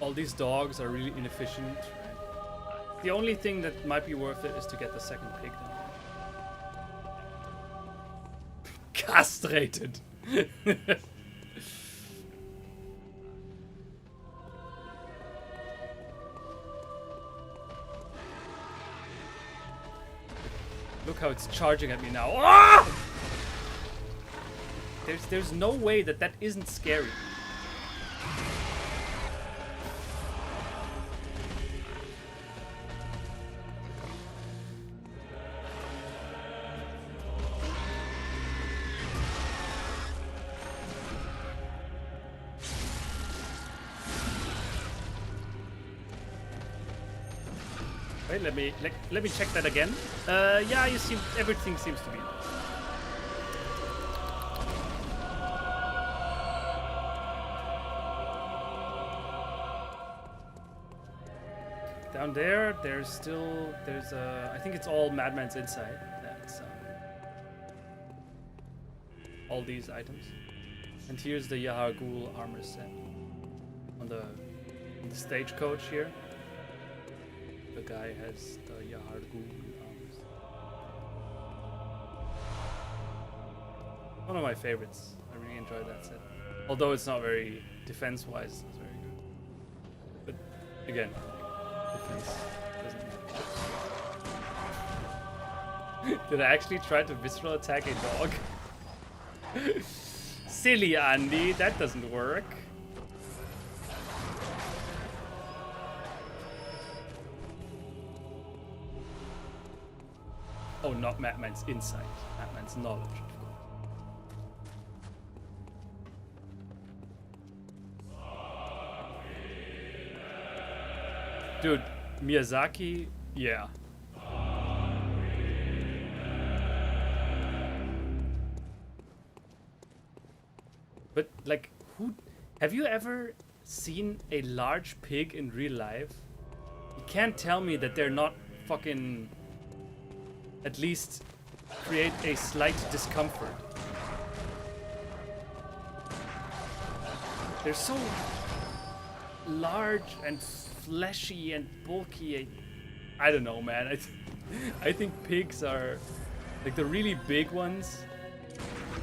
all these dogs are really inefficient. Right? The only thing that might be worth it is to get the second pig down. Castrated! Look how it's charging at me now. Ah! There's no way that isn't scary. Wait, let me check that again. Yeah, everything seems to be. Down there, there's I think it's all Madman's inside. That's all these items. And here's the Yahar Ghul armor set on the stagecoach here. The guy has the Yahar Ghul armor set. One of my favorites. I really enjoyed that set. Although it's not very defense-wise, it's very good. But again, defense doesn't matter. Did I actually try to visceral attack a dog? Silly Andy, that doesn't work. Oh, not Madman's insight. Madman's knowledge, of course. Dude, Miyazaki, yeah. But like, have you ever seen a large pig in real life? You can't tell me that they're not fucking at least create a slight discomfort. They're so large and fleshy and bulky. I don't know, man. I think pigs are like the really big ones.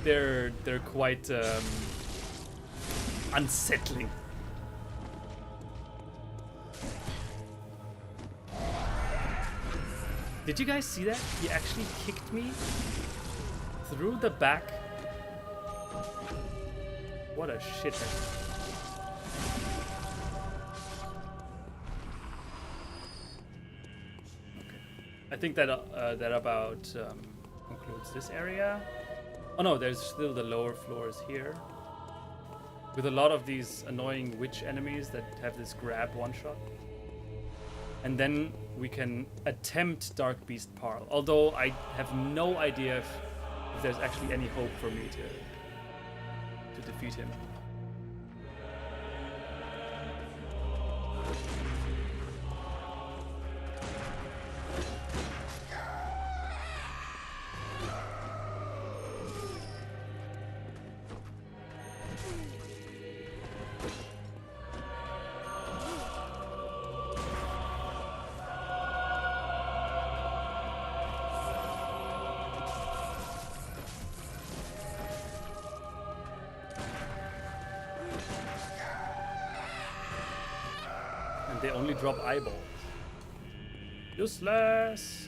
They're quite unsettling. Did you guys see that? He actually kicked me through the back. What a shithead. Okay. I think that about concludes this area. Oh no, there's still the lower floors here. With a lot of these annoying witch enemies that have this grab one-shot. And then we can attempt Dark Beast Parl. Although I have no idea if there's actually any hope for me to defeat him. They only drop eyeballs. Useless!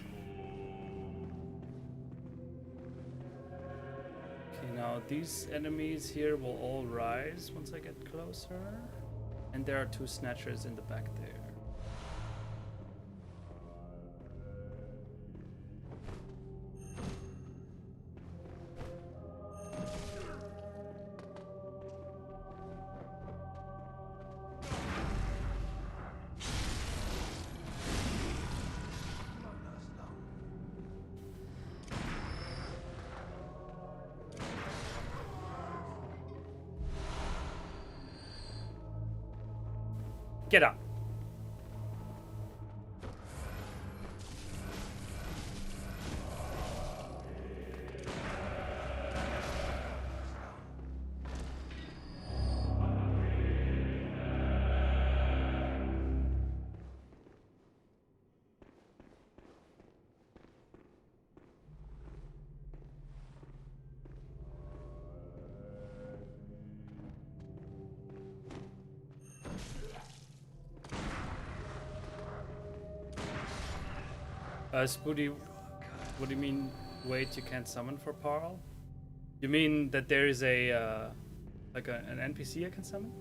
Okay, now these enemies here will all rise once I get closer. And there are two snatchers in the back there. Get up. Spoody, what do you mean, wait, you can't summon for Parl? You mean that there is a, an NPC I can summon?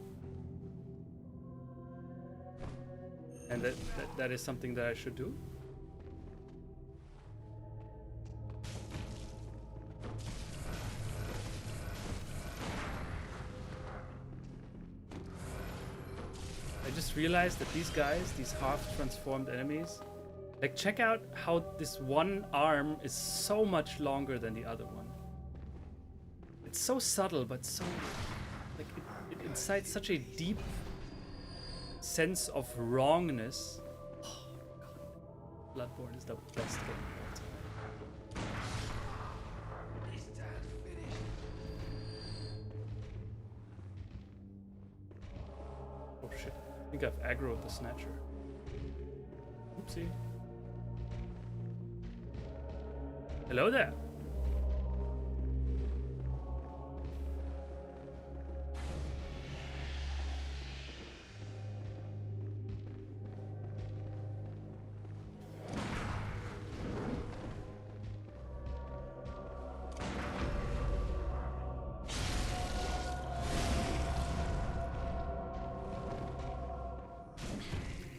And that is something that I should do? I just realized that these guys, these half-transformed enemies, Like, check out how this one arm is so much longer than the other one. It's so subtle, but so... Like, it incites such a deep sense of wrongness. Oh, God. Bloodborne is the best game of all time. Oh shit, I think I've aggroed the Snatcher. Oopsie. Hello there.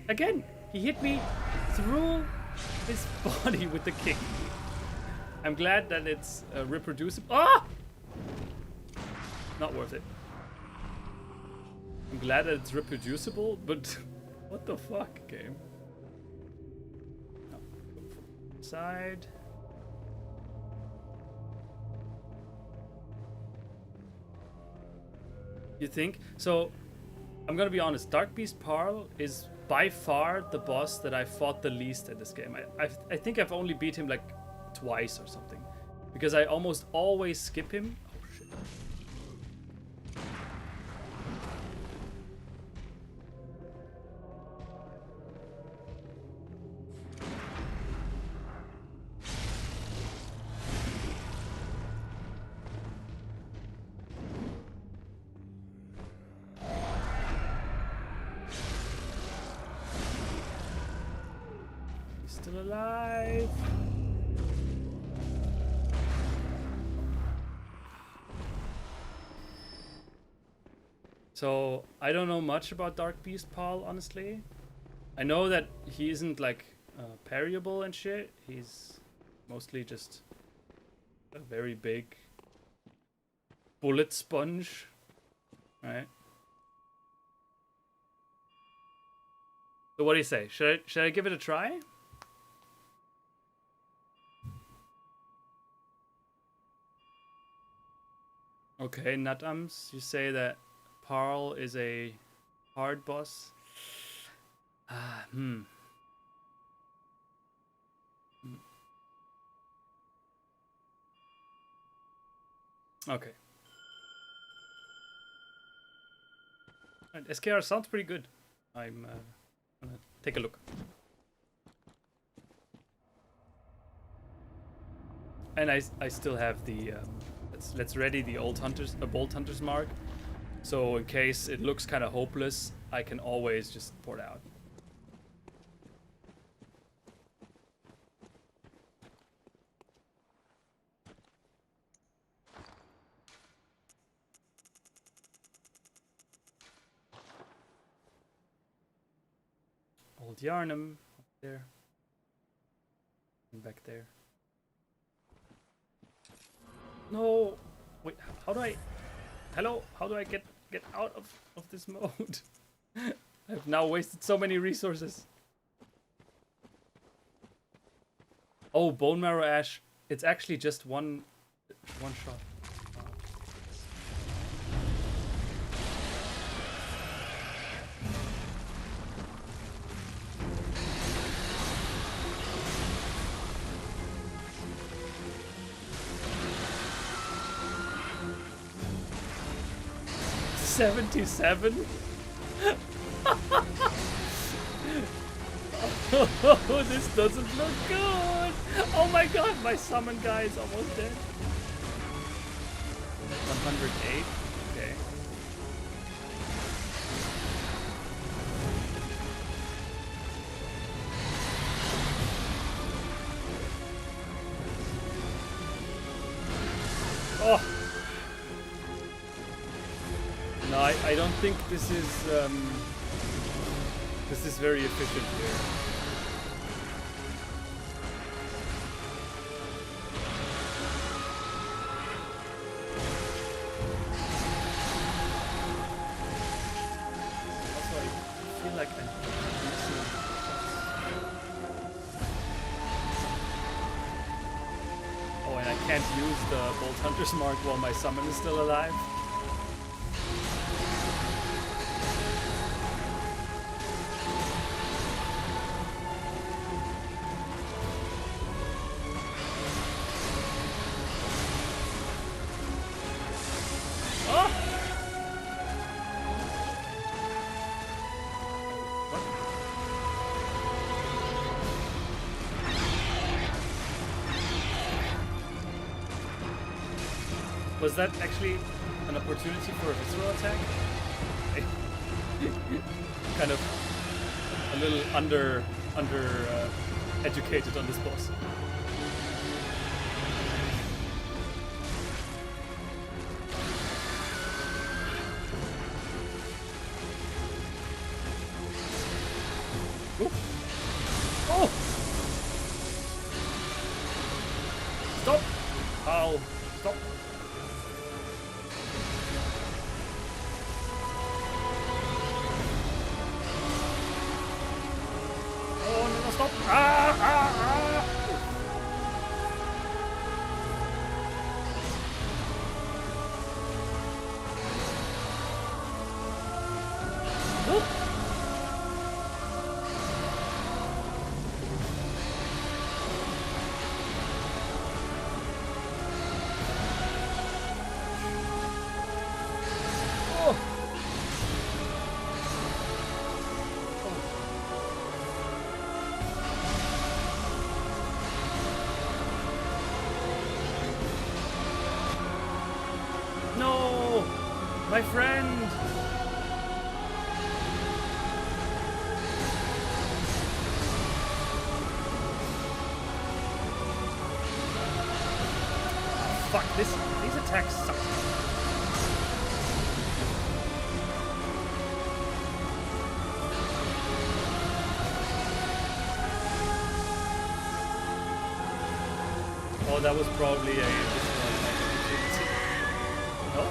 Again, he hit me through his body with the kick. I'm glad that it's reproducible. Ah! Not worth it. I'm glad that it's reproducible, but what the fuck, game? No. Side. You think? So, I'm gonna be honest. Dark Beast Parl is by far the boss that I fought the least in this game. I think I've only beat him like twice or something, because I almost always skip him. Oh shit. He's still alive. So, I don't know much about Dark Beast Paul, honestly. I know that he isn't like parryable and shit. He's mostly just a very big bullet sponge, right? So what do you say? Should I give it a try? Okay, Nutums, you say that Parl is a hard boss. Okay. And SKR sounds pretty good. I'm gonna take a look. And I still have the let's ready the old hunters, bolt hunter's mark. So in case it looks kind of hopeless, I can always just port out. Old Yarnum up there. And back there. No! Wait, how do I... Hello? How do I get out of this mode? I've now wasted so many resources. Oh, Bone Marrow Ash. It's actually just one shot. $77? Oh, this doesn't look good. Oh my god, my summon guy is almost dead. 108? Okay. Oh! No, I don't think this is very efficient here. Also, I feel like I'm missing shots. can't use the Bolt Hunter's Mark while my summon is still alive. Was that actually an opportunity for a visceral attack? Kind of a little under educated on this boss. Ooh. Oh! Stop! Ow! Stop! Stop! No! My friend! Fuck, these attacks suck. Oh, that was probably a... No?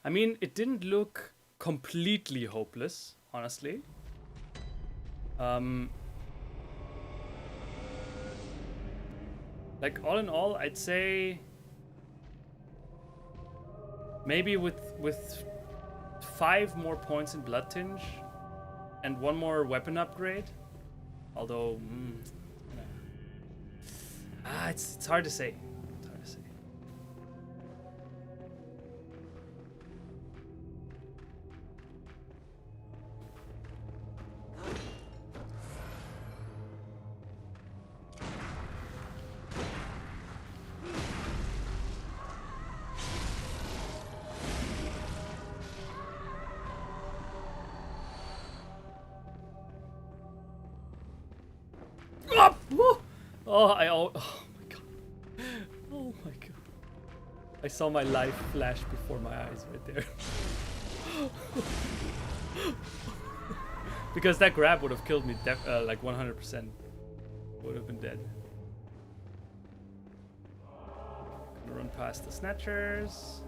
I mean, it didn't look completely hopeless, honestly. Like, all in all, I'd say maybe with 5 more points in Blood Tinge and 1 more weapon upgrade. Although, it's hard to say. It's hard to say. Oh my god. Oh my god. I saw my life flash before my eyes right there. Because that grab would have killed me like 100%. Would have been dead. Gonna run past the snatchers,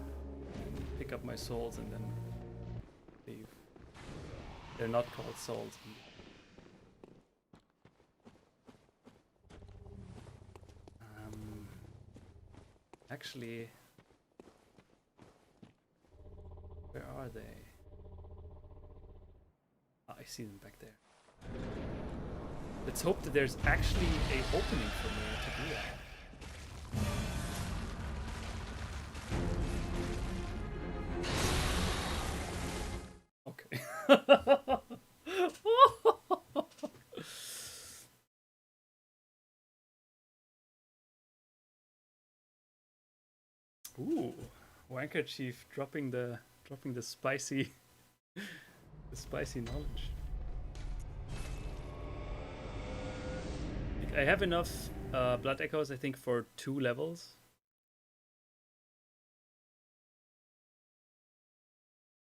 pick up my souls, and then leave. They're not called souls. Actually, where are they? Oh, I see them back there. Let's hope that there's actually a opening for me to do that. Okay. Wanker Chief dropping the spicy the spicy knowledge. I have enough blood echoes, I think, for 2 levels.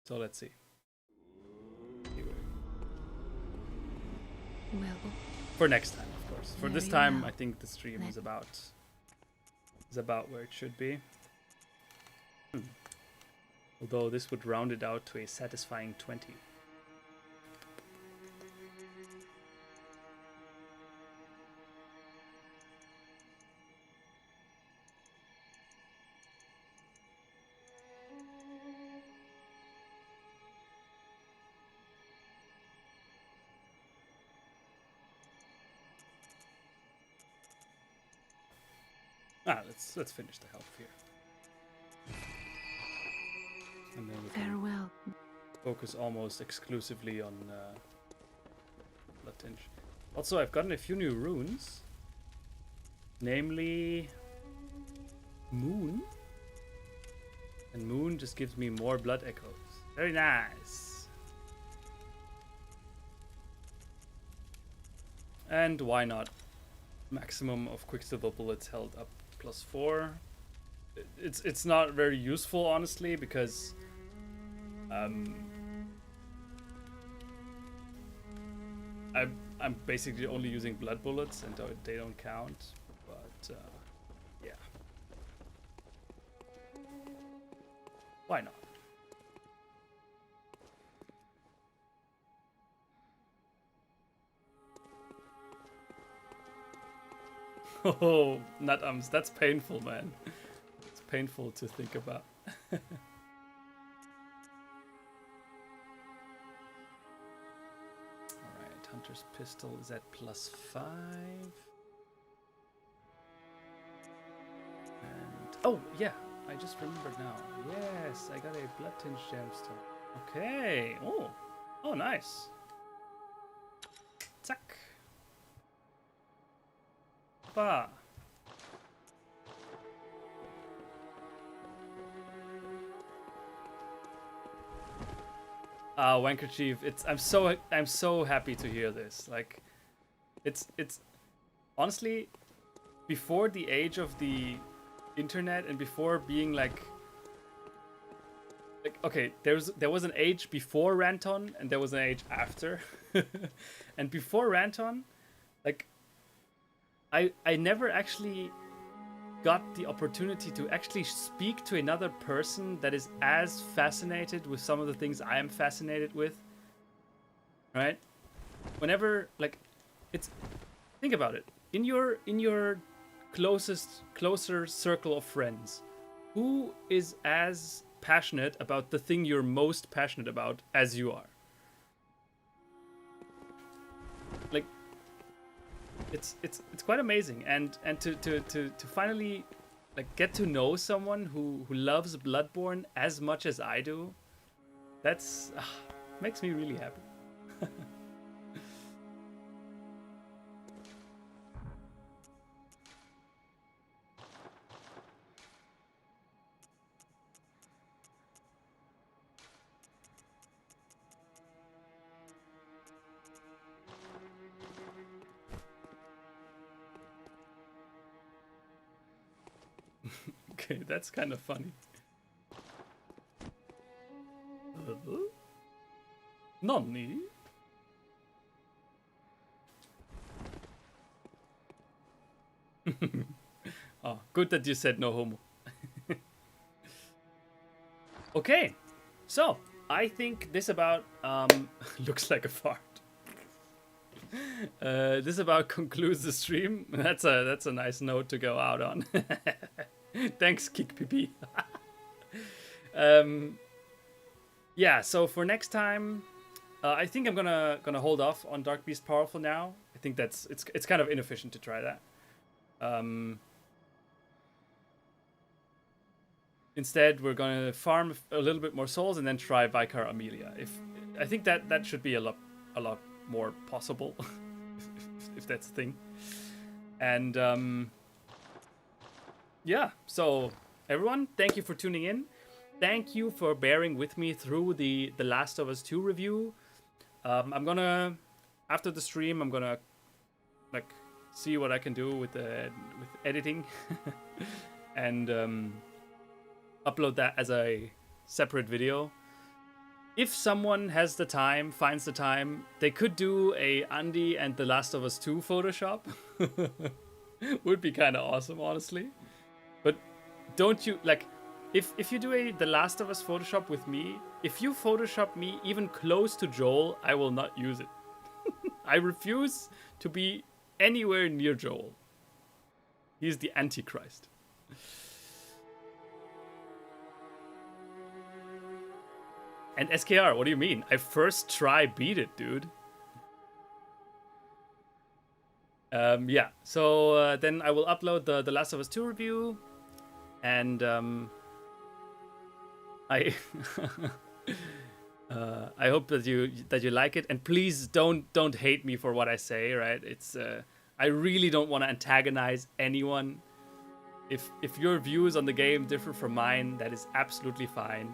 So let's see. Well, For next time, of course. For this Very time, well. I think the stream Let- is about where it should be. Although this would round it out to a satisfying 20. Let's finish the health here. And then we can farewell. focus almost exclusively on blood tinge. Also, I've gotten a few new runes. Namely Moon. And Moon just gives me more blood echoes. Very nice. And why not? Maximum of Quicksilver bullets held up +4. It's not very useful, honestly, because I'm basically only using blood bullets, and they don't count. But yeah, why not? Oh, nutums, that's painful, man. It's painful to think about. Alright, Hunter's Pistol is at +5. And oh yeah, I just remembered now. Yes, I got a Blood Tinge gemstone. Okay. Oh, nice. Zack. Ba. Wanker Chief, I'm so happy to hear this. Like, it's honestly, before the age of the internet and before being like okay, there was an age before Ranton and there was an age after. And before Ranton, like, I never actually got the opportunity to actually speak to another person that is as fascinated with some of the things I am fascinated with. Right? Whenever, like, think about it. In your closer circle of friends, who is as passionate about the thing you're most passionate about as you are? Like, it's quite amazing, and to finally like get to know someone who loves Bloodborne as much as I do, that's makes me really happy. Okay, that's kind of funny. Nonni? Oh, good that you said no homo. Okay, so I think this about looks like a fart. This about concludes the stream. That's a nice note to go out on. Thanks, Kick PP. Yeah, so for next time, I think I'm gonna hold off on Dark Beast Powerful now. I think it's kind of inefficient to try that. Instead, we're gonna farm a little bit more souls and then try Vicar Amelia. I think that should be a lot more possible, if that's a thing. And yeah, so everyone, thank you for tuning in. thank you for bearing with me through the Last of Us 2 review. I'm gonna, after the stream, I'm gonna like see what I can do with editing and upload that as a separate video. If someone has the time, finds the time, they could do a Andy and The Last of Us 2 Photoshop. Would be kind of awesome, honestly. But don't you, like, if you do a The Last of Us Photoshop with me, if you Photoshop me even close to Joel, I will not use it. I refuse to be anywhere near Joel. He's the Antichrist. And SKR, what do you mean? I first try beat it, dude. Yeah, so then I will upload the Last of Us 2 review, and I I hope that you like it, and please don't hate me for what I say. Right? It's I really don't want to antagonize anyone. If your views on the game differ from mine, that is absolutely fine.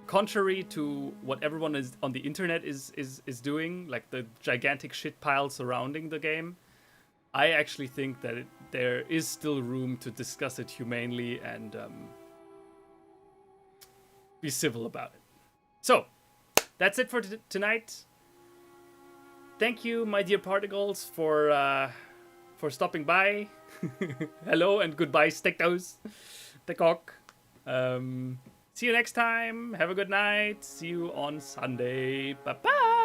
Contrary to what everyone is on the internet is doing, like the gigantic shit pile surrounding the game, I actually think that there is still room to discuss it humanely and be civil about it. So, that's it for tonight. Thank you, my dear particles, for stopping by. Hello and goodbye, Stektos, the cock. See you next time. Have a good night. See you on Sunday. Bye-bye.